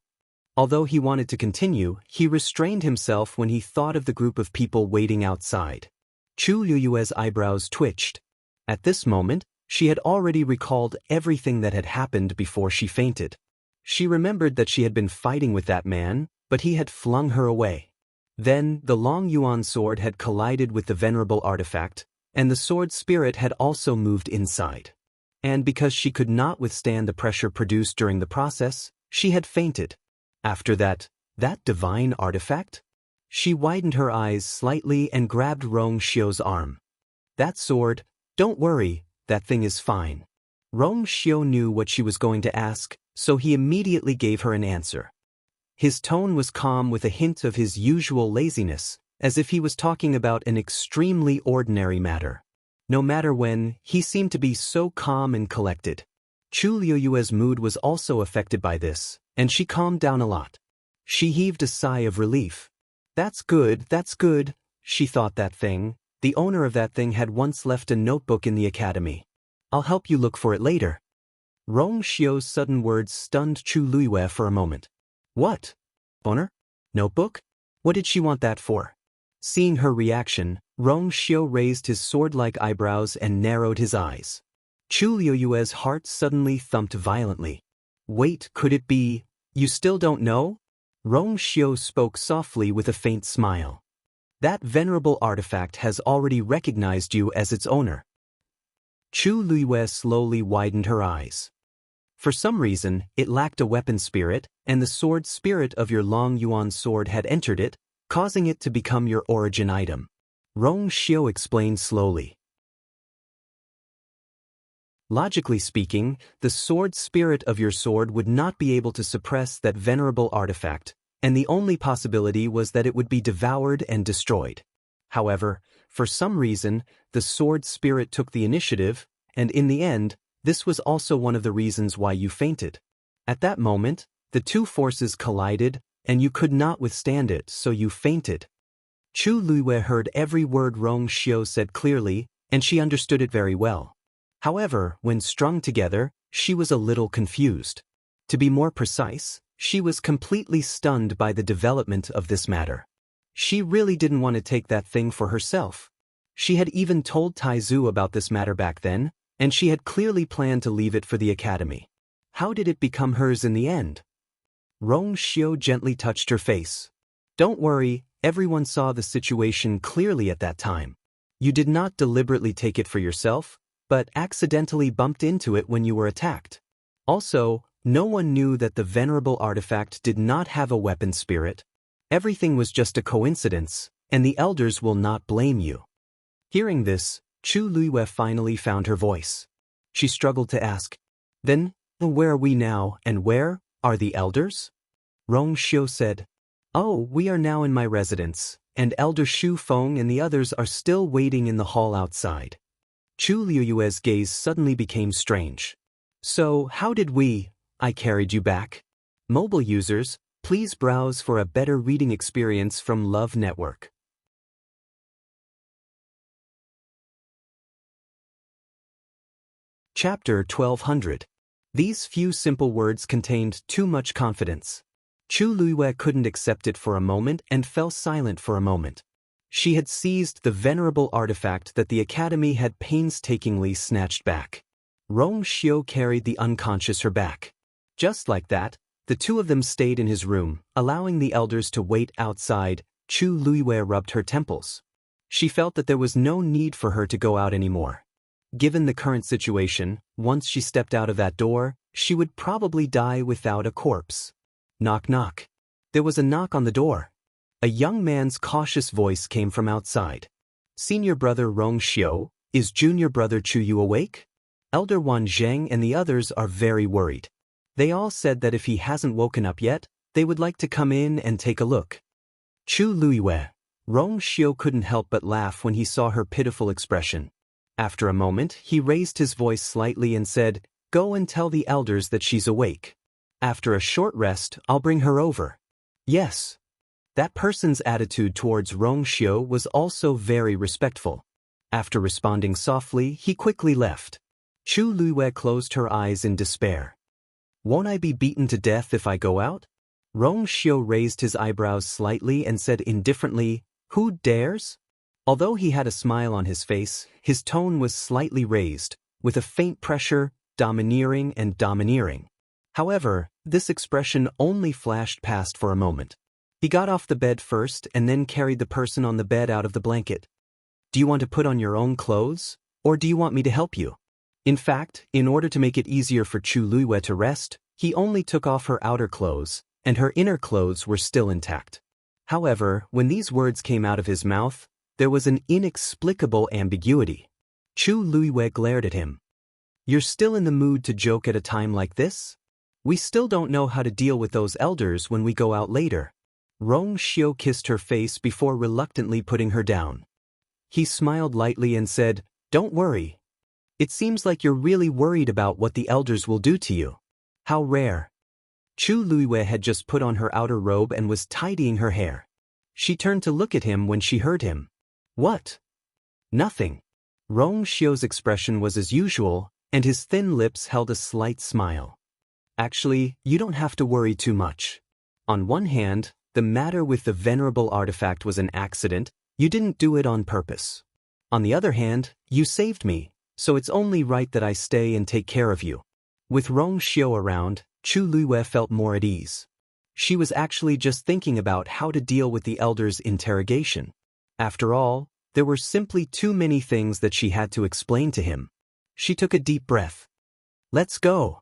Although he wanted to continue, he restrained himself when he thought of the group of people waiting outside. Chu Liwei's eyebrows twitched. At this moment, she had already recalled everything that had happened before she fainted. She remembered that she had been fighting with that man, but he had flung her away. Then, the Long Yuan sword had collided with the venerable artifact, and the sword spirit had also moved inside. And because she could not withstand the pressure produced during the process, she had fainted. After that divine artifact? She widened her eyes slightly and grabbed Rong Xiu's arm. That sword, don't worry, that thing is fine. Rong Xiu knew what she was going to ask, so he immediately gave her an answer. His tone was calm with a hint of his usual laziness, as if he was talking about an extremely ordinary matter. No matter when, he seemed to be so calm and collected. Chu Liwei's mood was also affected by this, and she calmed down a lot. She heaved a sigh of relief. That's good, she thought. That thing, the owner of that thing had once left a notebook in the academy. I'll help you look for it later. Rong Xiu's sudden words stunned Chu Luiyue for a moment. What? Owner? Notebook? What did she want that for? Seeing her reaction, Rong Xiu raised his sword-like eyebrows and narrowed his eyes. Chu Luiyue's heart suddenly thumped violently. Wait, could it be, you still don't know? Rong Xiu spoke softly with a faint smile. That venerable artifact has already recognized you as its owner. Chu Luiyue slowly widened her eyes. For some reason, it lacked a weapon spirit, and the sword spirit of your Long Yuan sword had entered it, causing it to become your origin item. Rong Xiu explained slowly. Logically speaking, the sword spirit of your sword would not be able to suppress that venerable artifact, and the only possibility was that it would be devoured and destroyed. However, for some reason, the sword spirit took the initiative, and in the end, this was also one of the reasons why you fainted. At that moment, the two forces collided, and you could not withstand it, so you fainted. Chu Luiyue heard every word Rong Xiu said clearly, and she understood it very well. However, when strung together, she was a little confused. To be more precise, she was completely stunned by the development of this matter. She really didn't want to take that thing for herself. She had even told Taizu about this matter back then, and she had clearly planned to leave it for the academy. How did it become hers in the end? Rong Xiu gently touched her face. Don't worry, everyone saw the situation clearly at that time. You did not deliberately take it for yourself, but accidentally bumped into it when you were attacked. Also, no one knew that the venerable artifact did not have a weapon spirit. Everything was just a coincidence, and the elders will not blame you. Hearing this, Chu Luiyue finally found her voice. She struggled to ask, Then, where are we now, and where are the elders? Rong Xiu said, Oh, we are now in my residence, and Elder Shu Feng and the others are still waiting in the hall outside. Chu Luiyue's gaze suddenly became strange. So, how did I carried you back? Mobile users, please browse for a better reading experience from Love Network. Chapter 1200. These few simple words contained too much confidence. Chu Luiyue couldn't accept it for a moment and fell silent for a moment. She had seized the venerable artifact that the academy had painstakingly snatched back. Rong Xiu carried the unconscious her back. Just like that, the two of them stayed in his room, allowing the elders to wait outside. Chu Luiyue rubbed her temples. She felt that there was no need for her to go out anymore. Given the current situation, once she stepped out of that door, she would probably die without a corpse. Knock knock. There was a knock on the door. A young man's cautious voice came from outside. Senior brother Rong Xiu, is junior brother Chu Yu awake? Elder Wan Zheng and the others are very worried. They all said that if he hasn't woken up yet, they would like to come in and take a look. Chu Luiyue. Rong Xiu couldn't help but laugh when he saw her pitiful expression. After a moment, he raised his voice slightly and said, Go and tell the elders that she's awake. After a short rest, I'll bring her over. Yes. That person's attitude towards Rong Xiu was also very respectful. After responding softly, he quickly left. Chu Luiyue closed her eyes in despair. Won't I be beaten to death if I go out? Rong Xiu raised his eyebrows slightly and said indifferently, Who dares? Although he had a smile on his face, his tone was slightly raised, with a faint pressure, domineering and domineering. However, this expression only flashed past for a moment. He got off the bed first and then carried the person on the bed out of the blanket. Do you want to put on your own clothes, or do you want me to help you? In fact, in order to make it easier for Chu Luiyue to rest, he only took off her outer clothes, and her inner clothes were still intact. However, when these words came out of his mouth, there was an inexplicable ambiguity. Chu Luiyue glared at him. You're still in the mood to joke at a time like this? We still don't know how to deal with those elders when we go out later. Rong Xiu kissed her face before reluctantly putting her down. He smiled lightly and said, Don't worry. It seems like you're really worried about what the elders will do to you. How rare. Chu Luiwei had just put on her outer robe and was tidying her hair. She turned to look at him when she heard him. What? Nothing. Rong Xiu's expression was as usual, and his thin lips held a slight smile. Actually, you don't have to worry too much. On one hand, the matter with the venerable artifact was an accident, you didn't do it on purpose. On the other hand, you saved me, so it's only right that I stay and take care of you. With Rong Xiu around, Chu Luiwei felt more at ease. She was actually just thinking about how to deal with the elder's interrogation. After all, there were simply too many things that she had to explain to him. She took a deep breath. Let's go.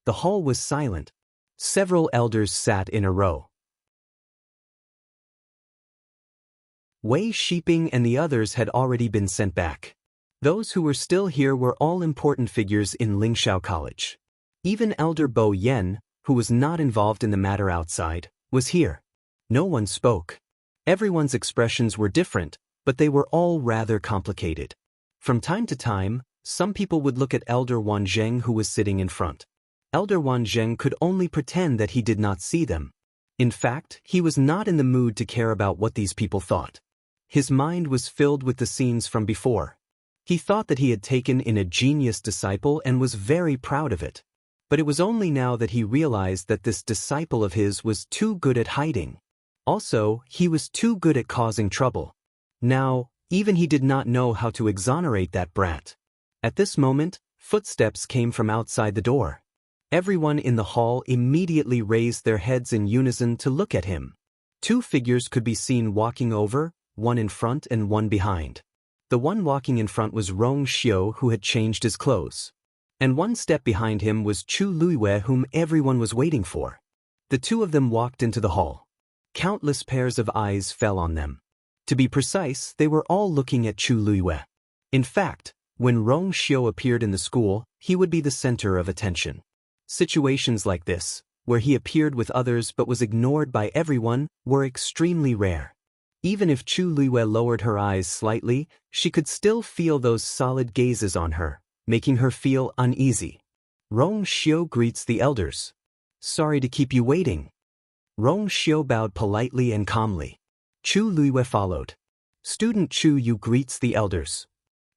The hall was silent. Several elders sat in a row. Wei Shiping and the others had already been sent back. Those who were still here were all important figures in Lingxiao College. Even Elder Bo Yen, who was not involved in the matter outside, was here. No one spoke. Everyone's expressions were different, but they were all rather complicated. From time to time, some people would look at Elder Wan Zheng who was sitting in front. Elder Wan Zheng could only pretend that he did not see them. In fact, he was not in the mood to care about what these people thought. His mind was filled with the scenes from before. He thought that he had taken in a genius disciple and was very proud of it. But it was only now that he realized that this disciple of his was too good at hiding. Also, he was too good at causing trouble. Now, even he did not know how to exonerate that brat. At this moment, footsteps came from outside the door. Everyone in the hall immediately raised their heads in unison to look at him. Two figures could be seen walking over, one in front and one behind. The one walking in front was Rong Xiu, who had changed his clothes. And one step behind him was Chu Luiwei, whom everyone was waiting for. The two of them walked into the hall. Countless pairs of eyes fell on them. To be precise, they were all looking at Chu Luiwei. In fact, when Rong Xiu appeared in the school, he would be the center of attention. Situations like this, where he appeared with others but was ignored by everyone, were extremely rare. Even if Chu Luiwei lowered her eyes slightly, she could still feel those solid gazes on her, making her feel uneasy. Rong Xiu greets the elders. Sorry to keep you waiting. Rong Xiu bowed politely and calmly. Chu Luiwei followed. Student Chu Yu greets the elders.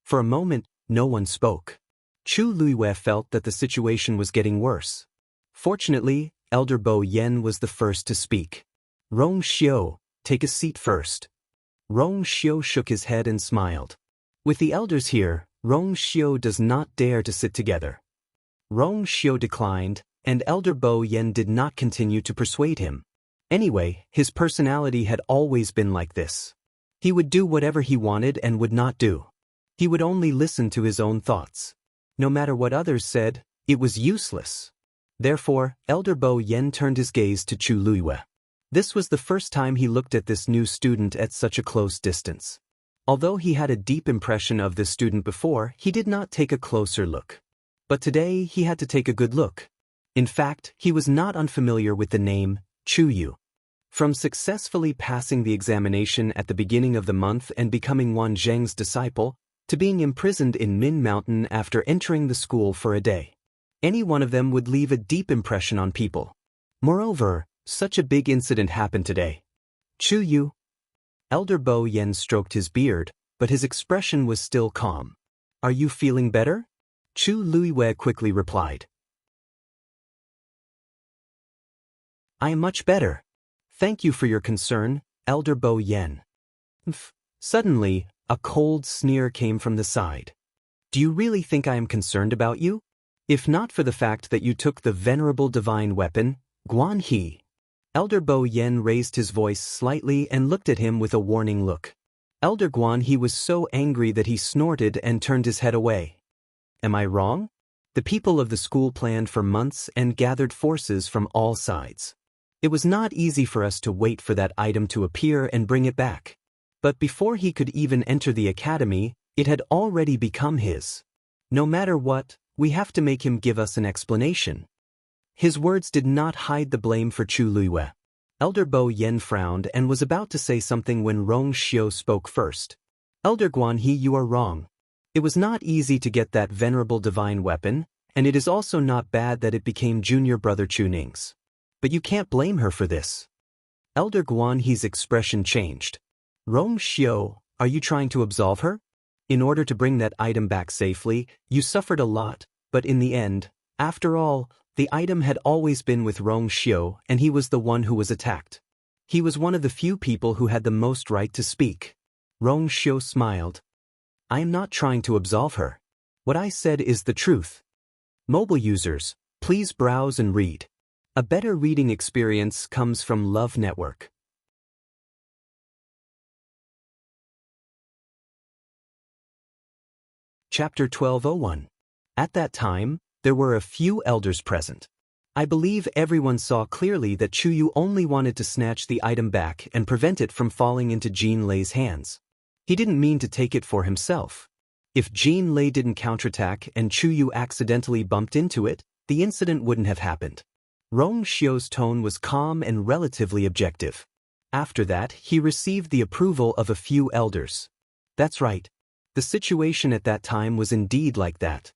For a moment, no one spoke. Chu Luiwei felt that the situation was getting worse. Fortunately, Elder Bo Yen was the first to speak. Rong Xiu, take a seat first. Rong Xiu shook his head and smiled. With the elders here, Rong Xiu does not dare to sit together. Rong Xiu declined, and Elder Bo Yen did not continue to persuade him. Anyway, his personality had always been like this. He would do whatever he wanted and would not do. He would only listen to his own thoughts. No matter what others said, it was useless. Therefore, Elder Bo Yen turned his gaze to Chu Luiwei. This was the first time he looked at this new student at such a close distance. Although he had a deep impression of this student before, he did not take a closer look. But today he had to take a good look. In fact, he was not unfamiliar with the name Chu Yu. From successfully passing the examination at the beginning of the month and becoming Wan Zheng's disciple, to being imprisoned in Min Mountain after entering the school for a day. Any one of them would leave a deep impression on people. Moreover, such a big incident happened today. Chu Yu. Elder Bo Yen stroked his beard, but his expression was still calm. Are you feeling better? Chu Luiwei quickly replied. I am much better. Thank you for your concern, Elder Bo Yen. Suddenly, a cold sneer came from the side. Do you really think I am concerned about you? If not for the fact that you took the venerable divine weapon, Guan He. Elder Bo Yen raised his voice slightly and looked at him with a warning look. Elder Guan He was so angry that he snorted and turned his head away. Am I wrong? The people of the school planned for months and gathered forces from all sides. It was not easy for us to wait for that item to appear and bring it back. But before he could even enter the academy, it had already become his. No matter what, we have to make him give us an explanation. His words did not hide the blame for Chu Luiwei. Elder Bo Yen frowned and was about to say something when Rong Xiu spoke first. Elder Guan He, you are wrong. It was not easy to get that venerable divine weapon, And it is also not bad that it became junior brother Chu Ning's. But you can't blame her for this. Elder Guan He's expression changed. Rong Xiu, are you trying to absolve her? In order to bring that item back safely, you suffered a lot, but in the end, after all, the item had always been with Rong Xiu and he was the one who was attacked. He was one of the few people who had the most right to speak. Rong Xiu smiled. I am not trying to absolve her. What I said is the truth. Mobile users, please browse and read. A better reading experience comes from Love Network. Chapter 1201. At that time, there were a few elders present. I believe everyone saw clearly that Chu Yu only wanted to snatch the item back and prevent it from falling into Jean Lei's hands. He didn't mean to take it for himself. If Jean Lei didn't counterattack and Chu Yu accidentally bumped into it, the incident wouldn't have happened. Rong Xiu's tone was calm and relatively objective. After that, he received the approval of a few elders. That's right. The situation at that time was indeed like that.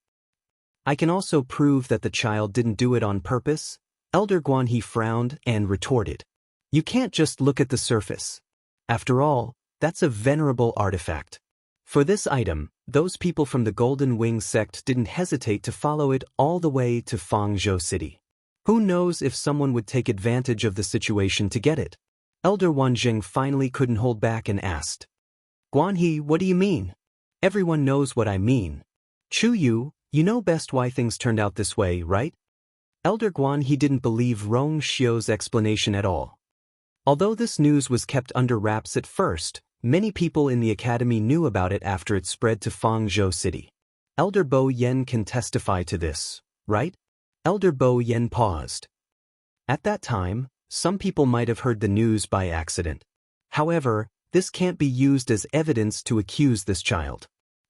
I can also prove that the child didn't do it on purpose. Elder Guan He frowned and retorted. You can't just look at the surface. After all, that's a venerable artifact. For this item, those people from the Golden Wing sect didn't hesitate to follow it all the way to Fangzhou City. Who knows if someone would take advantage of the situation to get it? Elder Wanzheng finally couldn't hold back and asked. Guan He, what do you mean? Everyone knows what I mean. Chu Yu, you know best why things turned out this way, right? Elder Guan He didn't believe Rong Xiu's explanation at all. Although this news was kept under wraps at first, many people in the academy knew about it after it spread to Fangzhou City. Elder Bo Yen can testify to this, right? Elder Bo Yen paused. At that time, some people might have heard the news by accident. However, this can't be used as evidence to accuse this child.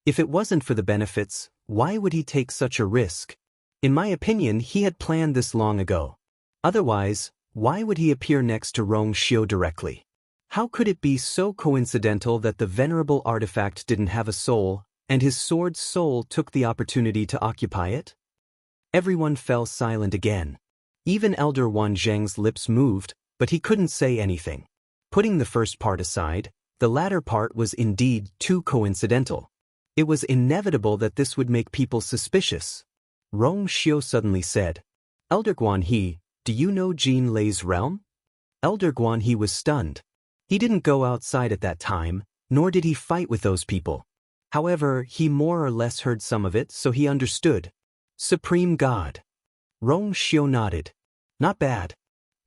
If it wasn't for the benefits, why would he take such a risk? In my opinion, he had planned this long ago. Otherwise, why would he appear next to Rong Xiu directly? How could it be so coincidental that the venerable artifact didn't have a soul, and his sword's soul took the opportunity to occupy it? Everyone fell silent again. Even Elder Wanzheng's lips moved, but he couldn't say anything. Putting the first part aside, the latter part was indeed too coincidental. It was inevitable that this would make people suspicious. Rong Xiu suddenly said, Elder Guan He, do you know Jean Lei's realm? Elder Guan He was stunned. He didn't go outside at that time, nor did he fight with those people. However, he more or less heard some of it, so he understood. Supreme God. Rong Xiu nodded. Not bad.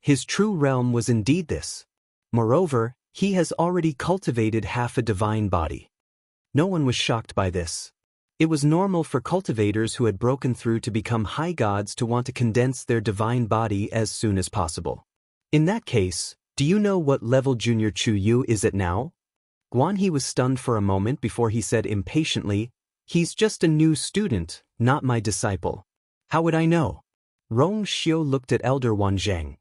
His true realm was indeed this. Moreover, he has already cultivated half a divine body. No one was shocked by this. It was normal for cultivators who had broken through to become high gods to want to condense their divine body as soon as possible. In that case, do you know what level Junior Chu Yu is at now? Guan He was stunned for a moment before he said impatiently, He's just a new student, not my disciple. How would I know? Rong Xiu looked at Elder Wanzheng.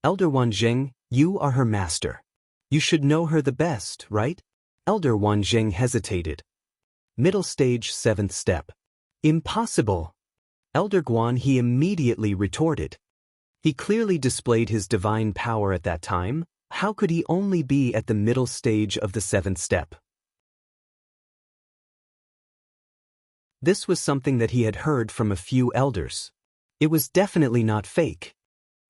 Elder Wanzheng, you are her master. You should know her the best, right? Elder Wanzheng hesitated. Middle stage 7th step. Impossible. Elder Guan He immediately retorted. He clearly displayed his divine power at that time. How could he only be at the middle stage of the 7th step? This was something that he had heard from a few elders. It was definitely not fake.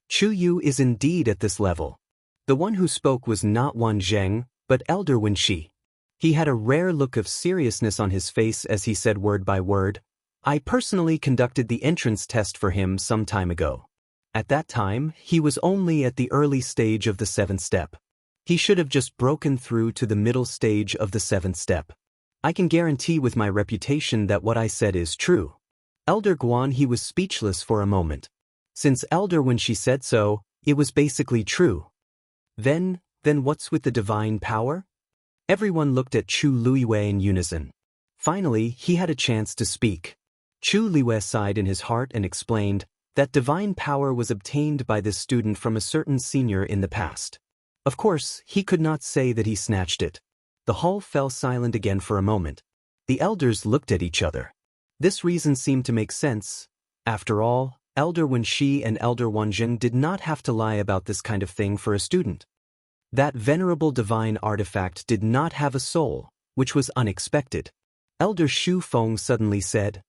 Chu Yu is indeed at this level. The one who spoke was not Wanzheng, but Elder Wenxi. He had a rare look of seriousness on his face as he said word by word, I personally conducted the entrance test for him some time ago. At that time, he was only at the early stage of the 7th step. He should have just broken through to the middle stage of the 7th step. I can guarantee with my reputation that what I said is true. Elder Guan He was speechless for a moment. Since Elder Wenxi said so, it was basically true. Then what's with the divine power? Everyone looked at Chu Luiwei in unison. Finally, he had a chance to speak. Chu Luiwei sighed in his heart and explained that divine power was obtained by this student from a certain senior in the past. Of course, he could not say that he snatched it. The hall fell silent again for a moment. The elders looked at each other. This reason seemed to make sense. After all, Elder Wenxi and Elder Wanjing did not have to lie about this kind of thing for a student. That venerable divine artifact did not have a soul, which was unexpected. Elder Shu Feng suddenly said,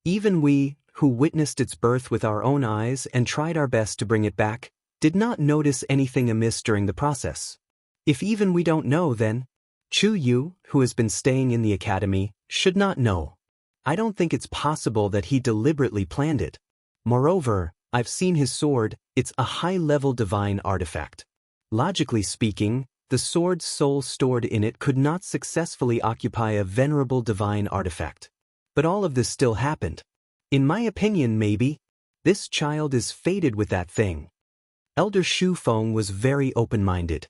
"Even we, who witnessed its birth with our own eyes and tried our best to bring it back, did not notice anything amiss during the process. If even we don't know, then Chu Yu, who has been staying in the academy, should not know. I don't think it's possible that he deliberately planned it. Moreover, I've seen his sword, it's a high-level divine artifact. Logically speaking, the sword's soul stored in it could not successfully occupy a venerable divine artifact. But all of this still happened. In my opinion, maybe, this child is fated with that thing." Elder Shu Feng was very open-minded.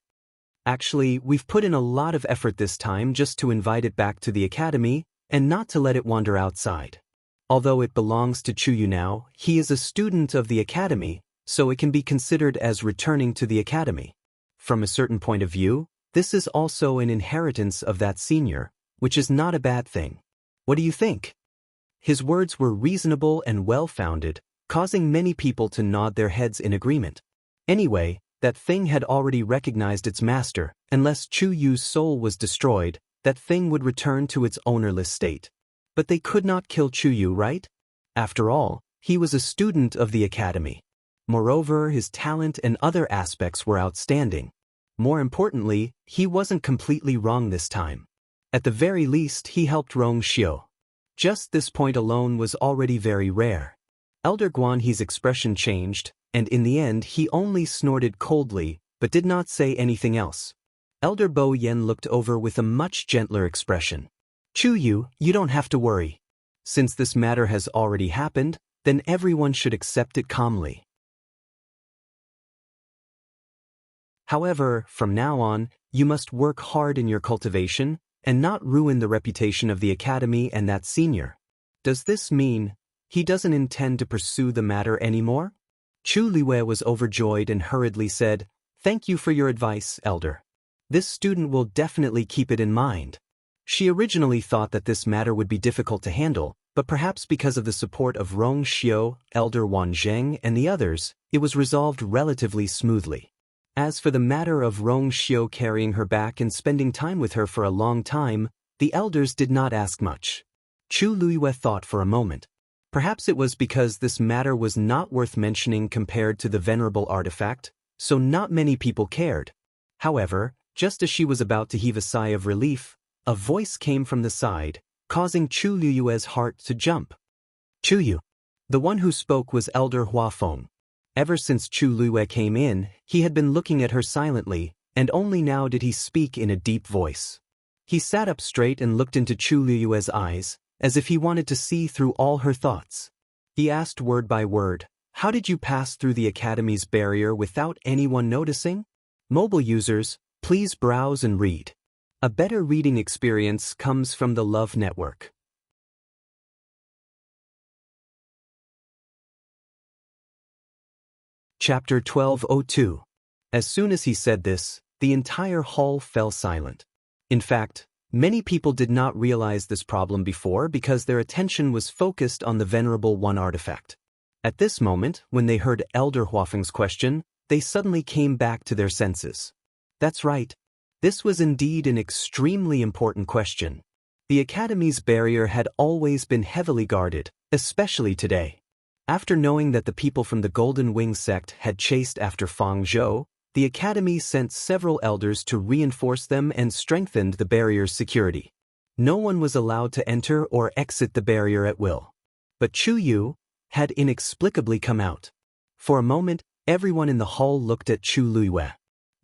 "Actually, we've put in a lot of effort this time just to invite it back to the academy, and not to let it wander outside. Although it belongs to Chu Yu now, he is a student of the academy, so it can be considered as returning to the academy. From a certain point of view, this is also an inheritance of that senior, which is not a bad thing. What do you think?" His words were reasonable and well-founded, causing many people to nod their heads in agreement. Anyway, that thing had already recognized its master. Unless Chu Yu's soul was destroyed, that thing would return to its ownerless state. But they could not kill Chu Yu, right? After all, he was a student of the academy. Moreover, his talent and other aspects were outstanding. More importantly, he wasn't completely wrong this time. At the very least, he helped Rong Xiu. Just this point alone was already very rare. Elder Guanhe's expression changed, and in the end he only snorted coldly, but did not say anything else. Elder Bo Yen looked over with a much gentler expression. "Chu Yu, you don't have to worry. Since this matter has already happened, then everyone should accept it calmly. However, from now on, you must work hard in your cultivation, and not ruin the reputation of the academy and that senior." Does this mean he doesn't intend to pursue the matter anymore? Chu Liwei was overjoyed and hurriedly said, "Thank you for your advice, Elder. This student will definitely keep it in mind." She originally thought that this matter would be difficult to handle, but perhaps because of the support of Rong Xiu, Elder Wanzheng, and the others, it was resolved relatively smoothly. As for the matter of Rong Xiu carrying her back and spending time with her for a long time, the elders did not ask much. Chu Liwei thought for a moment. Perhaps it was because this matter was not worth mentioning compared to the venerable artifact, so not many people cared. However, just as she was about to heave a sigh of relief, a voice came from the side, causing Chu Liu's heart to jump. "Chu Yu." The one who spoke was Elder Huafeng. Ever since Chu Liwei came in, he had been looking at her silently, and only now did he speak in a deep voice. He sat up straight and looked into Chu Liu's eyes, as if he wanted to see through all her thoughts. He asked word by word, "How did you pass through the academy's barrier without anyone noticing?" Mobile users, please browse and read. A better reading experience comes from the Love Network. Chapter 1202. As soon as he said this, the entire hall fell silent. In fact, many people did not realize this problem before because their attention was focused on the Venerable One artifact. At this moment, when they heard Elder Huafeng's question, they suddenly came back to their senses. That's right. This was indeed an extremely important question. The Academy's barrier had always been heavily guarded, especially today. After knowing that the people from the Golden Wing sect had chased after Fang Zhou, the Academy sent several elders to reinforce them and strengthened the barrier's security. No one was allowed to enter or exit the barrier at will. But Chu Yu had inexplicably come out. For a moment, everyone in the hall looked at Chu Liwei.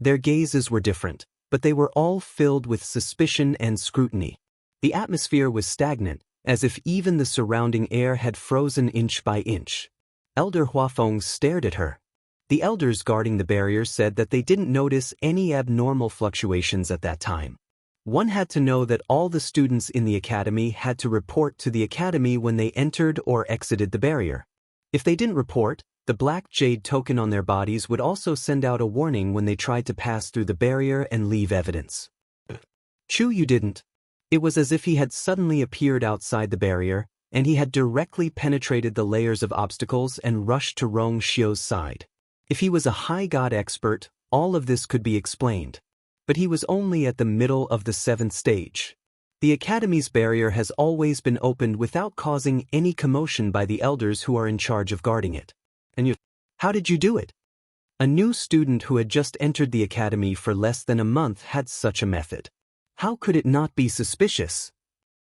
Their gazes were different, but they were all filled with suspicion and scrutiny. The atmosphere was stagnant, as if even the surrounding air had frozen inch by inch. Elder Huafeng stared at her. The elders guarding the barrier said that they didn't notice any abnormal fluctuations at that time. One had to know that all the students in the academy had to report to the academy when they entered or exited the barrier. If they didn't report, the black jade token on their bodies would also send out a warning when they tried to pass through the barrier and leave evidence. Chu Yu didn't. It was as if he had suddenly appeared outside the barrier, and he had directly penetrated the layers of obstacles and rushed to Rong Xiu's side. If he was a high god expert, all of this could be explained. But he was only at the middle of the 7th stage. The Academy's barrier has always been opened without causing any commotion by the elders who are in charge of guarding it. And how did you do it? A new student who had just entered the Academy for less than a month had such a method. How could it not be suspicious?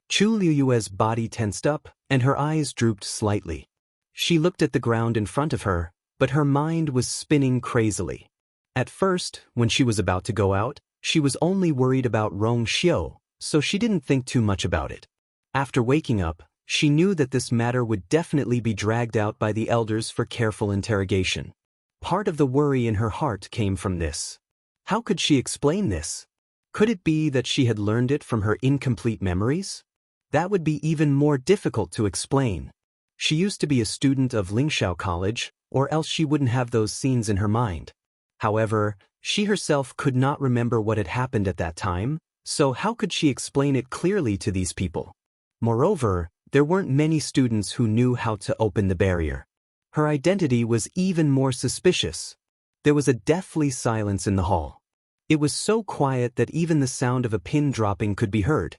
Chu Liyue's body tensed up, and her eyes drooped slightly. She looked at the ground in front of her, but her mind was spinning crazily. At first, when she was about to go out, she was only worried about Rong Xiu, so she didn't think too much about it. After waking up, she knew that this matter would definitely be dragged out by the elders for careful interrogation. Part of the worry in her heart came from this. How could she explain this? Could it be that she had learned it from her incomplete memories? That would be even more difficult to explain. She used to be a student of Lingxiao College, or else she wouldn't have those scenes in her mind. However, she herself could not remember what had happened at that time, so how could she explain it clearly to these people? Moreover, there weren't many students who knew how to open the barrier. Her identity was even more suspicious. There was a deathly silence in the hall. It was so quiet that even the sound of a pin dropping could be heard.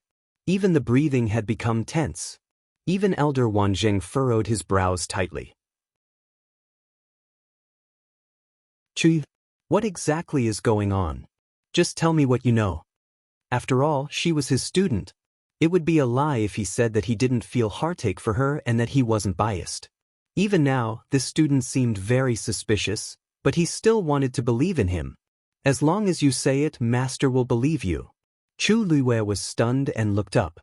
Even the breathing had become tense. Even Elder Wanzheng furrowed his brows tightly. Chu, what exactly is going on? Just tell me what you know. After all, she was his student. It would be a lie if he said that he didn't feel heartache for her and that he wasn't biased. Even now, this student seemed very suspicious, but he still wanted to believe in him. As long as you say it, Master will believe you. Chu Liyue was stunned and looked up.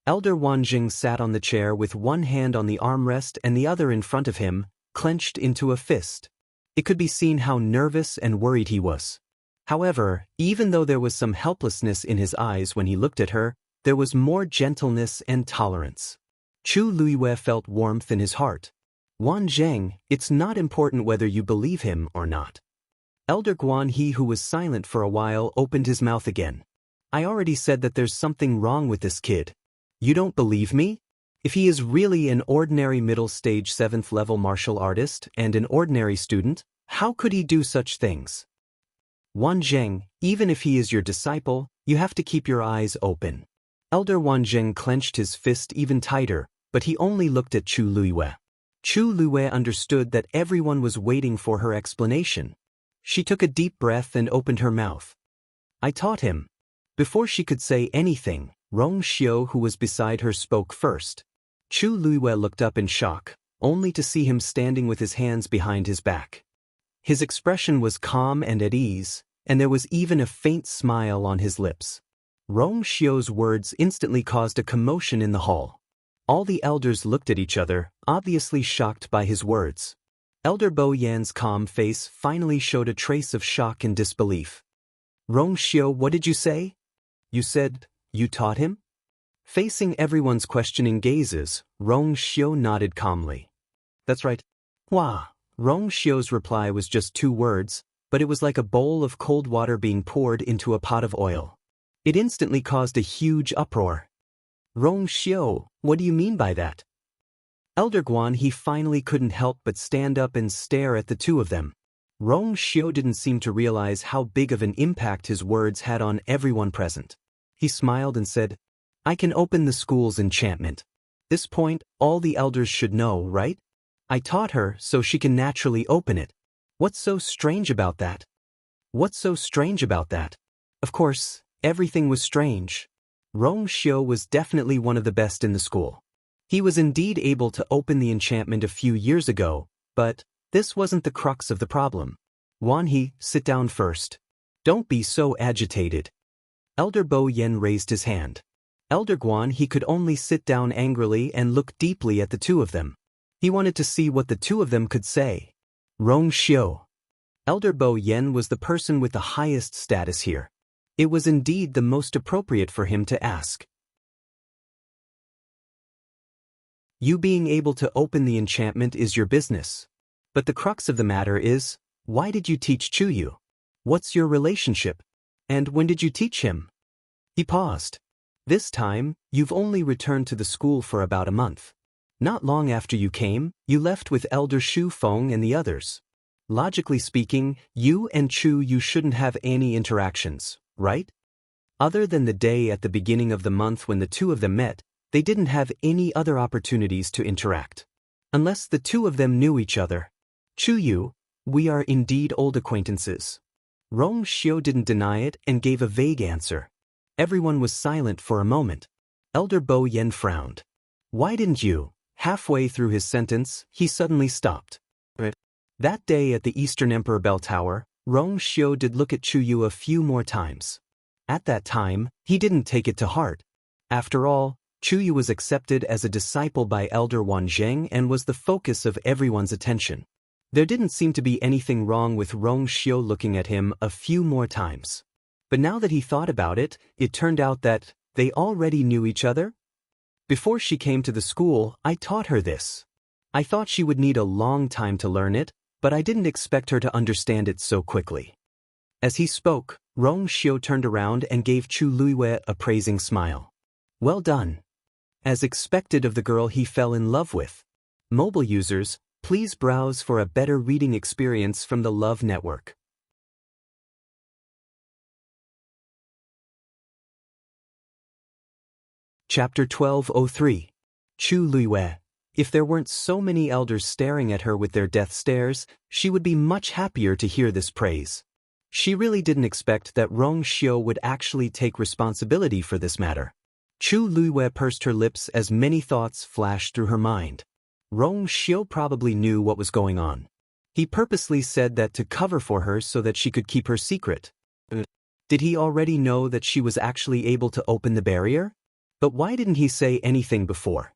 Elder Wanjing sat on the chair with one hand on the armrest and the other in front of him, clenched into a fist. It could be seen how nervous and worried he was. However, even though there was some helplessness in his eyes when he looked at her, there was more gentleness and tolerance. Chu Liyue felt warmth in his heart. Wanzheng, it's not important whether you believe him or not. Elder Guan He, who was silent for a while, opened his mouth again. I already said that there's something wrong with this kid. You don't believe me? If he is really an ordinary middle-stage 7th-level martial artist and an ordinary student, how could he do such things? Wanzheng, even if he is your disciple, you have to keep your eyes open. Elder Wanzheng clenched his fist even tighter, but he only looked at Chu Liyue. Chu Liyue understood that everyone was waiting for her explanation. She took a deep breath and opened her mouth. I taught him. Before she could say anything, Rong Xiu, who was beside her, spoke first. Chu Liyue looked up in shock, only to see him standing with his hands behind his back. His expression was calm and at ease, and there was even a faint smile on his lips. Rong Xiu's words instantly caused a commotion in the hall. All the elders looked at each other, obviously shocked by his words. Elder Bo Yan's calm face finally showed a trace of shock and disbelief. Rong Xiu, what did you say? You said, you taught him? Facing everyone's questioning gazes, Rong Xiu nodded calmly. That's right. Wah! Rong Xiu's reply was just 2 words, but it was like a bowl of cold water being poured into a pot of oil. It instantly caused a huge uproar. Rong Xiu, what do you mean by that? Elder Guan He finally couldn't help but stand up and stare at the two of them. Rong Xiu didn't seem to realize how big of an impact his words had on everyone present. He smiled and said, I can open the school's enchantment. This point, all the elders should know, right? I taught her so she can naturally open it. What's so strange about that? What's so strange about that? Of course, everything was strange. Rong Xiu was definitely one of the best in the school. He was indeed able to open the enchantment a few years ago, but this wasn't the crux of the problem. Wan He, sit down first. Don't be so agitated. Elder Bo Yan raised his hand. Elder Guan He could only sit down angrily and look deeply at the two of them. He wanted to see what the two of them could say. Rong Xiu. Elder Bo Yan was the person with the highest status here. It was indeed the most appropriate for him to ask. You being able to open the enchantment is your business. But the crux of the matter is, why did you teach Chuyu? What's your relationship? And when did you teach him? He paused. This time, you've only returned to the school for about a month. Not long after you came, you left with Elder Shu Feng and the others. Logically speaking, you and Chu Yu shouldn't have any interactions, right? Other than the day at the beginning of the month when the two of them met, they didn't have any other opportunities to interact. Unless the two of them knew each other. Chu Yu, we are indeed old acquaintances. Rong Xiu didn't deny it and gave a vague answer. Everyone was silent for a moment. Elder Bo Yen frowned. Why didn't you? Halfway through his sentence, he suddenly stopped. That day at the Eastern Emperor Bell Tower, Rong Xiu did look at Chu Yu a few more times. At that time, he didn't take it to heart. After all, Chu Yu was accepted as a disciple by Elder Wan Zheng and was the focus of everyone's attention. There didn't seem to be anything wrong with Rong Xiu looking at him a few more times. But now that he thought about it, it turned out that they already knew each other. Before she came to the school, I taught her this. I thought she would need a long time to learn it, but I didn't expect her to understand it so quickly. As he spoke, Rong Xiu turned around and gave Chu Luiwei a praising smile. Well done. As expected of the girl he fell in love with. Mobile users, please browse for a better reading experience from the Love Network. Chapter 1203. Chu Luiwei. If there weren't so many elders staring at her with their death stares, she would be much happier to hear this praise. She really didn't expect that Rong Xiu would actually take responsibility for this matter. Chu Luiwei pursed her lips as many thoughts flashed through her mind. Rong Xiu probably knew what was going on. He purposely said that to cover for her so that she could keep her secret. Did he already know that she was actually able to open the barrier? But why didn't he say anything before?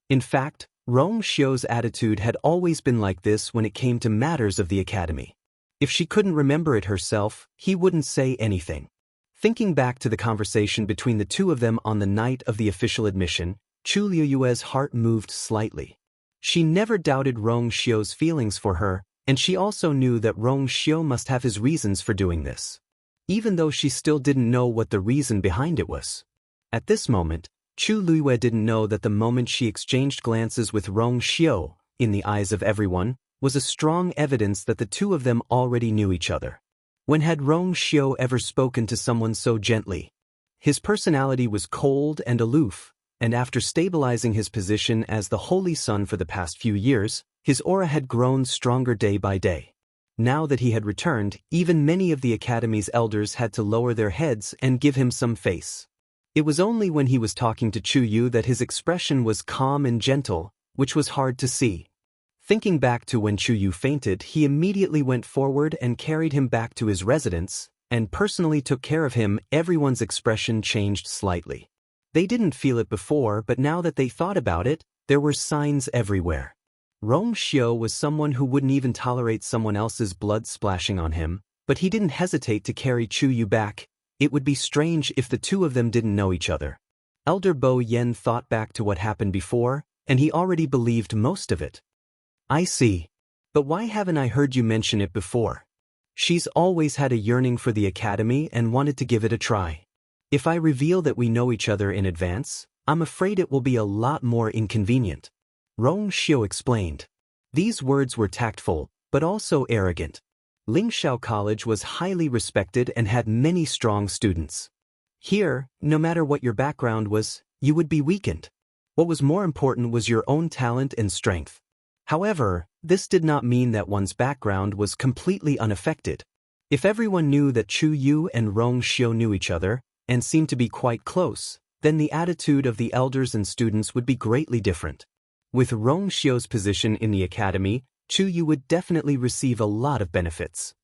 In fact, Rong Xiu's attitude had always been like this when it came to matters of the academy. If she couldn't remember it herself, he wouldn't say anything. Thinking back to the conversation between the two of them on the night of the official admission, Chu Luiwei's heart moved slightly. She never doubted Rong Xiu's feelings for her, and she also knew that Rong Xiu must have his reasons for doing this. Even though she still didn't know what the reason behind it was. At this moment, Chu Luiwei didn't know that the moment she exchanged glances with Rong Xiu, in the eyes of everyone, was a strong evidence that the two of them already knew each other. When had Rong Xiu ever spoken to someone so gently? His personality was cold and aloof, and after stabilizing his position as the Holy Son for the past few years, his aura had grown stronger day by day. Now that he had returned, even many of the Academy's elders had to lower their heads and give him some face. It was only when he was talking to Chu Yu that his expression was calm and gentle, which was hard to see. Thinking back to when Chu Yu fainted, he immediately went forward and carried him back to his residence, and personally took care of him. Everyone's expression changed slightly. They didn't feel it before, but now that they thought about it, there were signs everywhere. Rong Xiu was someone who wouldn't even tolerate someone else's blood splashing on him, but he didn't hesitate to carry Chu Yu back. It would be strange if the two of them didn't know each other. Elder Bo Yen thought back to what happened before, and he already believed most of it. I see. But why haven't I heard you mention it before? She's always had a yearning for the academy and wanted to give it a try. If I reveal that we know each other in advance, I'm afraid it will be a lot more inconvenient. Rong Xiu explained. These words were tactful, but also arrogant. Lingxiao College was highly respected and had many strong students. Here, no matter what your background was, you would be weakened. What was more important was your own talent and strength. However, this did not mean that one's background was completely unaffected. If everyone knew that Chu Yu and Rong Xiu knew each other, and seemed to be quite close, then the attitude of the elders and students would be greatly different. With Rong Xiu's position in the academy, Chu Yu would definitely receive a lot of benefits.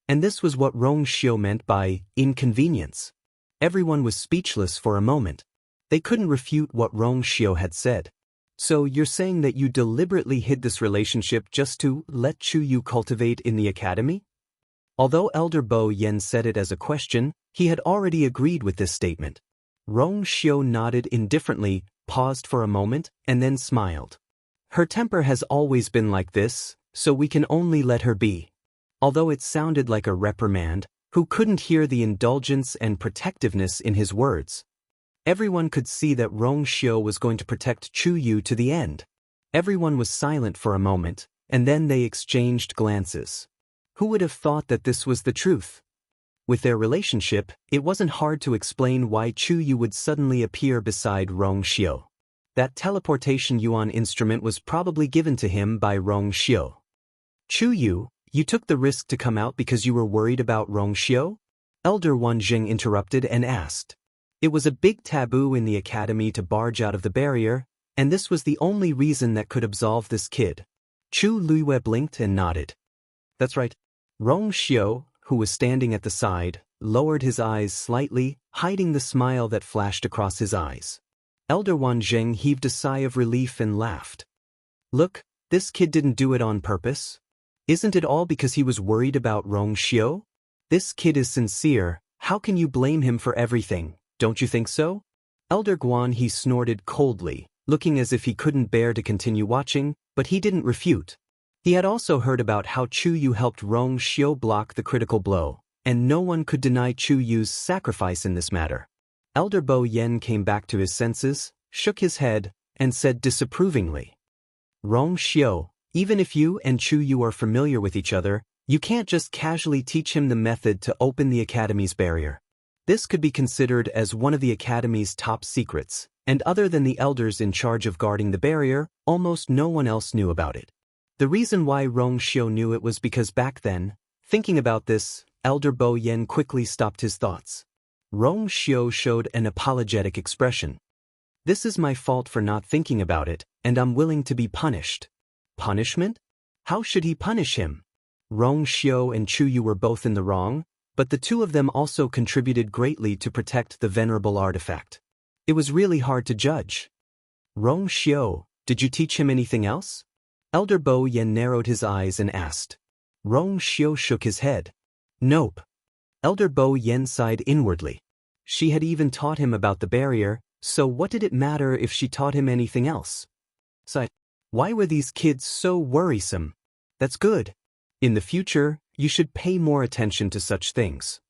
And this was what Rong Xiu meant by inconvenience. Everyone was speechless for a moment. They couldn't refute what Rong Xiu had said. So you're saying that you deliberately hid this relationship just to let Chu Yu cultivate in the academy? Although Elder Bo Yen said it as a question, he had already agreed with this statement. Rong Xiu nodded indifferently, paused for a moment, and then smiled. Her temper has always been like this, so we can only let her be. Although it sounded like a reprimand, who couldn't hear the indulgence and protectiveness in his words? Everyone could see that Rong Xiu was going to protect Chu Yu to the end. Everyone was silent for a moment, and then they exchanged glances. Who would have thought that this was the truth? With their relationship, it wasn't hard to explain why Chu Yu would suddenly appear beside Rong Xiu. That teleportation yuan instrument was probably given to him by Rong Xiu. Chu Yu, you took the risk to come out because you were worried about Rong Xiu? Elder Wan Jing interrupted and asked. It was a big taboo in the academy to barge out of the barrier, and this was the only reason that could absolve this kid. Chu Luiyue blinked and nodded. That's right. Rong Xiu, who was standing at the side, lowered his eyes slightly, hiding the smile that flashed across his eyes. Elder Wan Zheng heaved a sigh of relief and laughed. Look, this kid didn't do it on purpose. Isn't it all because he was worried about Rong Xiu? This kid is sincere, how can you blame him for everything, don't you think so? Elder Guan he snorted coldly, looking as if he couldn't bear to continue watching, but he didn't refute. He had also heard about how Chu Yu helped Rong Xiu block the critical blow, and no one could deny Chu Yu's sacrifice in this matter. Elder Bo Yen came back to his senses, shook his head, and said disapprovingly. Rong Xiu, even if you and Chu Yu are familiar with each other, you can't just casually teach him the method to open the academy's barrier. This could be considered as one of the academy's top secrets, and other than the elders in charge of guarding the barrier, almost no one else knew about it. The reason why Rong Xiu knew it was because back then, thinking about this, Elder Bo Yen quickly stopped his thoughts. Rong Xiu showed an apologetic expression. This is my fault for not thinking about it, and I'm willing to be punished. Punishment? How should he punish him? Rong Xiu and Chu Yu were both in the wrong, but the two of them also contributed greatly to protect the venerable artifact. It was really hard to judge. Rong Xiu, did you teach him anything else? Elder Bo Yen narrowed his eyes and asked. Rong Xiu shook his head. Nope. Elder Bo Yen sighed inwardly. She had even taught him about the barrier, so what did it matter if she taught him anything else? Sighed. Why were these kids so worrisome? That's good. In the future, you should pay more attention to such things.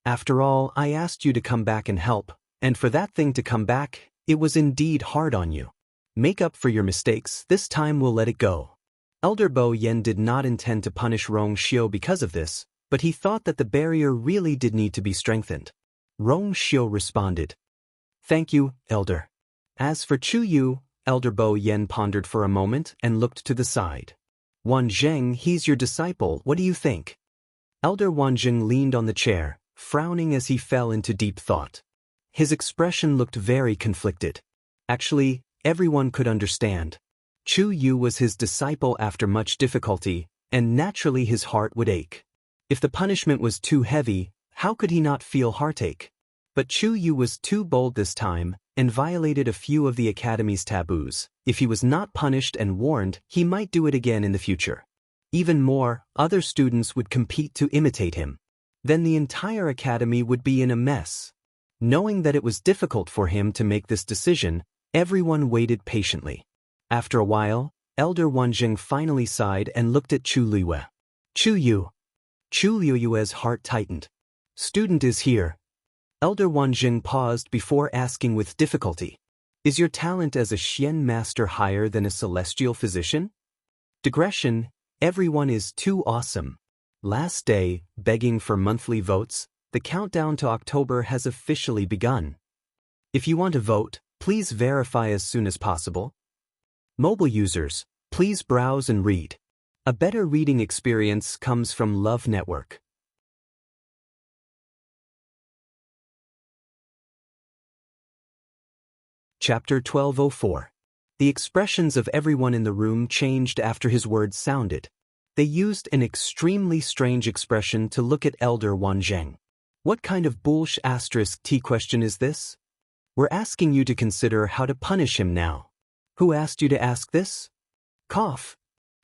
After all, I asked you to come back and help, and for that thing to come back, it was indeed hard on you. Make up for your mistakes, this time we'll let it go. Elder Bo Yen did not intend to punish Rong Xiu because of this, but he thought that the barrier really did need to be strengthened. Rong Xiu responded. Thank you, Elder. As for Chu Yu, Elder Bo Yen pondered for a moment and looked to the side. Wan Zheng, he's your disciple, what do you think? Elder Wan Zheng leaned on the chair, frowning as he fell into deep thought. His expression looked very conflicted. Actually, everyone could understand. Chu Yu was his disciple after much difficulty, and naturally his heart would ache. If the punishment was too heavy, how could he not feel heartache? But Chu Yu was too bold this time, and violated a few of the academy's taboos. If he was not punished and warned, he might do it again in the future. Even more, other students would compete to imitate him. Then the entire academy would be in a mess. Knowing that it was difficult for him to make this decision, everyone waited patiently. After a while, Elder Wanjing finally sighed and looked at Chu Luiyue. Chu Yu. Chu Luiyue's heart tightened. Student is here. Elder Wanjing paused before asking with difficulty. Is your talent as a Xian master higher than a celestial physician? Digression, everyone is too awesome. Last day, begging for monthly votes, the countdown to October has officially begun. If you want to vote, please verify as soon as possible. Mobile users, please browse and read. A better reading experience comes from Love Network. Chapter 1204. The expressions of everyone in the room changed after his words sounded. They used an extremely strange expression to look at Elder Wanzheng. What kind of **T question is this? We're asking you to consider how to punish him now. Who asked you to ask this? Cough.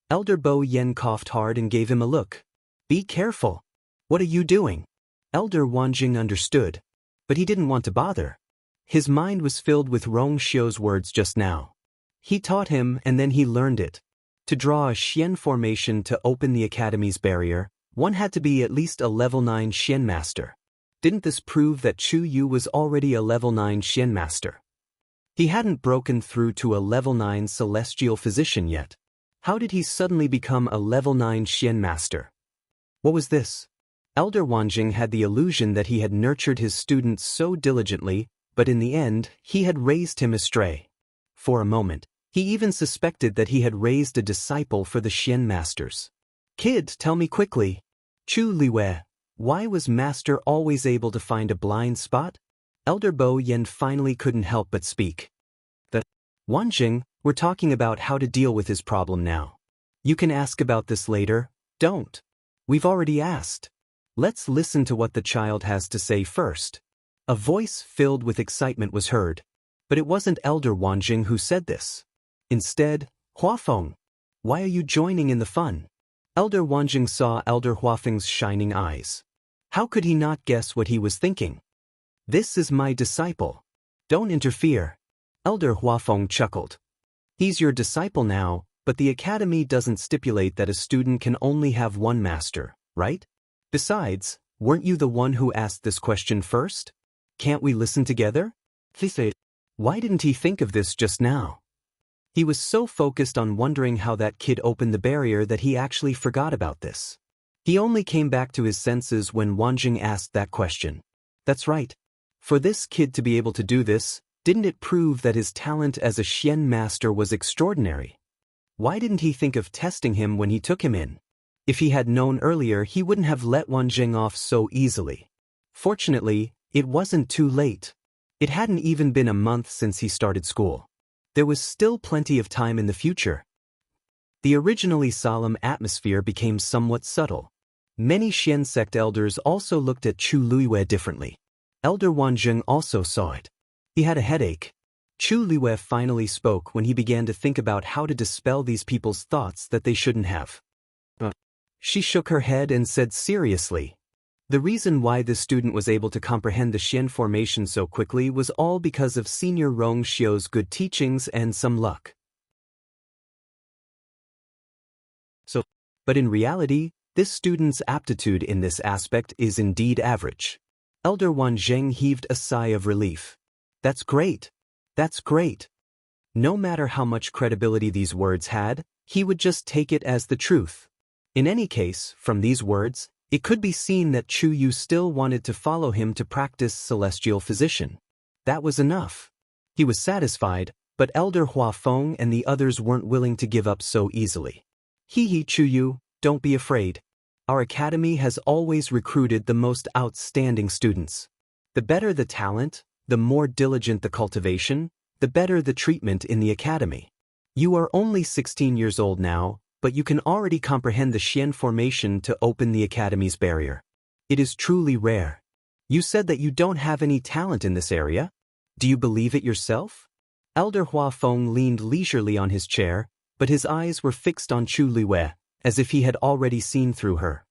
Elder Bo Yen coughed hard and gave him a look. Be careful. What are you doing? Elder Wanjing understood, but he didn't want to bother. His mind was filled with Rong Xiu's words just now. He taught him and then he learned it. To draw a Xian formation to open the academy's barrier, one had to be at least a level 9 Xian master. Didn't this prove that Chu Yu was already a level 9 Xian master? He hadn't broken through to a level 9 celestial physician yet. How did he suddenly become a level 9 Xian master? What was this? Elder Wanjing had the illusion that he had nurtured his student so diligently, but in the end, he had raised him astray. For a moment, he even suspected that he had raised a disciple for the Xian masters. Kid, tell me quickly. Chu Liwei, why was master always able to find a blind spot? Elder Bo Yen finally couldn't help but speak. Wanjing, we're talking about how to deal with his problem now. You can ask about this later, don't. We've already asked. Let's listen to what the child has to say first. A voice filled with excitement was heard. But it wasn't Elder Wanjing who said this. Instead, Huafeng. Why are you joining in the fun? Elder Wanjing saw Elder Huafeng's shining eyes. How could he not guess what he was thinking? This is my disciple. Don't interfere. Elder Huafeng chuckled. He's your disciple now, but the academy doesn't stipulate that a student can only have one master, right? Besides, weren't you the one who asked this question first? Can't we listen together? Why didn't he think of this just now? He was so focused on wondering how that kid opened the barrier that he actually forgot about this. He only came back to his senses when Wanjing asked that question. That's right. For this kid to be able to do this, didn't it prove that his talent as a Xian master was extraordinary? Why didn't he think of testing him when he took him in? If he had known earlier, he wouldn't have let Wanjing off so easily. Fortunately, it wasn't too late. It hadn't even been a month since he started school. There was still plenty of time in the future. The originally solemn atmosphere became somewhat subtle. Many Xian sect elders also looked at Chu Liwei differently. Elder Wanjing also saw it. He had a headache. Chu Liwei finally spoke when he began to think about how to dispel these people's thoughts that they shouldn't have. She shook her head and said seriously. The reason why this student was able to comprehend the Xian formation so quickly was all because of Senior Rong Xiu's good teachings and some luck. But in reality, this student's aptitude in this aspect is indeed average. Elder Wanjing heaved a sigh of relief. That's great. That's great. No matter how much credibility these words had, he would just take it as the truth. In any case, from these words, it could be seen that Chu Yu still wanted to follow him to practice celestial physician. That was enough. He was satisfied, but Elder Huafeng and the others weren't willing to give up so easily. Hee Chu Yu, don't be afraid. Our academy has always recruited the most outstanding students. The better the talent, the more diligent the cultivation, the better the treatment in the academy. You are only 16 years old now, but you can already comprehend the Xian formation to open the academy's barrier. It is truly rare. You said that you don't have any talent in this area. Do you believe it yourself? Elder Huafeng leaned leisurely on his chair, but his eyes were fixed on Chu Liwei, as if he had already seen through her.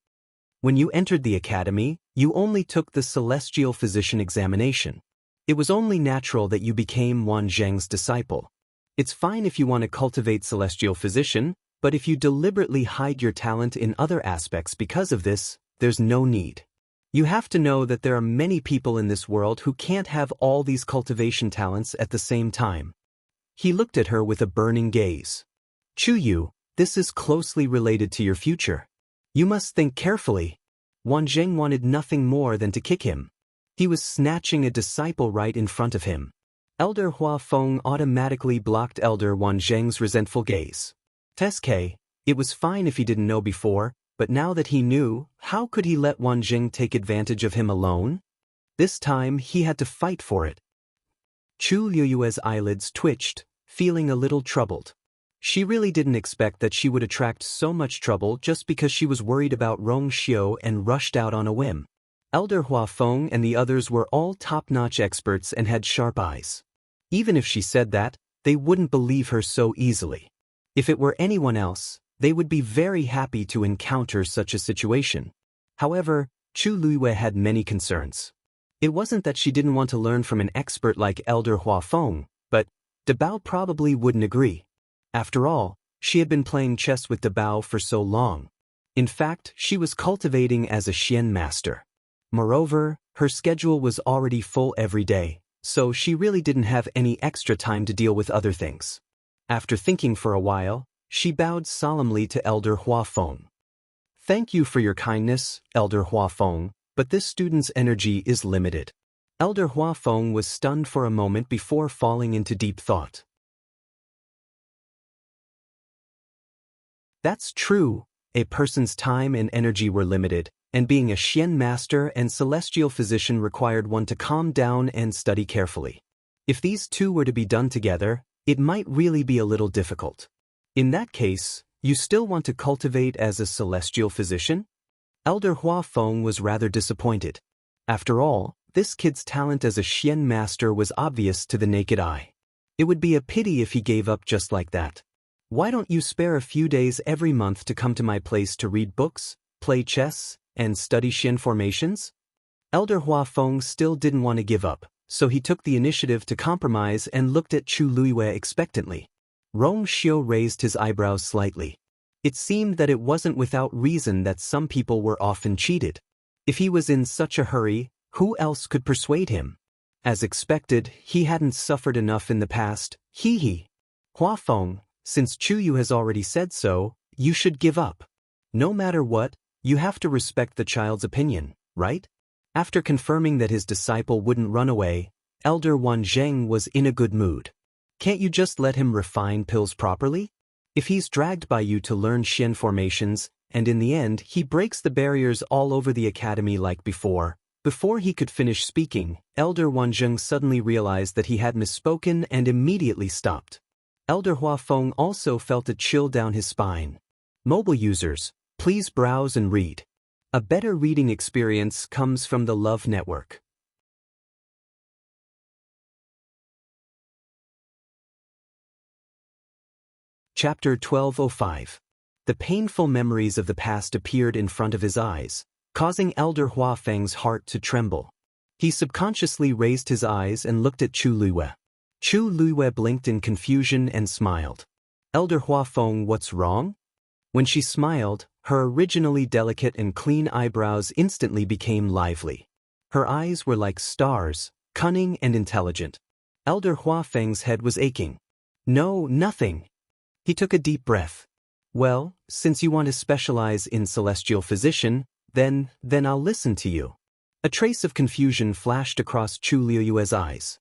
When you entered the academy, you only took the celestial physician examination. It was only natural that you became Wanjing's disciple. It's fine if you want to cultivate celestial physician, but if you deliberately hide your talent in other aspects because of this, there's no need. You have to know that there are many people in this world who can't have all these cultivation talents at the same time. He looked at her with a burning gaze. Chu Yu, this is closely related to your future. You must think carefully. Wanjing wanted nothing more than to kick him. He was snatching a disciple right in front of him. Elder Huafeng automatically blocked Elder Wanjing's resentful gaze. Teske, it was fine if he didn't know before, but now that he knew, how could he let Wanjing take advantage of him alone? This time he had to fight for it. Chu Liu's eyelids twitched, feeling a little troubled. She really didn't expect that she would attract so much trouble just because she was worried about Rong Xiu and rushed out on a whim. Elder Huafeng and the others were all top-notch experts and had sharp eyes. Even if she said that, they wouldn't believe her so easily. If it were anyone else, they would be very happy to encounter such a situation. However, Chu Liwei had many concerns. It wasn't that she didn't want to learn from an expert like Elder Huafeng, but Dabao probably wouldn't agree. After all, she had been playing chess with Dabao for so long. In fact, she was cultivating as a Xian master. Moreover, her schedule was already full every day, so she really didn't have any extra time to deal with other things. After thinking for a while, she bowed solemnly to Elder Huafeng. "Thank you for your kindness, Elder Huafeng, but this student's energy is limited." Elder Huafeng was stunned for a moment before falling into deep thought. That's true. A person's time and energy were limited, and being a Xian master and celestial physician required one to calm down and study carefully. If these two were to be done together, it might really be a little difficult. In that case, you still want to cultivate as a celestial physician? Elder Huafeng was rather disappointed. After all, this kid's talent as a Xian master was obvious to the naked eye. It would be a pity if he gave up just like that. Why don't you spare a few days every month to come to my place to read books, play chess, and study Xian formations? Elder Huafeng still didn't want to give up, so he took the initiative to compromise and looked at Chu Luiyue expectantly. Rong Xiu raised his eyebrows slightly. It seemed that it wasn't without reason that some people were often cheated. If he was in such a hurry, who else could persuade him? As expected, he hadn't suffered enough in the past. Huafeng, since Chu Yu has already said so, you should give up. No matter what, you have to respect the child's opinion, right? After confirming that his disciple wouldn't run away, Elder Wan Zheng was in a good mood. Can't you just let him refine pills properly? If he's dragged by you to learn Xian formations, and in the end he breaks the barriers all over the academy like before he could finish speaking, Elder Wan Zheng suddenly realized that he had misspoken and immediately stopped. Elder Huafeng also felt a chill down his spine. Mobile users, please browse and read. A better reading experience comes from the Love Network. Chapter 1205. The painful memories of the past appeared in front of his eyes, causing Elder Huafeng's heart to tremble. He subconsciously raised his eyes and looked at Chu Luiyue. Chu Luiyue blinked in confusion and smiled. Elder Huafeng, what's wrong? When she smiled, her originally delicate and clean eyebrows instantly became lively. Her eyes were like stars, cunning and intelligent. Elder Huafeng's head was aching. No, nothing. He took a deep breath. Well, since you want to specialize in celestial physician, then I'll listen to you. A trace of confusion flashed across Chu Luiyue's eyes.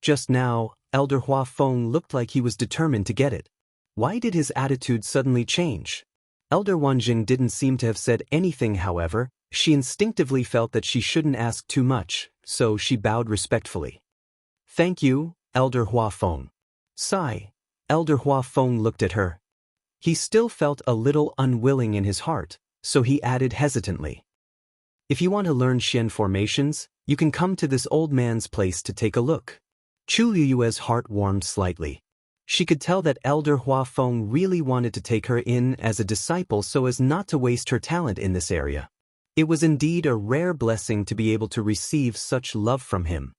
Just now, Elder Huafeng looked like he was determined to get it. Why did his attitude suddenly change? Elder Wanjing didn't seem to have said anything, however. She instinctively felt that she shouldn't ask too much, so she bowed respectfully. Thank you, Elder Huafeng. Sigh. Elder Huafeng looked at her. He still felt a little unwilling in his heart, so he added hesitantly. If you want to learn Xian formations, you can come to this old man's place to take a look. Chu Luiyue's heart warmed slightly. She could tell that Elder Huafeng really wanted to take her in as a disciple so as not to waste her talent in this area. It was indeed a rare blessing to be able to receive such love from him.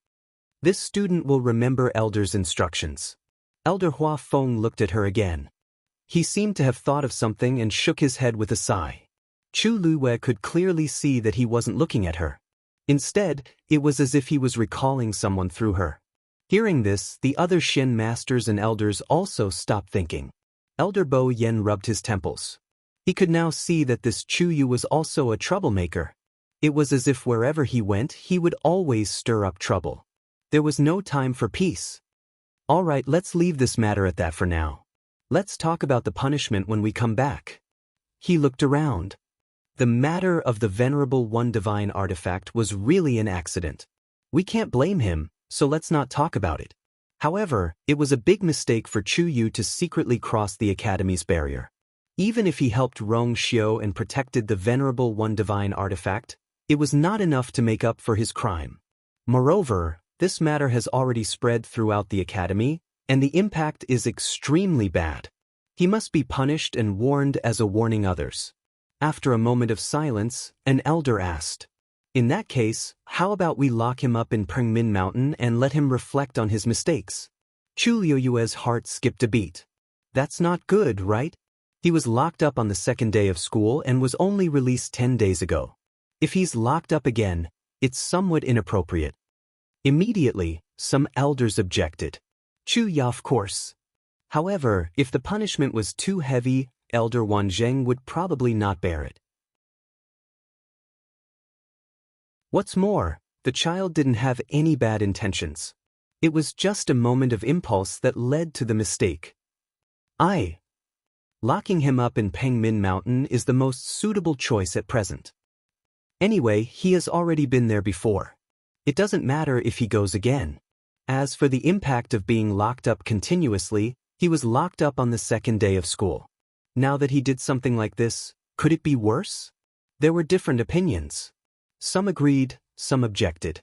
This student will remember Elder's instructions. Elder Huafeng looked at her again. He seemed to have thought of something and shook his head with a sigh. Chu Luiyue could clearly see that he wasn't looking at her. Instead, it was as if he was recalling someone through her. Hearing this, the other Xian masters and elders also stopped thinking. Elder Bo Yen rubbed his temples. He could now see that this Chu Yu was also a troublemaker. It was as if wherever he went, he would always stir up trouble. There was no time for peace. All right, let's leave this matter at that for now. Let's talk about the punishment when we come back. He looked around. The matter of the Venerable One Divine artifact was really an accident. We can't blame him, so let's not talk about it. However, it was a big mistake for Chu Yu to secretly cross the Academy's barrier. Even if he helped Rong Xiu and protected the Venerable One Divine artifact, it was not enough to make up for his crime. Moreover, this matter has already spread throughout the Academy, and the impact is extremely bad. He must be punished and warned as a warning others. After a moment of silence, an elder asked, "In that case, how about we lock him up in Pengmin Mountain and let him reflect on his mistakes?" Chu Luiyue's heart skipped a beat. That's not good, right? He was locked up on the second day of school and was only released 10 days ago. If he's locked up again, it's somewhat inappropriate. Immediately, some elders objected. Yeah, of course. However, if the punishment was too heavy, Elder Wang Zheng would probably not bear it. What's more, the child didn't have any bad intentions. It was just a moment of impulse that led to the mistake. Locking him up in Pengmin Mountain is the most suitable choice at present. Anyway, he has already been there before. It doesn't matter if he goes again. As for the impact of being locked up continuously, he was locked up on the second day of school. Now that he did something like this, could it be worse? There were different opinions. Some agreed, some objected.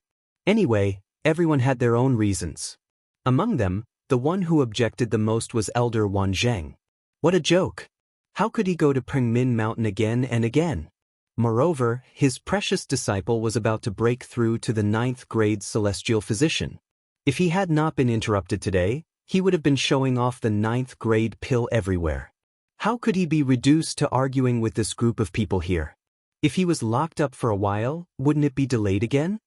Anyway, everyone had their own reasons. Among them, the one who objected the most was Elder Wang Zheng. What a joke! How could he go to Pengmin Mountain again and again? Moreover, his precious disciple was about to break through to the 9th grade celestial physician. If he had not been interrupted today, he would have been showing off the 9th grade pill everywhere. How could he be reduced to arguing with this group of people here? If he was locked up for a while, wouldn't it be delayed again?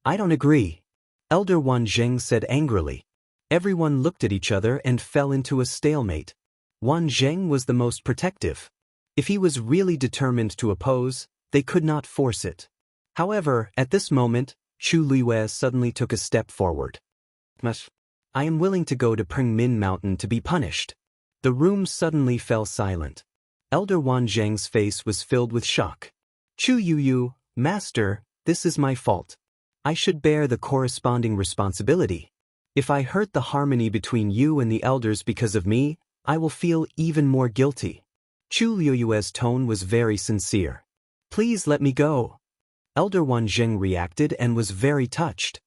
I don't agree. Elder Wang Zheng said angrily. Everyone looked at each other and fell into a stalemate. Wang Zheng was the most protective. If he was really determined to oppose, they could not force it. However, at this moment, Chu Luiyue suddenly took a step forward. I am willing to go to Pengmin Mountain to be punished. The room suddenly fell silent. Elder Wang Zheng's face was filled with shock. Chu Yuyu, Master, this is my fault. I should bear the corresponding responsibility. If I hurt the harmony between you and the elders because of me, I will feel even more guilty. Chu Luiyue's tone was very sincere. Please let me go. Elder Wang Zheng reacted and was very touched.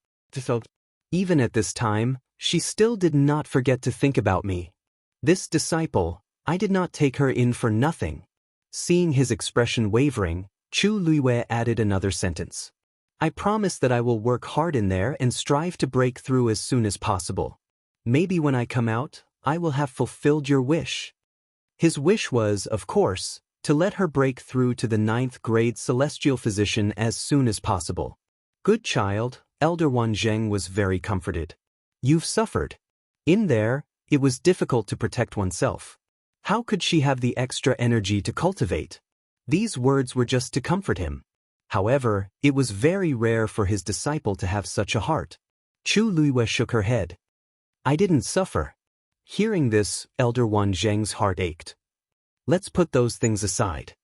Even at this time, she still did not forget to think about me. This disciple, I did not take her in for nothing. Seeing his expression wavering, Chu Luiyue added another sentence. I promise that I will work hard in there and strive to break through as soon as possible. Maybe when I come out, I will have fulfilled your wish. His wish was, of course, to let her break through to the 9th grade celestial physician as soon as possible. Good child, Elder Wang Zheng was very comforted. You've suffered. In there, it was difficult to protect oneself. How could she have the extra energy to cultivate? These words were just to comfort him. However, it was very rare for his disciple to have such a heart. Chu Luiyue shook her head. I didn't suffer. Hearing this, Elder Wang Zheng's heart ached. Let's put those things aside.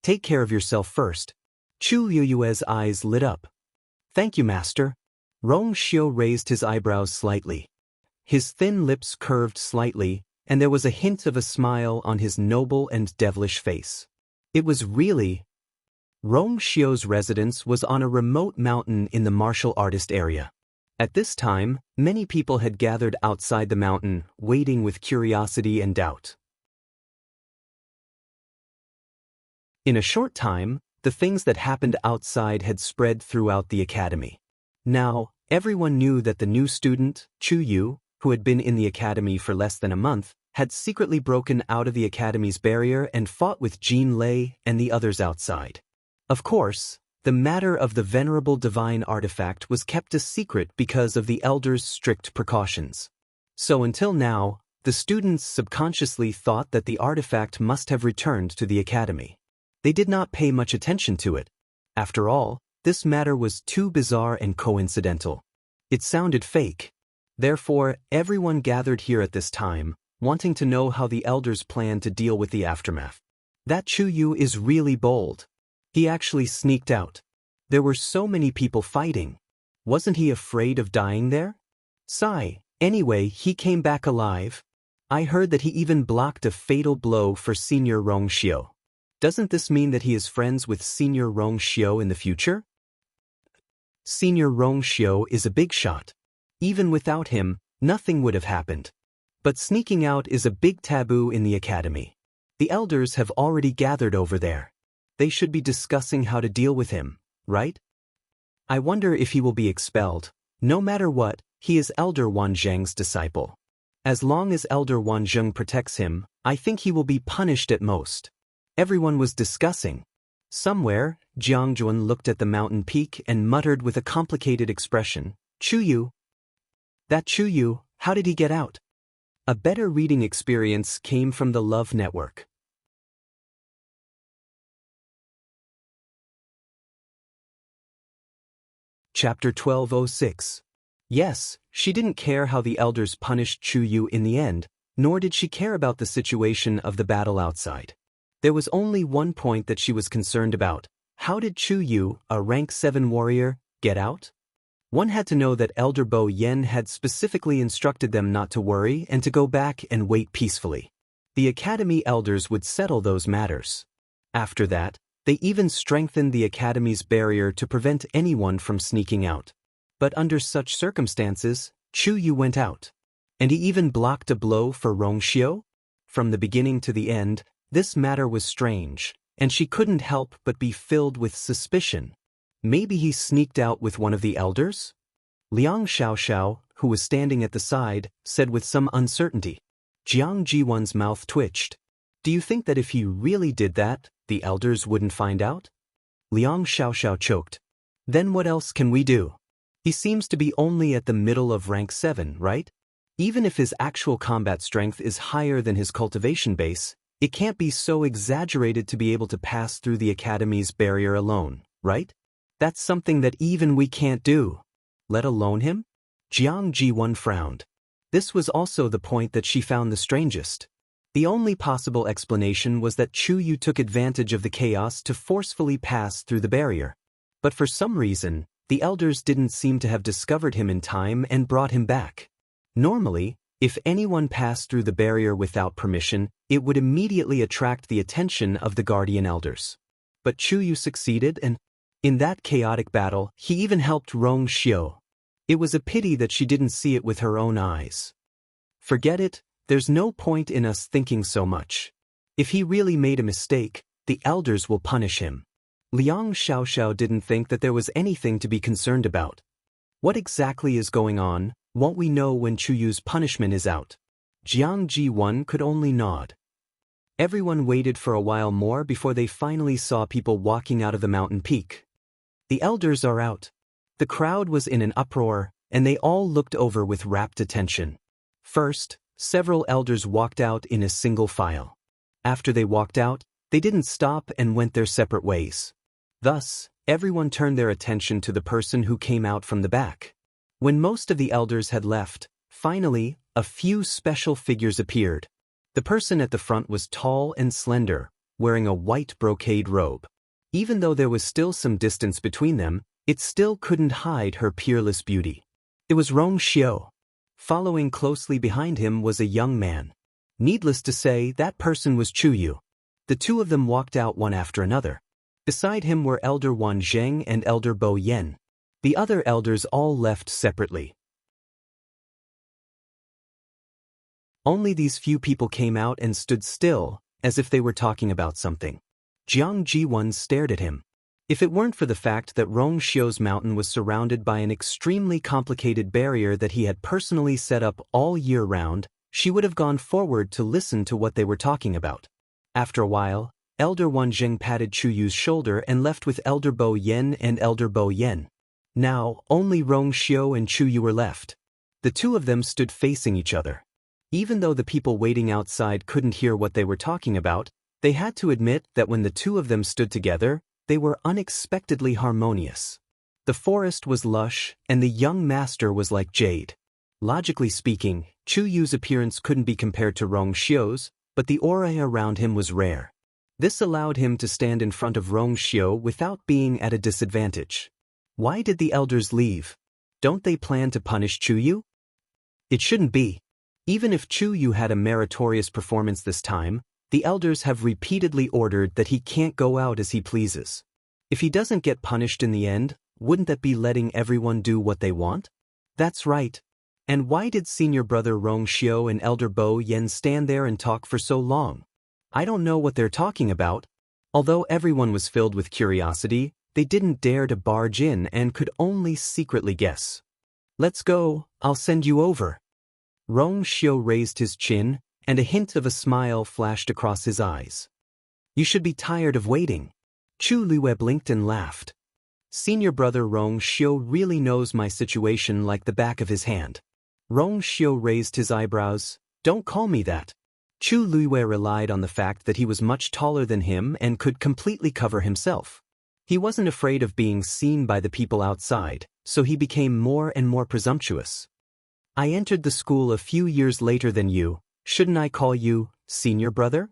Take care of yourself first. Chu Luiyue's eyes lit up. Thank you, Master. Rong Xiu raised his eyebrows slightly. His thin lips curved slightly, and there was a hint of a smile on his noble and devilish face. It was really... Rong Xiu's residence was on a remote mountain in the martial artist area. At this time, many people had gathered outside the mountain, waiting with curiosity and doubt. In a short time, the things that happened outside had spread throughout the academy. Now, everyone knew that the new student, Chu Yu, who had been in the academy for less than a month, had secretly broken out of the academy's barrier and fought with Jean Lei and the others outside. Of course, the matter of the venerable divine artifact was kept a secret because of the elders' strict precautions. So until now, the students subconsciously thought that the artifact must have returned to the academy. They did not pay much attention to it. After all, this matter was too bizarre and coincidental. It sounded fake. Therefore, everyone gathered here at this time, wanting to know how the elders plan to deal with the aftermath. That Chu Yu is really bold. He actually sneaked out. There were so many people fighting. Wasn't he afraid of dying there? Anyway, he came back alive. I heard that he even blocked a fatal blow for Senior Rong Xiu. Doesn't this mean that he is friends with Senior Rong Xiu in the future? Senior Rong Xiu is a big shot. Even without him, nothing would have happened. But sneaking out is a big taboo in the academy. The elders have already gathered over there. They should be discussing how to deal with him, right? I wonder if he will be expelled. No matter what, he is Elder Wang Zheng's disciple. As long as Elder Wang Zheng protects him, I think he will be punished at most. Everyone was discussing. Somewhere, Jiangjuan looked at the mountain peak and muttered with a complicated expression, Chuyu. That Chuyu, how did he get out? A better reading experience came from the Love Network. Chapter 1206. Yes, she didn't care how the elders punished Chuyu in the end, nor did she care about the situation of the battle outside. There was only one point that she was concerned about. How did Chuyu, a rank 7 warrior, get out? One had to know that Elder Bo Yen had specifically instructed them not to worry and to go back and wait peacefully. The academy elders would settle those matters. After that, they even strengthened the academy's barrier to prevent anyone from sneaking out. But under such circumstances, Chuyu went out. And he even blocked a blow for Rongxiu? From the beginning to the end, this matter was strange, and she couldn't help but be filled with suspicion. Maybe he sneaked out with one of the elders? Liang Xiaoxiao, who was standing at the side, said with some uncertainty. Jiang Jiwan's mouth twitched. Do you think that if he really did that, the elders wouldn't find out? Liang Xiaoxiao choked. Then what else can we do? He seems to be only at the middle of rank 7, right? Even if his actual combat strength is higher than his cultivation base, it can't be so exaggerated to be able to pass through the academy's barrier alone, right? That's something that even we can't do. Let alone him? Jiang Jiwan frowned. This was also the point that she found the strangest. The only possible explanation was that Chuyu took advantage of the chaos to forcefully pass through the barrier. But for some reason, the elders didn't seem to have discovered him in time and brought him back. Normally, if anyone passed through the barrier without permission, it would immediately attract the attention of the guardian elders. But Chuyu succeeded, and in that chaotic battle, he even helped Rongxiu. It was a pity that she didn't see it with her own eyes. Forget it. There's no point in us thinking so much. If he really made a mistake, the elders will punish him. Liang Xiaoxiao didn't think that there was anything to be concerned about. What exactly is going on? Won't we know when Chuyu's punishment is out? Jiang Jiwan could only nod. Everyone waited for a while more before they finally saw people walking out of the mountain peak. The elders are out. The crowd was in an uproar, and they all looked over with rapt attention. First, several elders walked out in a single file. After they walked out, they didn't stop and went their separate ways. Thus, everyone turned their attention to the person who came out from the back. When most of the elders had left, finally, a few special figures appeared. The person at the front was tall and slender, wearing a white brocade robe. Even though there was still some distance between them, it still couldn't hide her peerless beauty. It was Rongxiu. Following closely behind him was a young man. Needless to say, that person was Chuyu. The two of them walked out one after another. Beside him were Elder Wan Zheng and Elder Bo Yen. The other elders all left separately. Only these few people came out and stood still, as if they were talking about something. Jiang Jiwan stared at him. If it weren't for the fact that Rongxiu's mountain was surrounded by an extremely complicated barrier that he had personally set up all year round, she would have gone forward to listen to what they were talking about. After a while, Elder Wan Zheng patted Chuyu's shoulder and left with Elder Bo Yen and Elder Bo Yen. Now, only Rongxiu and Chuyu were left. The two of them stood facing each other. Even though the people waiting outside couldn't hear what they were talking about, they had to admit that when the two of them stood together, they were unexpectedly harmonious. The forest was lush, and the young master was like jade. Logically speaking, Chuyu's appearance couldn't be compared to Rongxiu's, but the aura around him was rare. This allowed him to stand in front of Rongxiu without being at a disadvantage. Why did the elders leave? Don't they plan to punish Chuyu? It shouldn't be. Even if Chuyu had a meritorious performance this time, the elders have repeatedly ordered that he can't go out as he pleases. If he doesn't get punished in the end, wouldn't that be letting everyone do what they want? That's right. And why did senior brother Rongxiu and Elder Bo Yen stand there and talk for so long? I don't know what they're talking about. Although everyone was filled with curiosity, they didn't dare to barge in and could only secretly guess. Let's go, I'll send you over. Rongxiu raised his chin, and a hint of a smile flashed across his eyes. You should be tired of waiting. Chu Luiwei blinked and laughed. Senior brother Rong Xiu really knows my situation like the back of his hand. Rong Xiu raised his eyebrows. Don't call me that. Chu Luiwei relied on the fact that he was much taller than him and could completely cover himself. He wasn't afraid of being seen by the people outside, so he became more and more presumptuous. I entered the school a few years later than you. Shouldn't I call you senior brother?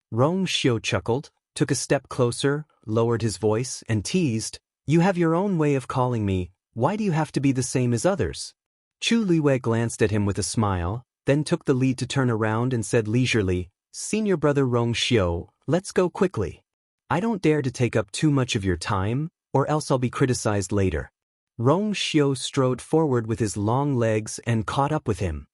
Rong Xiu chuckled, took a step closer, lowered his voice, and teased, You have your own way of calling me. Why do you have to be the same as others? Chu Luiwei glanced at him with a smile, then took the lead to turn around and said leisurely, Senior brother Rong Xiu, let's go quickly. I don't dare to take up too much of your time, or else I'll be criticized later. Rong Xiu strode forward with his long legs and caught up with him.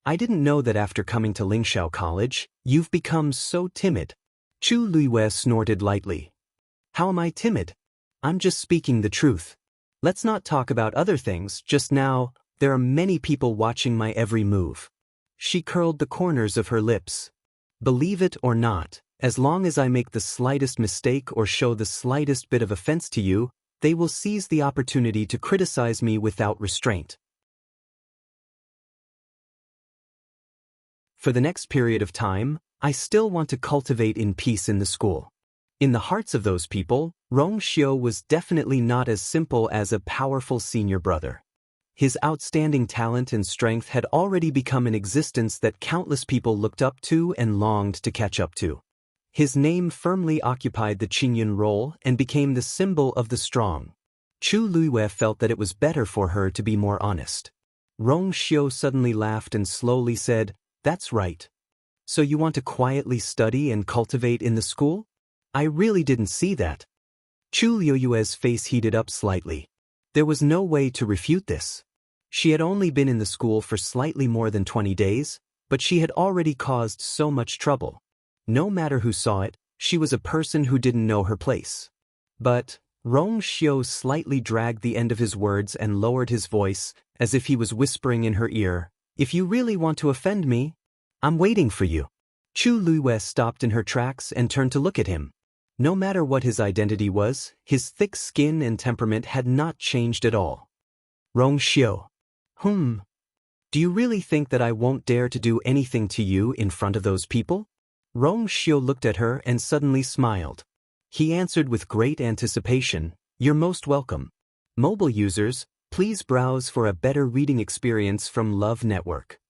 I didn't know that after coming to Lingxiao College, you've become so timid. Chu Luiwei snorted lightly. How am I timid? I'm just speaking the truth. Let's not talk about other things just now. There are many people watching my every move. She curled the corners of her lips. Believe it or not, as long as I make the slightest mistake or show the slightest bit of offense to you, they will seize the opportunity to criticize me without restraint. For the next period of time, I still want to cultivate in peace in the school. In the hearts of those people, Rong Xiu was definitely not as simple as a powerful senior brother. His outstanding talent and strength had already become an existence that countless people looked up to and longed to catch up to. His name firmly occupied the Qingyun role and became the symbol of the strong. Chu Luiwei felt that it was better for her to be more honest. Rong Xiu suddenly laughed and slowly said, That's right. So you want to quietly study and cultivate in the school? I really didn't see that. Chu Luiwei's face heated up slightly. There was no way to refute this. She had only been in the school for slightly more than 20 days, but she had already caused so much trouble. No matter who saw it, she was a person who didn't know her place. But Rong Xiu slightly dragged the end of his words and lowered his voice, as if he was whispering in her ear, If you really want to offend me, I'm waiting for you. Chu Luiwei stopped in her tracks and turned to look at him. No matter what his identity was, his thick skin and temperament had not changed at all. Rong Xiu. Do you really think that I won't dare to do anything to you in front of those people? Rong Xiu looked at her and suddenly smiled. He answered with great anticipation, You're most welcome. Mobile users, please browse for a better reading experience from Love Network.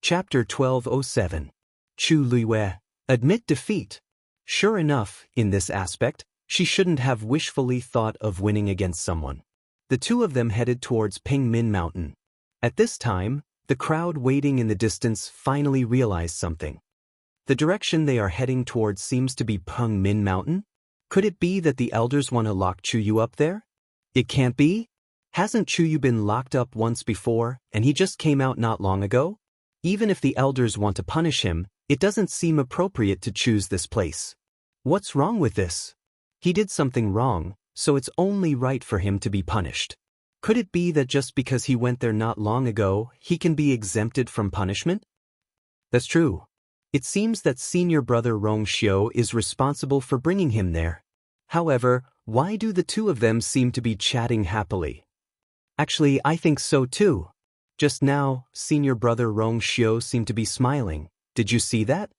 Chapter 1207. Chu Luiwei. Admit defeat. Sure enough, in this aspect, she shouldn't have wishfully thought of winning against someone. The two of them headed towards Pingmin Mountain. At this time, the crowd waiting in the distance finally realized something. The direction they are heading towards seems to be Pengmin Mountain. Could it be that the elders want to lock Chuyu up there? It can't be. Hasn't Chuyu been locked up once before, and he just came out not long ago? Even if the elders want to punish him, it doesn't seem appropriate to choose this place. What's wrong with this? He did something wrong, so it's only right for him to be punished. Could it be that just because he went there not long ago, he can be exempted from punishment? That's true. It seems that senior brother Rong Xiu is responsible for bringing him there. However, why do the two of them seem to be chatting happily? Actually, I think so too. Just now, senior brother Rong Xiu seemed to be smiling. Did you see that?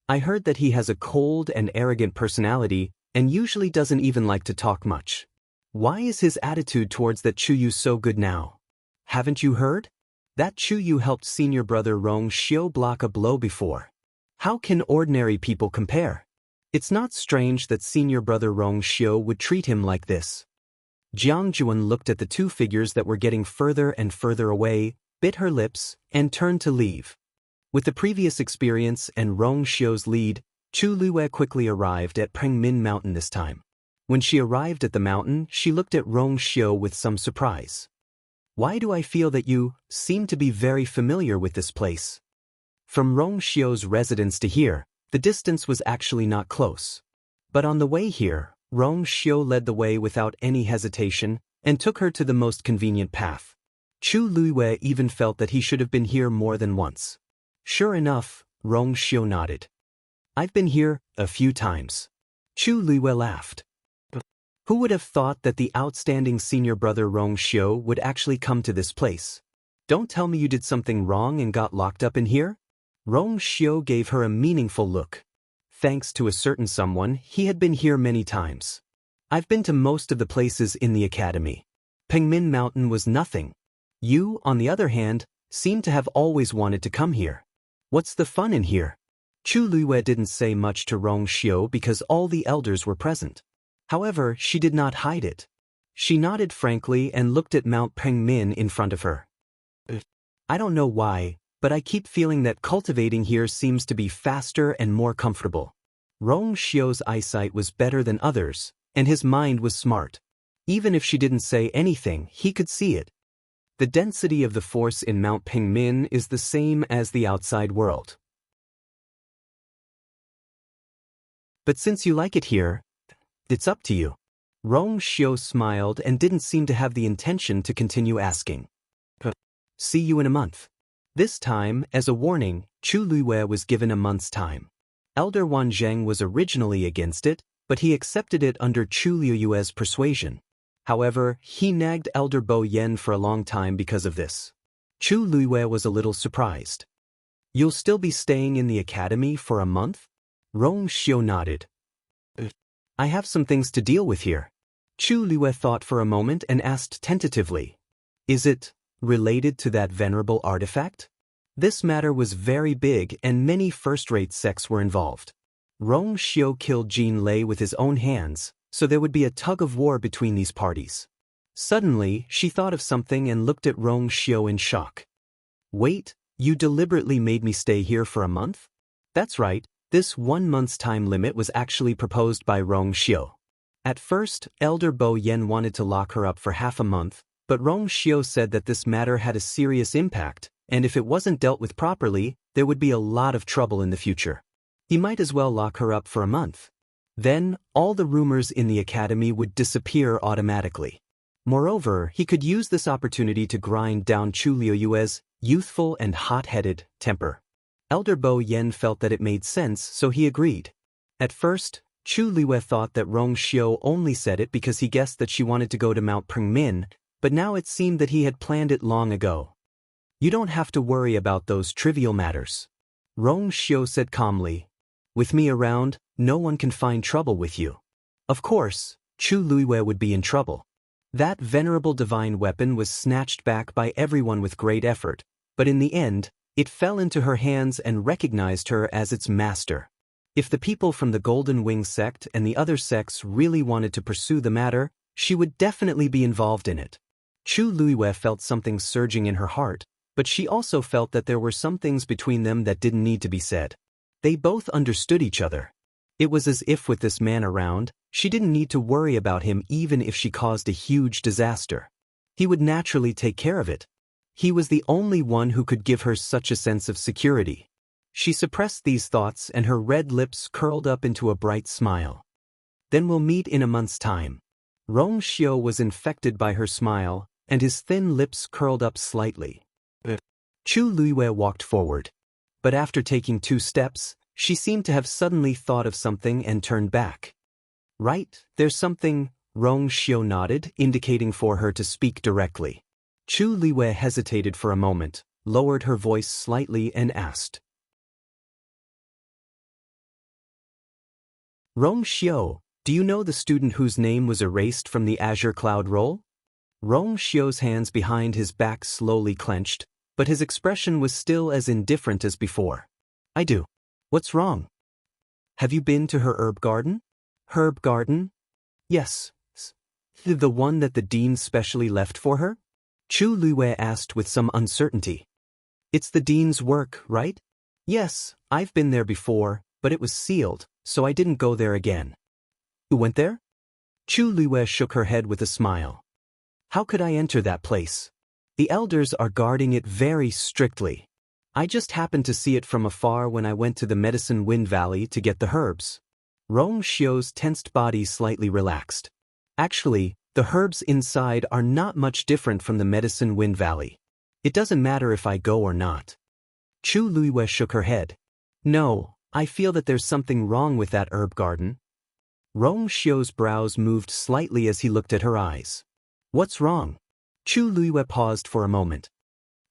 I heard that he has a cold and arrogant personality and usually doesn't even like to talk much. Why is his attitude towards that Chuyu so good now? Haven't you heard? That Chuyu helped senior brother Rong Xiu block a blow before. How can ordinary people compare? It's not strange that senior brother Rong Xiu would treat him like this. Jiang Juan looked at the two figures that were getting further and further away, bit her lips, and turned to leave. With the previous experience and Rong Xiu's lead, Chu Luiwei quickly arrived at Pengmin Mountain this time. When she arrived at the mountain, she looked at Rong Xiu with some surprise. Why do I feel that you seem to be very familiar with this place? From Rong Xiu's residence to here, the distance was actually not close. But on the way here, Rong Xiu led the way without any hesitation and took her to the most convenient path. Chu Luiwei even felt that he should have been here more than once. Sure enough, Rong Xiu nodded. I've been here a few times. Chu Luiyue laughed. Who would have thought that the outstanding senior brother Rong Xiu would actually come to this place? Don't tell me you did something wrong and got locked up in here? Rong Xiu gave her a meaningful look. Thanks to a certain someone, he had been here many times. I've been to most of the places in the academy. Pengmin Mountain was nothing. You, on the other hand, seem to have always wanted to come here. What's the fun in here? Chu Luiyue didn't say much to Rong Xiu because all the elders were present. However, she did not hide it. She nodded frankly and looked at Mount Pengmin in front of her. I don't know why, but I keep feeling that cultivating here seems to be faster and more comfortable. Rong Xiu's eyesight was better than others, and his mind was smart. Even if she didn't say anything, he could see it. The density of the force in Mount Pengmin is the same as the outside world. But since you like it here, it's up to you. Rong Xiu smiled and didn't seem to have the intention to continue asking. See you in a month. This time, as a warning, Chu Luiyue was given a month's time. Elder Wan Zheng was originally against it, but he accepted it under Chu Luiyue's persuasion. However, he nagged Elder Bo Yen for a long time because of this. Chu Luiyue was a little surprised. You'll still be staying in the academy for a month? Rong Xiu nodded. I have some things to deal with here. Chu Luiyue thought for a moment and asked tentatively. Is it related to that venerable artifact? This matter was very big and many first-rate sects were involved. Rong Xiu killed Jin Lei with his own hands, so there would be a tug-of-war between these parties. Suddenly, she thought of something and looked at Rong Xiu in shock. Wait, you deliberately made me stay here for a month? That's right, this 1 month's time limit was actually proposed by Rong Xiu. At first, Elder Bo Yen wanted to lock her up for half a month, but Rong Xiu said that this matter had a serious impact, and if it wasn't dealt with properly, there would be a lot of trouble in the future. He might as well lock her up for a month. Then, all the rumors in the academy would disappear automatically. Moreover, he could use this opportunity to grind down Chu Luiyue's youthful and hot-headed temper. Elder Bo Yen felt that it made sense, so he agreed. At first, Chu Luiyue thought that Rong Xiu only said it because he guessed that she wanted to go to Mount Pengmin, but now it seemed that he had planned it long ago. You don't have to worry about those trivial matters. Rong Xiu said calmly. With me around, no one can find trouble with you. Of course, Chu Luiyue would be in trouble. That venerable divine weapon was snatched back by everyone with great effort, but in the end, it fell into her hands and recognized her as its master. If the people from the Golden Wing sect and the other sects really wanted to pursue the matter, she would definitely be involved in it. Chu Luiyue felt something surging in her heart, but she also felt that there were some things between them that didn't need to be said. They both understood each other. It was as if with this man around, she didn't need to worry about him even if she caused a huge disaster. He would naturally take care of it. He was the only one who could give her such a sense of security. She suppressed these thoughts and her red lips curled up into a bright smile. Then we'll meet in a month's time. Rong Xiu was infected by her smile, and his thin lips curled up slightly. Chu Luiyue walked forward. But after taking 2 steps, she seemed to have suddenly thought of something and turned back. Right, there's something, Rong Xiu nodded, indicating for her to speak directly. Chu Luiyue hesitated for a moment, lowered her voice slightly and asked. Rong Xiu, do you know the student whose name was erased from the Azure Cloud roll? Rong Xiu's hands behind his back slowly clenched, but his expression was still as indifferent as before. I do. What's wrong? Have you been to her herb garden? Herb garden? Yes. The one that the dean specially left for her? Chu Luiyue asked with some uncertainty. It's the dean's work, right? Yes, I've been there before, but it was sealed, so I didn't go there again. You went there? Chu Luiyue shook her head with a smile. How could I enter that place? The elders are guarding it very strictly. I just happened to see it from afar when I went to the Medicine Wind Valley to get the herbs. Rong Xiu's tensed body slightly relaxed. Actually, the herbs inside are not much different from the Medicine Wind Valley. It doesn't matter if I go or not. Chu Luiwei shook her head. No, I feel that there's something wrong with that herb garden. Rong Xiu's brows moved slightly as he looked at her eyes. What's wrong? Chu Luiwei paused for a moment.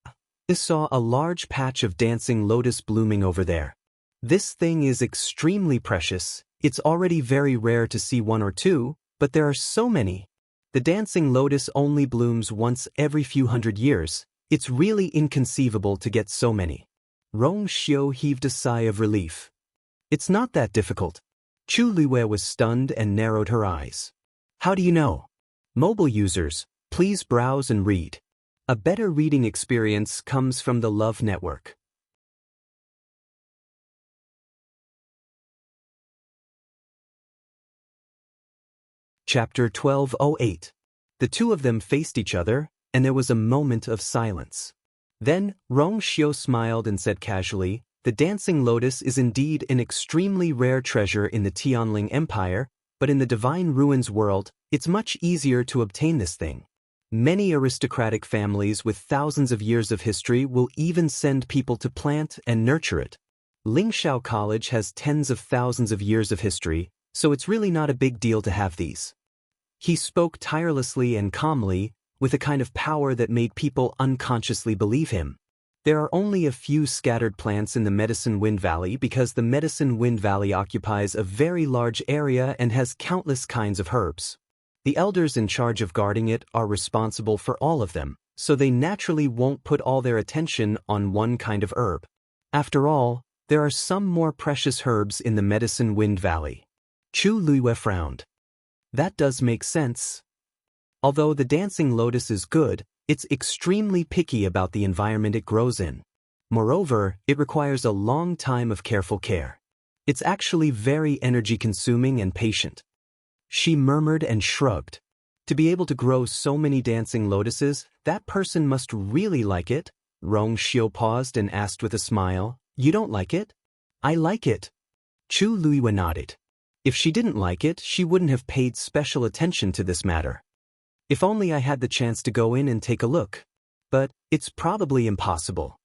I saw a large patch of dancing lotus blooming over there. This thing is extremely precious. It's already very rare to see one or two, but there are so many. The dancing lotus only blooms once every few hundred years. It's really inconceivable to get so many. Rong Xiu heaved a sigh of relief. It's not that difficult. Chu Luiwei was stunned and narrowed her eyes. How do you know? Mobile users, please browse and read. A better reading experience comes from the Love Network. Chapter 1208. The two of them faced each other, and there was a moment of silence. Then, Rong Xiu smiled and said casually, the dancing lotus is indeed an extremely rare treasure in the Tianling Empire, but in the Divine Ruins world, it's much easier to obtain this thing. Many aristocratic families with thousands of years of history will even send people to plant and nurture it. Lingshao College has tens of thousands of years of history, so it's really not a big deal to have these. He spoke tirelessly and calmly, with a kind of power that made people unconsciously believe him. There are only a few scattered plants in the Medicine Wind Valley because the Medicine Wind Valley occupies a very large area and has countless kinds of herbs. The elders in charge of guarding it are responsible for all of them, so they naturally won't put all their attention on one kind of herb. After all, there are some more precious herbs in the Medicine Wind Valley. Chu Luiwei frowned. That does make sense. Although the dancing lotus is good, it's extremely picky about the environment it grows in. Moreover, it requires a long time of careful care. It's actually very energy-consuming and patient. She murmured and shrugged. To be able to grow so many dancing lotuses, that person must really like it. Rong Xiu paused and asked with a smile, You don't like it? I like it. Chu Luiwei nodded. If she didn't like it, she wouldn't have paid special attention to this matter. If only I had the chance to go in and take a look. But it's probably impossible.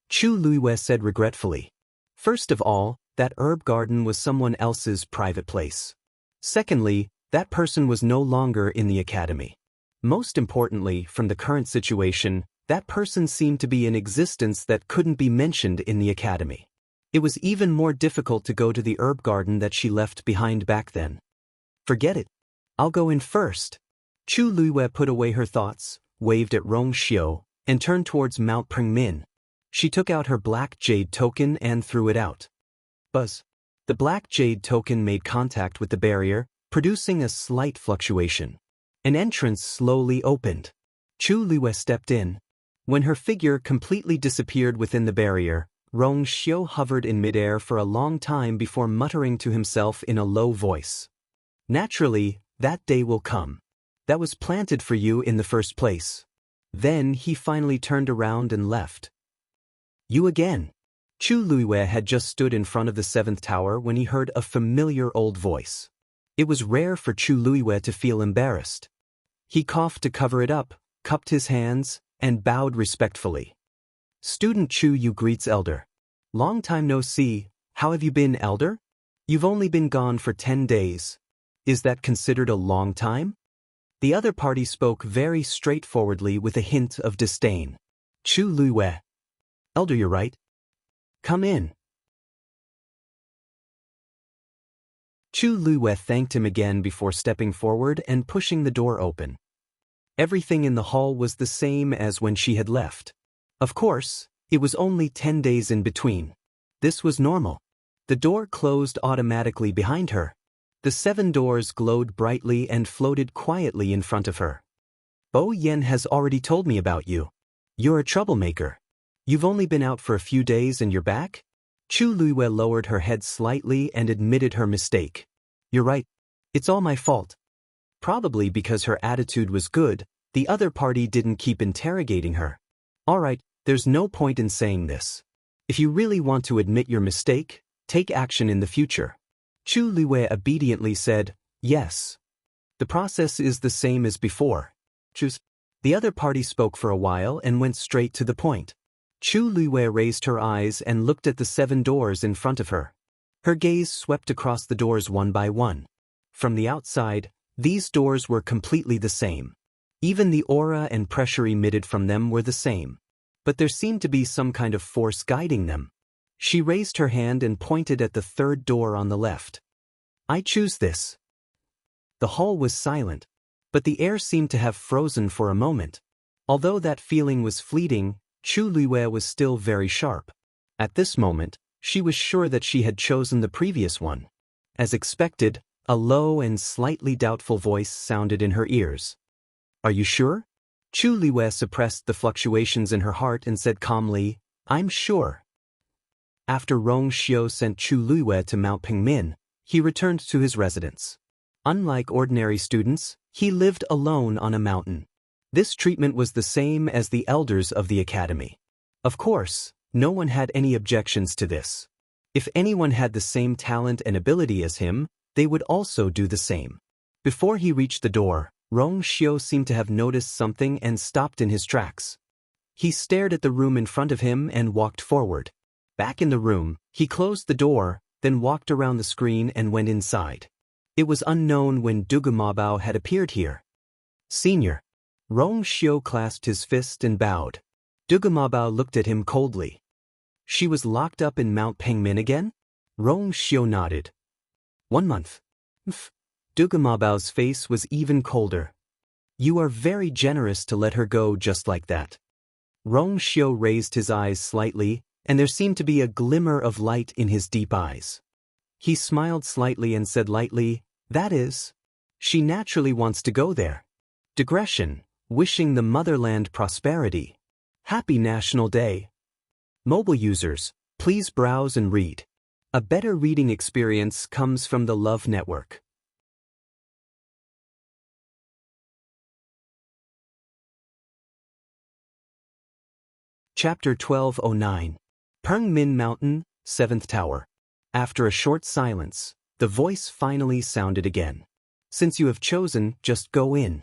Chu Luiwei said regretfully. First of all, that herb garden was someone else's private place. Secondly, that person was no longer in the academy. Most importantly, from the current situation, that person seemed to be in existence that couldn't be mentioned in the academy. It was even more difficult to go to the herb garden that she left behind back then. Forget it. I'll go in first. Chu Luiwei put away her thoughts, waved at Rong Xiu, and turned towards Mount Pengmin. She took out her black jade token and threw it out. Buzz. The black jade token made contact with the barrier, producing a slight fluctuation. An entrance slowly opened. Chu Luiwei stepped in. When her figure completely disappeared within the barrier, Rong Xiu hovered in midair for a long time before muttering to himself in a low voice. Naturally, that day will come. That was planted for you in the first place. Then he finally turned around and left. You again. Chu Luiwei had just stood in front of the seventh tower when he heard a familiar old voice. It was rare for Chu Luiwei to feel embarrassed. He coughed to cover it up, cupped his hands, and bowed respectfully. Student Chu Yu greets elder. Long time no see, how have you been, elder? You've only been gone for 10 days. Is that considered a long time? The other party spoke very straightforwardly with a hint of disdain. Chu Luiwei. Elder, you're right. Come in. Chu Luiwei thanked him again before stepping forward and pushing the door open. Everything in the hall was the same as when she had left. Of course, it was only 10 days in between. This was normal. The door closed automatically behind her. The 7 doors glowed brightly and floated quietly in front of her. Bo Yen has already told me about you. You're a troublemaker. You've only been out for a few days and you're back? Chu Luiwei lowered her head slightly and admitted her mistake. You're right. It's all my fault. Probably because her attitude was good, the other party didn't keep interrogating her. All right, there's no point in saying this. If you really want to admit your mistake, take action in the future. Chu Luiwei obediently said, yes. The process is the same as before. The other party spoke for a while and went straight to the point. Chu Luiwei raised her eyes and looked at the 7 doors in front of her. Her gaze swept across the doors one by one. From the outside, these doors were completely the same. Even the aura and pressure emitted from them were the same. But there seemed to be some kind of force guiding them. She raised her hand and pointed at the 3rd door on the left. I choose this. The hall was silent, but the air seemed to have frozen for a moment. Although that feeling was fleeting, Chu Luiwei was still very sharp. At this moment, she was sure that she had chosen the previous one. As expected, a low and slightly doubtful voice sounded in her ears. Are you sure? Chu Luiwei suppressed the fluctuations in her heart and said calmly, I'm sure. After Rong Xiu sent Chu Luiwei to Mount Pingmin, he returned to his residence. Unlike ordinary students, he lived alone on a mountain. This treatment was the same as the elders of the academy. Of course, no one had any objections to this. If anyone had the same talent and ability as him, they would also do the same. Before he reached the door, Rong Xiu seemed to have noticed something and stopped in his tracks. He stared at the room in front of him and walked forward. Back in the room, he closed the door, then walked around the screen and went inside. It was unknown when Dugumabao had appeared here. Senior. Rong Xiu clasped his fist and bowed. Dugumabao looked at him coldly. She was locked up in Mount Pengmin again? Rong Xiu nodded. 1 month. Dugumabao's face was even colder. You are very generous to let her go just like that. Rong Xiu raised his eyes slightly, and there seemed to be a glimmer of light in his deep eyes. He smiled slightly and said lightly, that is, she naturally wants to go there. Digression, wishing the motherland prosperity. Happy National Day. Mobile users, please browse and read. A better reading experience comes from the Love Network. Chapter 1209. Pengmin Mountain, 7th Tower. After a short silence, the voice finally sounded again. Since you have chosen, just go in.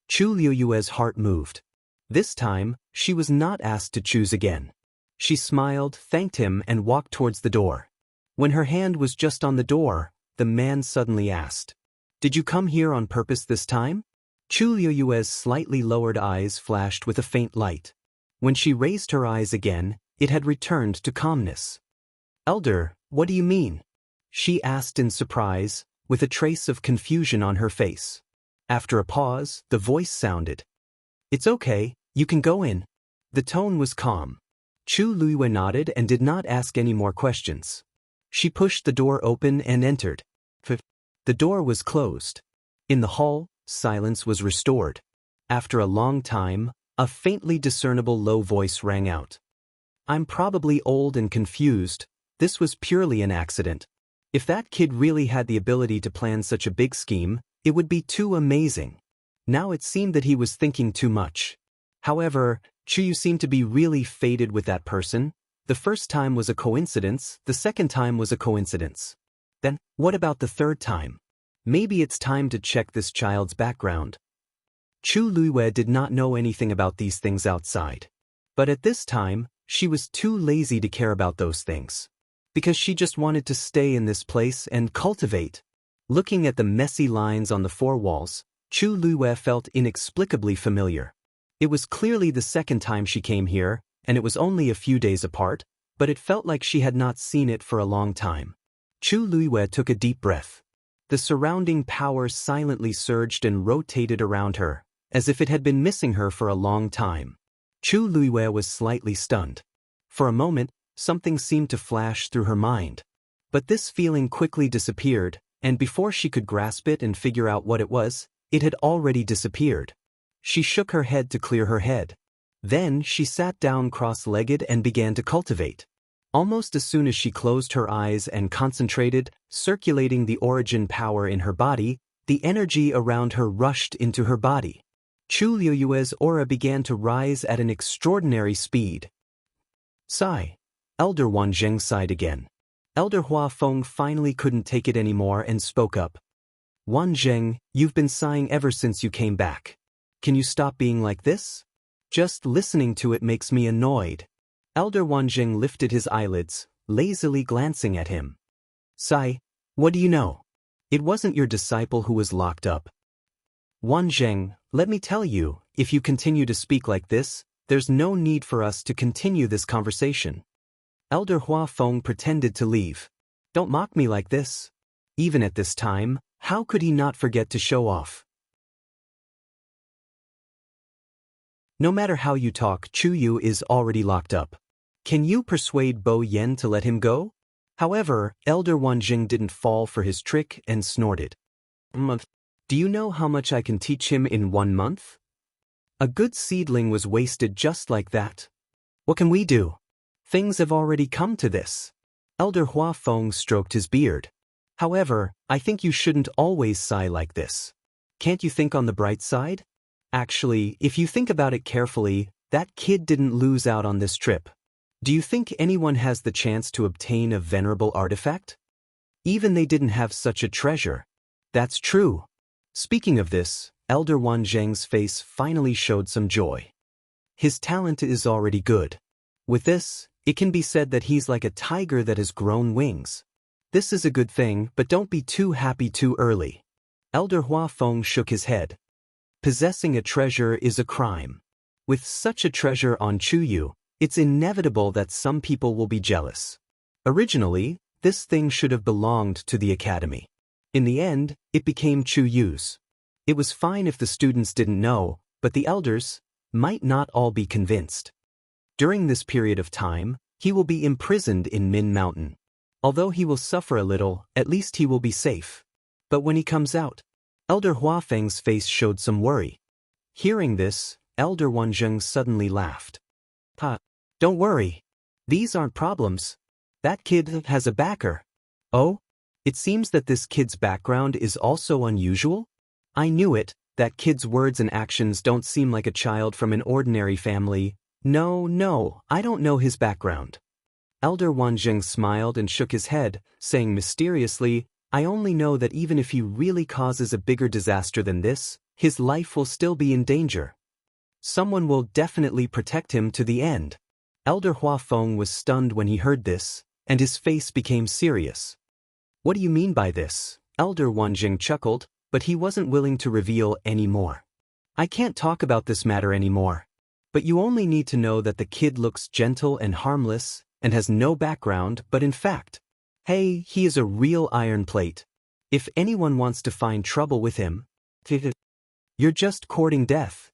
Chu Luiwei's heart moved. This time, she was not asked to choose again. She smiled, thanked him, and walked towards the door. When her hand was just on the door, the man suddenly asked, Did you come here on purpose this time? Chu Luiwei's slightly lowered eyes flashed with a faint light. When she raised her eyes again, it had returned to calmness. Elder, what do you mean? She asked in surprise, with a trace of confusion on her face. After a pause, the voice sounded. It's okay, you can go in. The tone was calm. Chu Luiwei nodded and did not ask any more questions. She pushed the door open and entered. The door was closed. In the hall, silence was restored. After a long time, a faintly discernible low voice rang out. I'm probably old and confused. This was purely an accident. If that kid really had the ability to plan such a big scheme, it would be too amazing. Now it seemed that he was thinking too much. However, Chu seemed to be really faded with that person. The first time was a coincidence, the second time was a coincidence. Then, what about the 3rd time? Maybe it's time to check this child's background. Chu Luiwei did not know anything about these things outside. But at this time, she was too lazy to care about those things. Because she just wanted to stay in this place and cultivate. Looking at the messy lines on the 4 walls, Chu Luiwei felt inexplicably familiar. It was clearly the 2nd time she came here, and it was only a few days apart, but it felt like she had not seen it for a long time. Chu Luiwei took a deep breath. The surrounding power silently surged and rotated around her, as if it had been missing her for a long time. Chu Luiwei was slightly stunned. For a moment, something seemed to flash through her mind. But this feeling quickly disappeared, and before she could grasp it and figure out what it was, it had already disappeared. She shook her head to clear her head. Then she sat down cross-legged and began to cultivate. Almost as soon as she closed her eyes and concentrated, circulating the origin power in her body, the energy around her rushed into her body. Chu Luiwei's aura began to rise at an extraordinary speed. Sigh. Elder Wan Zheng sighed again. Elder Hua Feng finally couldn't take it anymore and spoke up. Wan Zheng, you've been sighing ever since you came back. Can you stop being like this? Just listening to it makes me annoyed. Elder Wanjing lifted his eyelids, lazily glancing at him. Sai, what do you know? It wasn't your disciple who was locked up. Wanzheng, let me tell you, if you continue to speak like this, there's no need for us to continue this conversation. Elder Hua Feng pretended to leave. Don't mock me like this. Even at this time, how could he not forget to show off? No matter how you talk, Chu Yu is already locked up. Can you persuade Bo Yen to let him go? However, Elder Wanjing didn't fall for his trick and snorted. Month. Do you know how much I can teach him in 1 month? A good seedling was wasted just like that. What can we do? Things have already come to this. Elder Hua Feng stroked his beard. However, I think you shouldn't always sigh like this. Can't you think on the bright side? Actually, if you think about it carefully, that kid didn't lose out on this trip. Do you think anyone has the chance to obtain a venerable artifact? Even they didn't have such a treasure. That's true. Speaking of this, Elder Wanzheng's face finally showed some joy. His talent is already good. With this, it can be said that he's like a tiger that has grown wings. This is a good thing, but don't be too happy too early. Elder Hua Feng shook his head. Possessing a treasure is a crime. With such a treasure on Chu Yu, it's inevitable that some people will be jealous. Originally, this thing should have belonged to the academy. In the end, it became Chu Yu's. It was fine if the students didn't know, but the elders might not all be convinced. During this period of time, he will be imprisoned in Min Mountain. Although he will suffer a little, at least he will be safe. But when he comes out, Elder Hua Feng's face showed some worry. Hearing this, Elder Wanzheng suddenly laughed. Don't worry. These aren't problems. That kid has a backer. Oh? It seems that this kid's background is also unusual? I knew it, that kid's words and actions don't seem like a child from an ordinary family. No, I don't know his background. Elder Wanzheng smiled and shook his head, saying mysteriously, I only know that even if he really causes a bigger disaster than this, his life will still be in danger. Someone will definitely protect him to the end. Elder Hua Feng was stunned when he heard this, and his face became serious. What do you mean by this? Elder Wanjing chuckled, but he wasn't willing to reveal any more. I can't talk about this matter anymore. But you only need to know that the kid looks gentle and harmless, and has no background, but in fact, hey, he is a real iron plate. If anyone wants to find trouble with him, you're just courting death.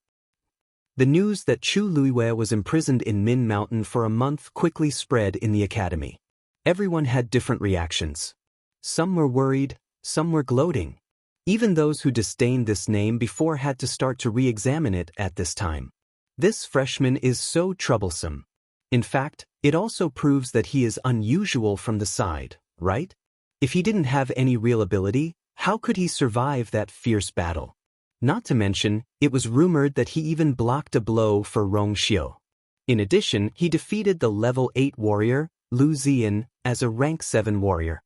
The news that Chu Luiwei was imprisoned in Min Mountain for a month quickly spread in the academy. Everyone had different reactions. Some were worried, some were gloating. Even those who disdained this name before had to start to re-examine it at this time. This freshman is so troublesome. In fact, it also proves that he is unusual from the side, right? If he didn't have any real ability, how could he survive that fierce battle? Not to mention, it was rumored that he even blocked a blow for Rong Xiu. In addition, he defeated the level 8 warrior, Lu Ziyan, as a rank 7 warrior.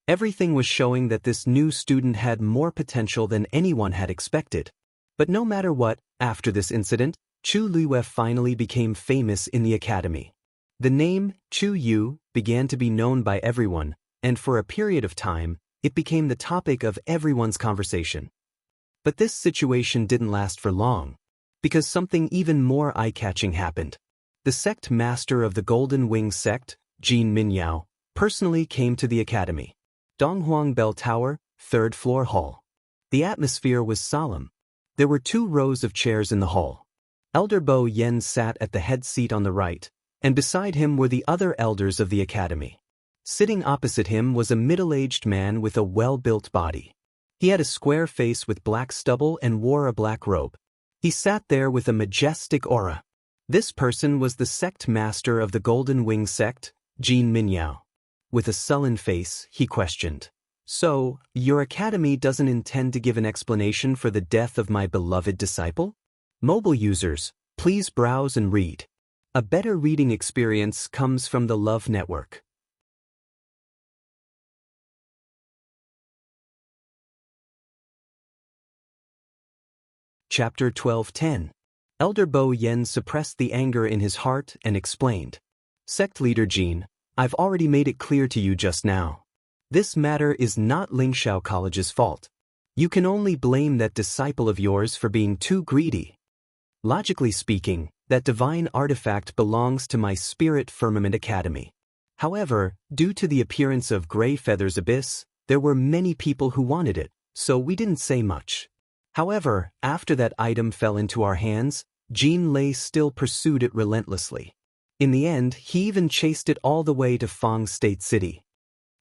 Everything was showing that this new student had more potential than anyone had expected. But no matter what, after this incident, Chu Luiwei finally became famous in the academy. The name, Chu Yu, began to be known by everyone, and for a period of time, it became the topic of everyone's conversation. But this situation didn't last for long, because something even more eye-catching happened. The sect master of the Golden Wing sect, Jin Minyao, personally came to the academy. Donghuang Bell Tower, 3rd floor hall. The atmosphere was solemn. There were 2 rows of chairs in the hall. Elder Bo Yen sat at the head seat on the right, and beside him were the other elders of the academy. Sitting opposite him was a middle-aged man with a well-built body. He had a square face with black stubble and wore a black robe. He sat there with a majestic aura. This person was the sect master of the Golden Wing sect, Jin Minyao. With a sullen face, he questioned, So, your academy doesn't intend to give an explanation for the death of my beloved disciple? Mobile users, please browse and read. A better reading experience comes from the Love Network. Chapter 12:10. Elder Bo Yen suppressed the anger in his heart and explained. Sect leader Jin, I've already made it clear to you just now. This matter is not Lingxiao College's fault. You can only blame that disciple of yours for being too greedy. Logically speaking, that divine artifact belongs to my Spirit Firmament Academy. However, due to the appearance of Gray Feather's Abyss, there were many people who wanted it, so we didn't say much. However, after that item fell into our hands, Jin Lei still pursued it relentlessly. In the end, he even chased it all the way to Fang State City.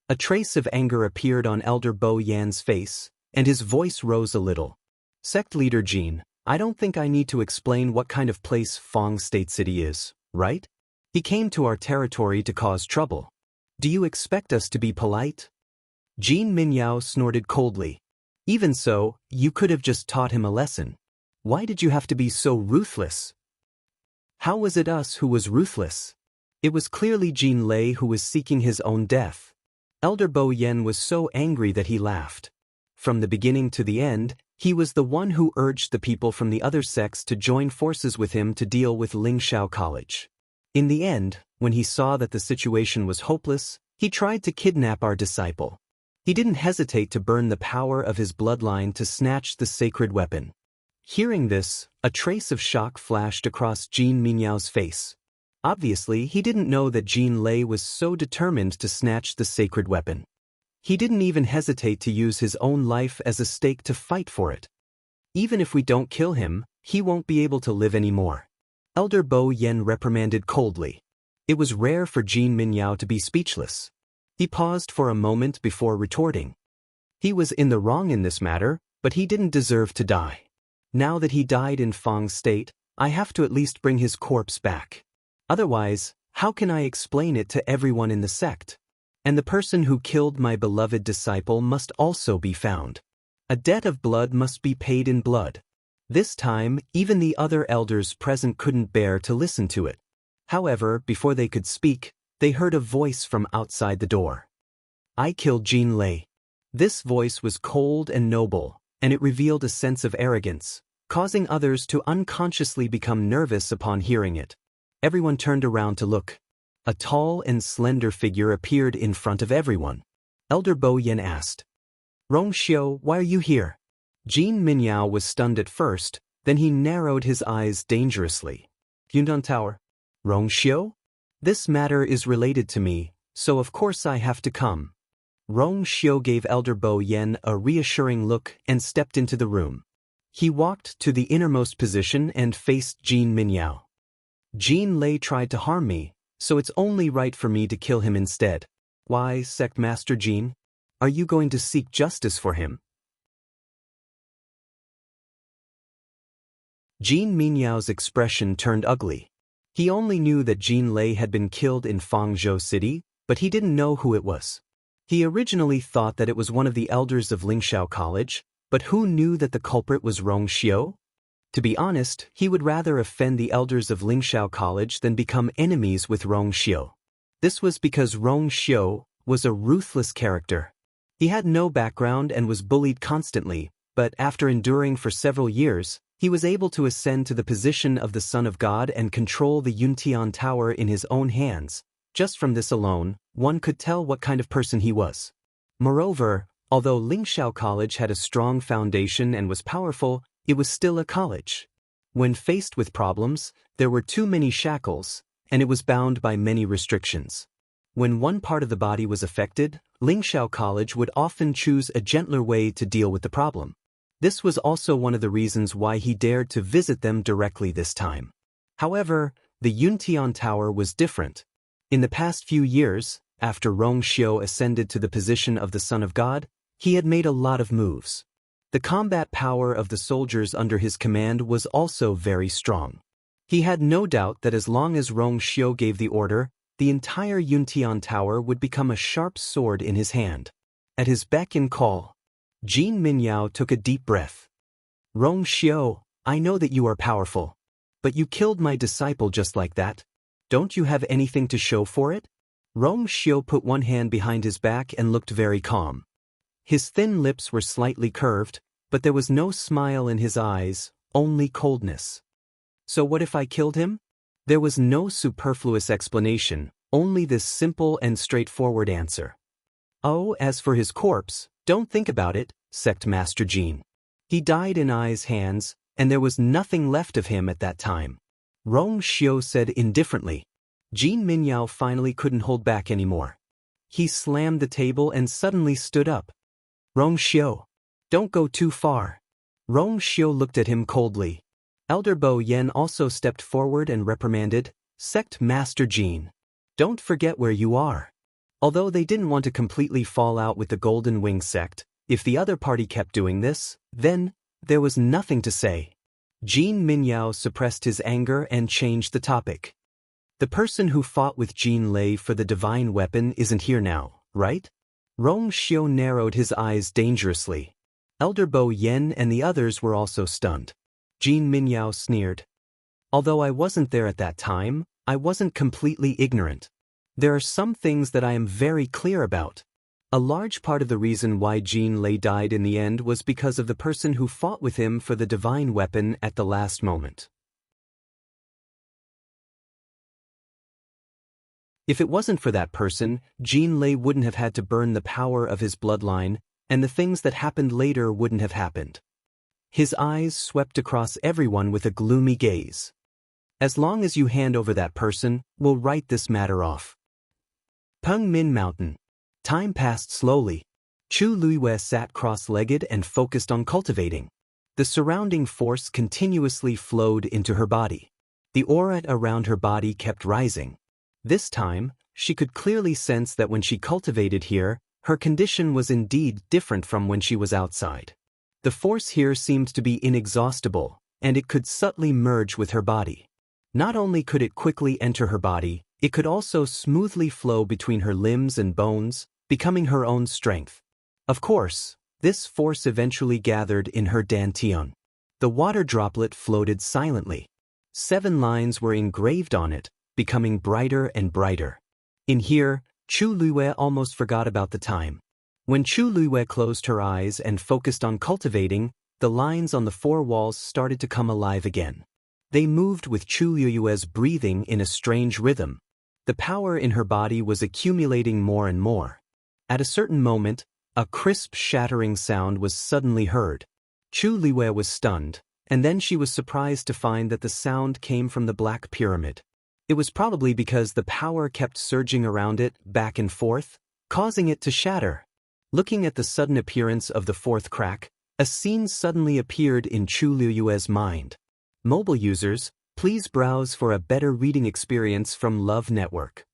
A trace of anger appeared on Elder Bo Yan's face, and his voice rose a little. Sect leader Jin, I don't think I need to explain what kind of place Fang State City is, right? He came to our territory to cause trouble. Do you expect us to be polite? Jin Minyao snorted coldly. Even so, you could have just taught him a lesson. Why did you have to be so ruthless? How was it us who was ruthless? It was clearly Jin Lei who was seeking his own death. Elder Bo Yen was so angry that he laughed. From the beginning to the end, he was the one who urged the people from the other sects to join forces with him to deal with Lingxiao College. In the end, when he saw that the situation was hopeless, he tried to kidnap our disciple. He didn't hesitate to burn the power of his bloodline to snatch the sacred weapon. Hearing this, a trace of shock flashed across Jin Minyao's face. Obviously, he didn't know that Jin Lei was so determined to snatch the sacred weapon. He didn't even hesitate to use his own life as a stake to fight for it. Even if we don't kill him, he won't be able to live anymore. Elder Bo Yen reprimanded coldly. It was rare for Jin Minyao to be speechless. He paused for a moment before retorting. He was in the wrong in this matter, but he didn't deserve to die. Now that he died in Fang State, I have to at least bring his corpse back. Otherwise, how can I explain it to everyone in the sect? And the person who killed my beloved disciple must also be found. A debt of blood must be paid in blood. This time, even the other elders present couldn't bear to listen to it. However, before they could speak, they heard a voice from outside the door. I killed Jin Lei. This voice was cold and noble, and it revealed a sense of arrogance, causing others to unconsciously become nervous upon hearing it. Everyone turned around to look. A tall and slender figure appeared in front of everyone. Elder Bo Yen asked, Rong Xiu, why are you here? Jin Minyao was stunned at first, then he narrowed his eyes dangerously. Yundan Tower. Rong Xiu? This matter is related to me, so of course I have to come. Rong Xiu gave Elder Bo Yen a reassuring look and stepped into the room. He walked to the innermost position and faced Jin Minyao. Jin Lei tried to harm me, so it's only right for me to kill him instead. Why, Sect Master Jin? Are you going to seek justice for him? Jin Minyao's expression turned ugly. He only knew that Jin Lei had been killed in Fangzhou City, but he didn't know who it was. He originally thought that it was one of the elders of Lingxiao College, but who knew that the culprit was Rong Xiu? To be honest, he would rather offend the elders of Lingxiao College than become enemies with Rong Xiu. This was because Rong Xiu was a ruthless character. He had no background and was bullied constantly, but after enduring for several years, he was able to ascend to the position of the Son of God and control the Yuntian Tower in his own hands. Just from this alone, one could tell what kind of person he was. Moreover, although Lingxiao College had a strong foundation and was powerful, it was still a college. When faced with problems, there were too many shackles, and it was bound by many restrictions. When one part of the body was affected, Lingxiao College would often choose a gentler way to deal with the problem. This was also one of the reasons why he dared to visit them directly this time. However, the Yuntian Tower was different. In the past few years, after Rong Xiu ascended to the position of the Son of God, he had made a lot of moves. The combat power of the soldiers under his command was also very strong. He had no doubt that as long as Rong Xiu gave the order, the entire Yuntian Tower would become a sharp sword in his hand. At his beck and call, Jin Minyao took a deep breath. Rong Xiu, I know that you are powerful. But you killed my disciple just like that. Don't you have anything to show for it? Rong Xiu put one hand behind his back and looked very calm. His thin lips were slightly curved, but there was no smile in his eyes, only coldness. So what if I killed him? There was no superfluous explanation, only this simple and straightforward answer. Oh, as for his corpse, don't think about it, sect Master Jean. He died in Ai's hands, and there was nothing left of him at that time. Rong Xiu said indifferently. Jean Minyao finally couldn't hold back anymore. He slammed the table and suddenly stood up. Rong Xiu, don't go too far. Rong Xiu looked at him coldly. Elder Bo Yen also stepped forward and reprimanded, Sect Master Jean. Don't forget where you are. Although they didn't want to completely fall out with the Golden Wing sect, if the other party kept doing this, then there was nothing to say. Jean Minyao suppressed his anger and changed the topic. The person who fought with Jean Lei for the divine weapon isn't here now, right? Rong Xiu narrowed his eyes dangerously. Elder Bo Yen and the others were also stunned. Jean Minyao sneered. Although I wasn't there at that time, I wasn't completely ignorant. There are some things that I am very clear about. A large part of the reason why Jean Lei died in the end was because of the person who fought with him for the divine weapon at the last moment. If it wasn't for that person, Jean Lei wouldn't have had to burn the power of his bloodline, and the things that happened later wouldn't have happened. His eyes swept across everyone with a gloomy gaze. As long as you hand over that person, we'll write this matter off. Peng Min Mountain. Time passed slowly. Chu Luiwei sat cross-legged and focused on cultivating. The surrounding force continuously flowed into her body. The aura around her body kept rising. This time, she could clearly sense that when she cultivated here, her condition was indeed different from when she was outside. The force here seemed to be inexhaustible, and it could subtly merge with her body. Not only could it quickly enter her body, it could also smoothly flow between her limbs and bones, becoming her own strength. Of course, this force eventually gathered in her dantian. The water droplet floated silently. 7 lines were engraved on it, becoming brighter and brighter. In here, Chu Luiwei almost forgot about the time. When Chu Luiwei closed her eyes and focused on cultivating, the lines on the 4 walls started to come alive again. They moved with Chu Luiwei's breathing in a strange rhythm. The power in her body was accumulating more and more. At a certain moment, a crisp shattering sound was suddenly heard. Chu Luiwei was stunned, and then she was surprised to find that the sound came from the Black Pyramid. It was probably because the power kept surging around it, back and forth, causing it to shatter. Looking at the sudden appearance of the 4th crack, a scene suddenly appeared in Chu Luiwei's mind. Mobile users, please browse for a better reading experience from Love Network.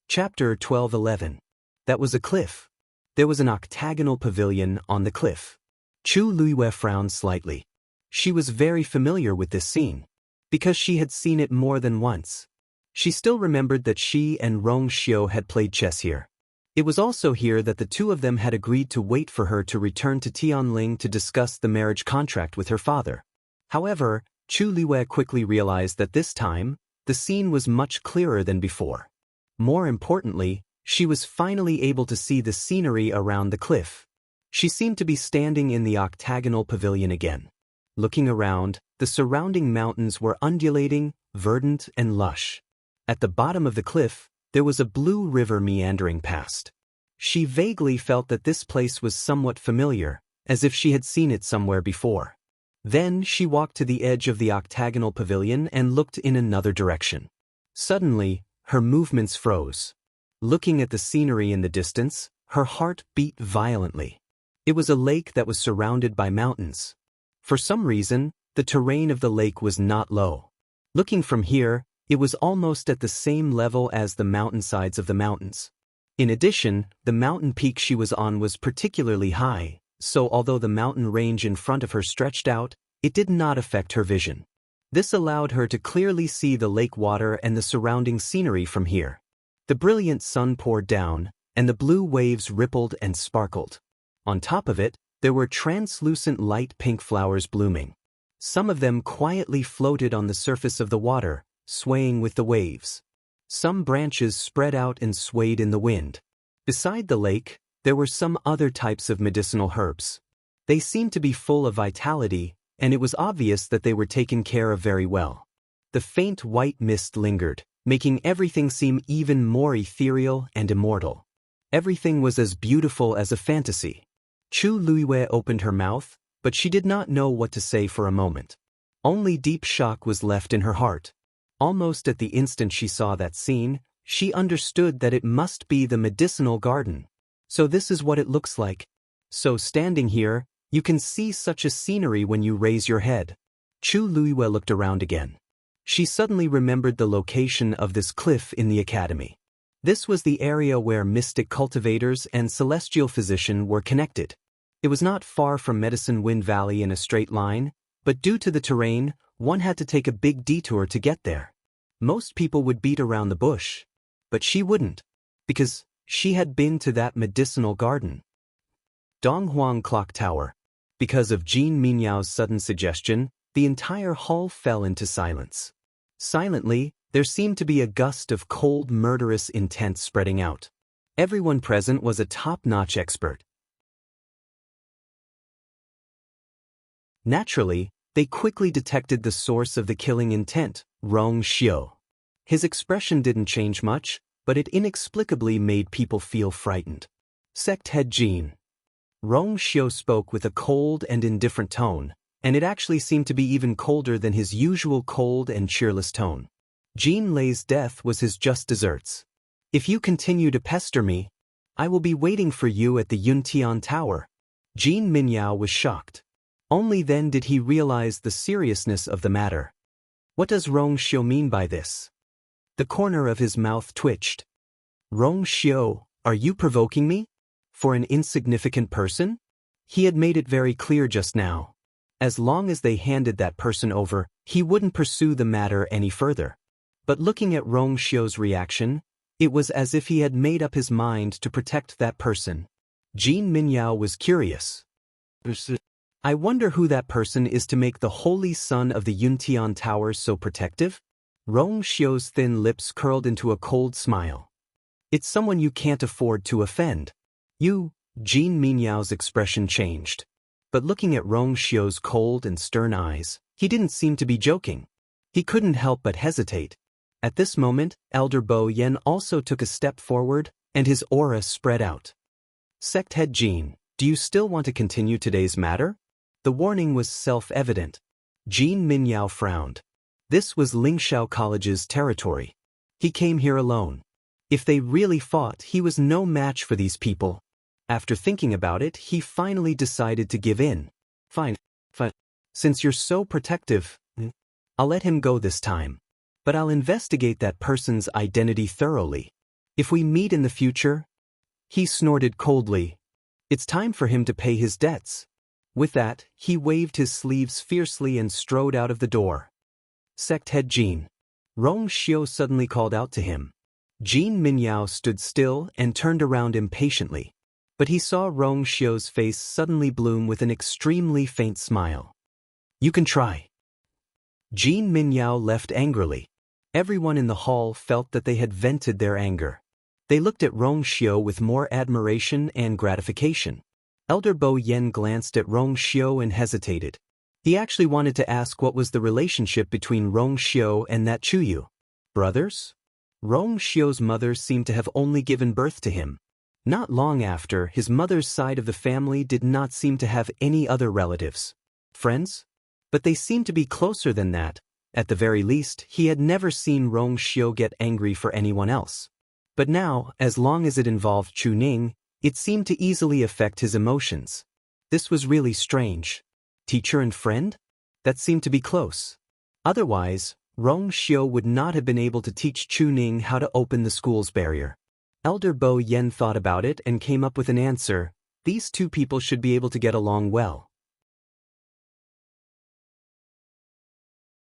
Chapter 12:11. That was a cliff. There was an octagonal pavilion on the cliff. Chu Luiwei frowned slightly. She was very familiar with this scene, because she had seen it more than once. She still remembered that she and Rong Xiu had played chess here. It was also here that the two of them had agreed to wait for her to return to Tianling to discuss the marriage contract with her father. However, Chu Luiwei quickly realized that this time, the scene was much clearer than before. More importantly, she was finally able to see the scenery around the cliff. She seemed to be standing in the octagonal pavilion again. Looking around, the surrounding mountains were undulating, verdant, and lush. At the bottom of the cliff, there was a blue river meandering past. She vaguely felt that this place was somewhat familiar, as if she had seen it somewhere before. Then she walked to the edge of the octagonal pavilion and looked in another direction. Suddenly, her movements froze. Looking at the scenery in the distance, her heart beat violently. It was a lake that was surrounded by mountains. For some reason, the terrain of the lake was not low. Looking from here, it was almost at the same level as the mountainsides of the mountains. In addition, the mountain peak she was on was particularly high, so although the mountain range in front of her stretched out, it did not affect her vision. This allowed her to clearly see the lake water and the surrounding scenery from here. The brilliant sun poured down, and the blue waves rippled and sparkled. On top of it, there were translucent light pink flowers blooming. Some of them quietly floated on the surface of the water, swaying with the waves. Some branches spread out and swayed in the wind. Beside the lake, There were some other types of medicinal herbs. They seemed to be full of vitality, and it was obvious that they were taken care of very well. The faint white mist lingered, making everything seem even more ethereal and immortal. Everything was as beautiful as a fantasy. Chu Luiwei opened her mouth, but she did not know what to say for a moment. Only deep shock was left in her heart. Almost at the instant she saw that scene, she understood that it must be the medicinal garden. So this is what it looks like. So standing here, you can see such a scenery when you raise your head. Chu Luiwei looked around again. She suddenly remembered the location of this cliff in the academy. This was the area where mystic cultivators and celestial physician were connected. It was not far from Medicine Wind Valley in a straight line, but due to the terrain, one had to take a big detour to get there. Most people would beat around the bush, but she wouldn't, because she had been to that medicinal garden. Donghuang Clock Tower. Because of Jean Minyao's sudden suggestion, the entire hall fell into silence. Silently, there seemed to be a gust of cold, murderous intent spreading out. Everyone present was a top-notch expert. Naturally, they quickly detected the source of the killing intent, Rong Xiu. His expression didn't change much, but it inexplicably made people feel frightened. Sect head Jean. Rong Xiu spoke with a cold and indifferent tone, and it actually seemed to be even colder than his usual cold and cheerless tone. Jean Lei's death was his just desserts. If you continue to pester me, I will be waiting for you at the Yuntian Tower. Jean Minyao was shocked. Only then did he realize the seriousness of the matter. What does Rong Xiu mean by this? The corner of his mouth twitched. Rong Xiu, are you provoking me? For an insignificant person? He had made it very clear just now. As long as they handed that person over, he wouldn't pursue the matter any further. But looking at Rong Xiu's reaction, it was as if he had made up his mind to protect that person. Jean Minyao was curious. I wonder who that person is to make the holy son of the Yuntian Tower so protective? Rong Xiu's thin lips curled into a cold smile. It's someone you can't afford to offend. You, Jean Minyao's expression changed. But looking at Rong Xiu's cold and stern eyes, he didn't seem to be joking. He couldn't help but hesitate. At this moment, Elder Bo Yen also took a step forward, and his aura spread out. Sect head Jean, do you still want to continue today's matter? The warning was self-evident. Jean Minyao frowned. This was Lingxiao College's territory. He came here alone. If they really fought, he was no match for these people. After thinking about it, he finally decided to give in. Fine. Since you're so protective, I'll let him go this time. But I'll investigate that person's identity thoroughly. If we meet in the future... He snorted coldly. It's time for him to pay his debts. With that, he waved his sleeves fiercely and strode out of the door. Sect head Jean. Rong Xiu suddenly called out to him. Jean Minyao stood still and turned around impatiently. But he saw Rong Xiu's face suddenly bloom with an extremely faint smile. You can try. Jean Minyao left angrily. Everyone in the hall felt that they had vented their anger. They looked at Rong Xiu with more admiration and gratification. Elder Bo Yen glanced at Rong Xiu and hesitated. He actually wanted to ask what was the relationship between Rong Xiu and that Chuyu. Brothers? Rong Xiu's mother seemed to have only given birth to him. Not long after, his mother's side of the family did not seem to have any other relatives. Friends? But they seemed to be closer than that. At the very least, he had never seen Rong Xiu get angry for anyone else. But now, as long as it involved Chu Ning, it seemed to easily affect his emotions. This was really strange. Teacher and friend? That seemed to be close. Otherwise, Rong Xiu would not have been able to teach Chu Ning how to open the school's barrier. Elder Bo Yen thought about it and came up with an answer. These two people should be able to get along well.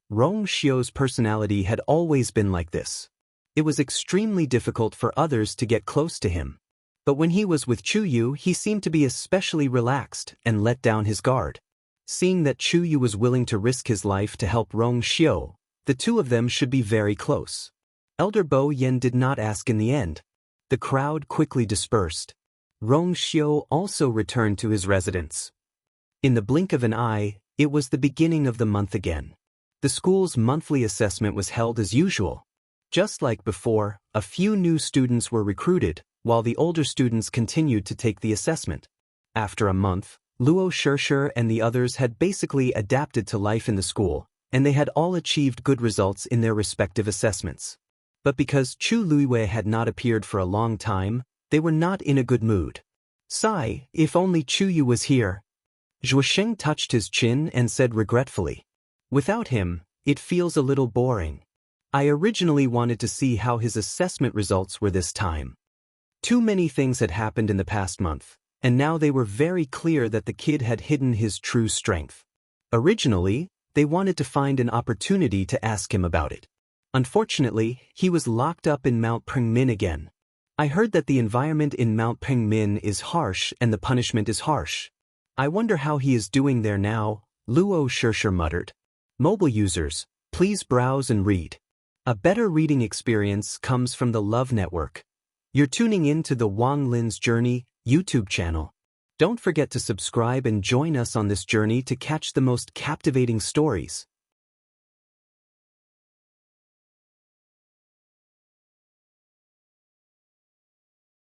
Rong Xiu's personality had always been like this. It was extremely difficult for others to get close to him. But when he was with Chuyu, he seemed to be especially relaxed and let down his guard. Seeing that Chuyu was willing to risk his life to help Rong Xiu, the two of them should be very close. Elder Bo Yen did not ask in the end. The crowd quickly dispersed. Rongxiu also returned to his residence. In the blink of an eye, it was the beginning of the month again. The school's monthly assessment was held as usual. Just like before, a few new students were recruited, while the older students continued to take the assessment. After a month, Luo Shishir and the others had basically adapted to life in the school, and they had all achieved good results in their respective assessments. But because Chu Luiwei had not appeared for a long time, they were not in a good mood. Sigh, if only Chu Yu was here. Zhuosheng touched his chin and said regretfully. Without him, it feels a little boring. I originally wanted to see how his assessment results were this time. Too many things had happened in the past month, and now they were very clear that the kid had hidden his true strength. Originally, they wanted to find an opportunity to ask him about it. Unfortunately, he was locked up in Mount Pengmin again. I heard that the environment in Mount Pengmin is harsh and the punishment is harsh. I wonder how he is doing there now, Luo Shishir muttered. Mobile users, please browse and read. A better reading experience comes from the Love Network. You're tuning in to the Wang Lin's Journey YouTube channel. Don't forget to subscribe and join us on this journey to catch the most captivating stories.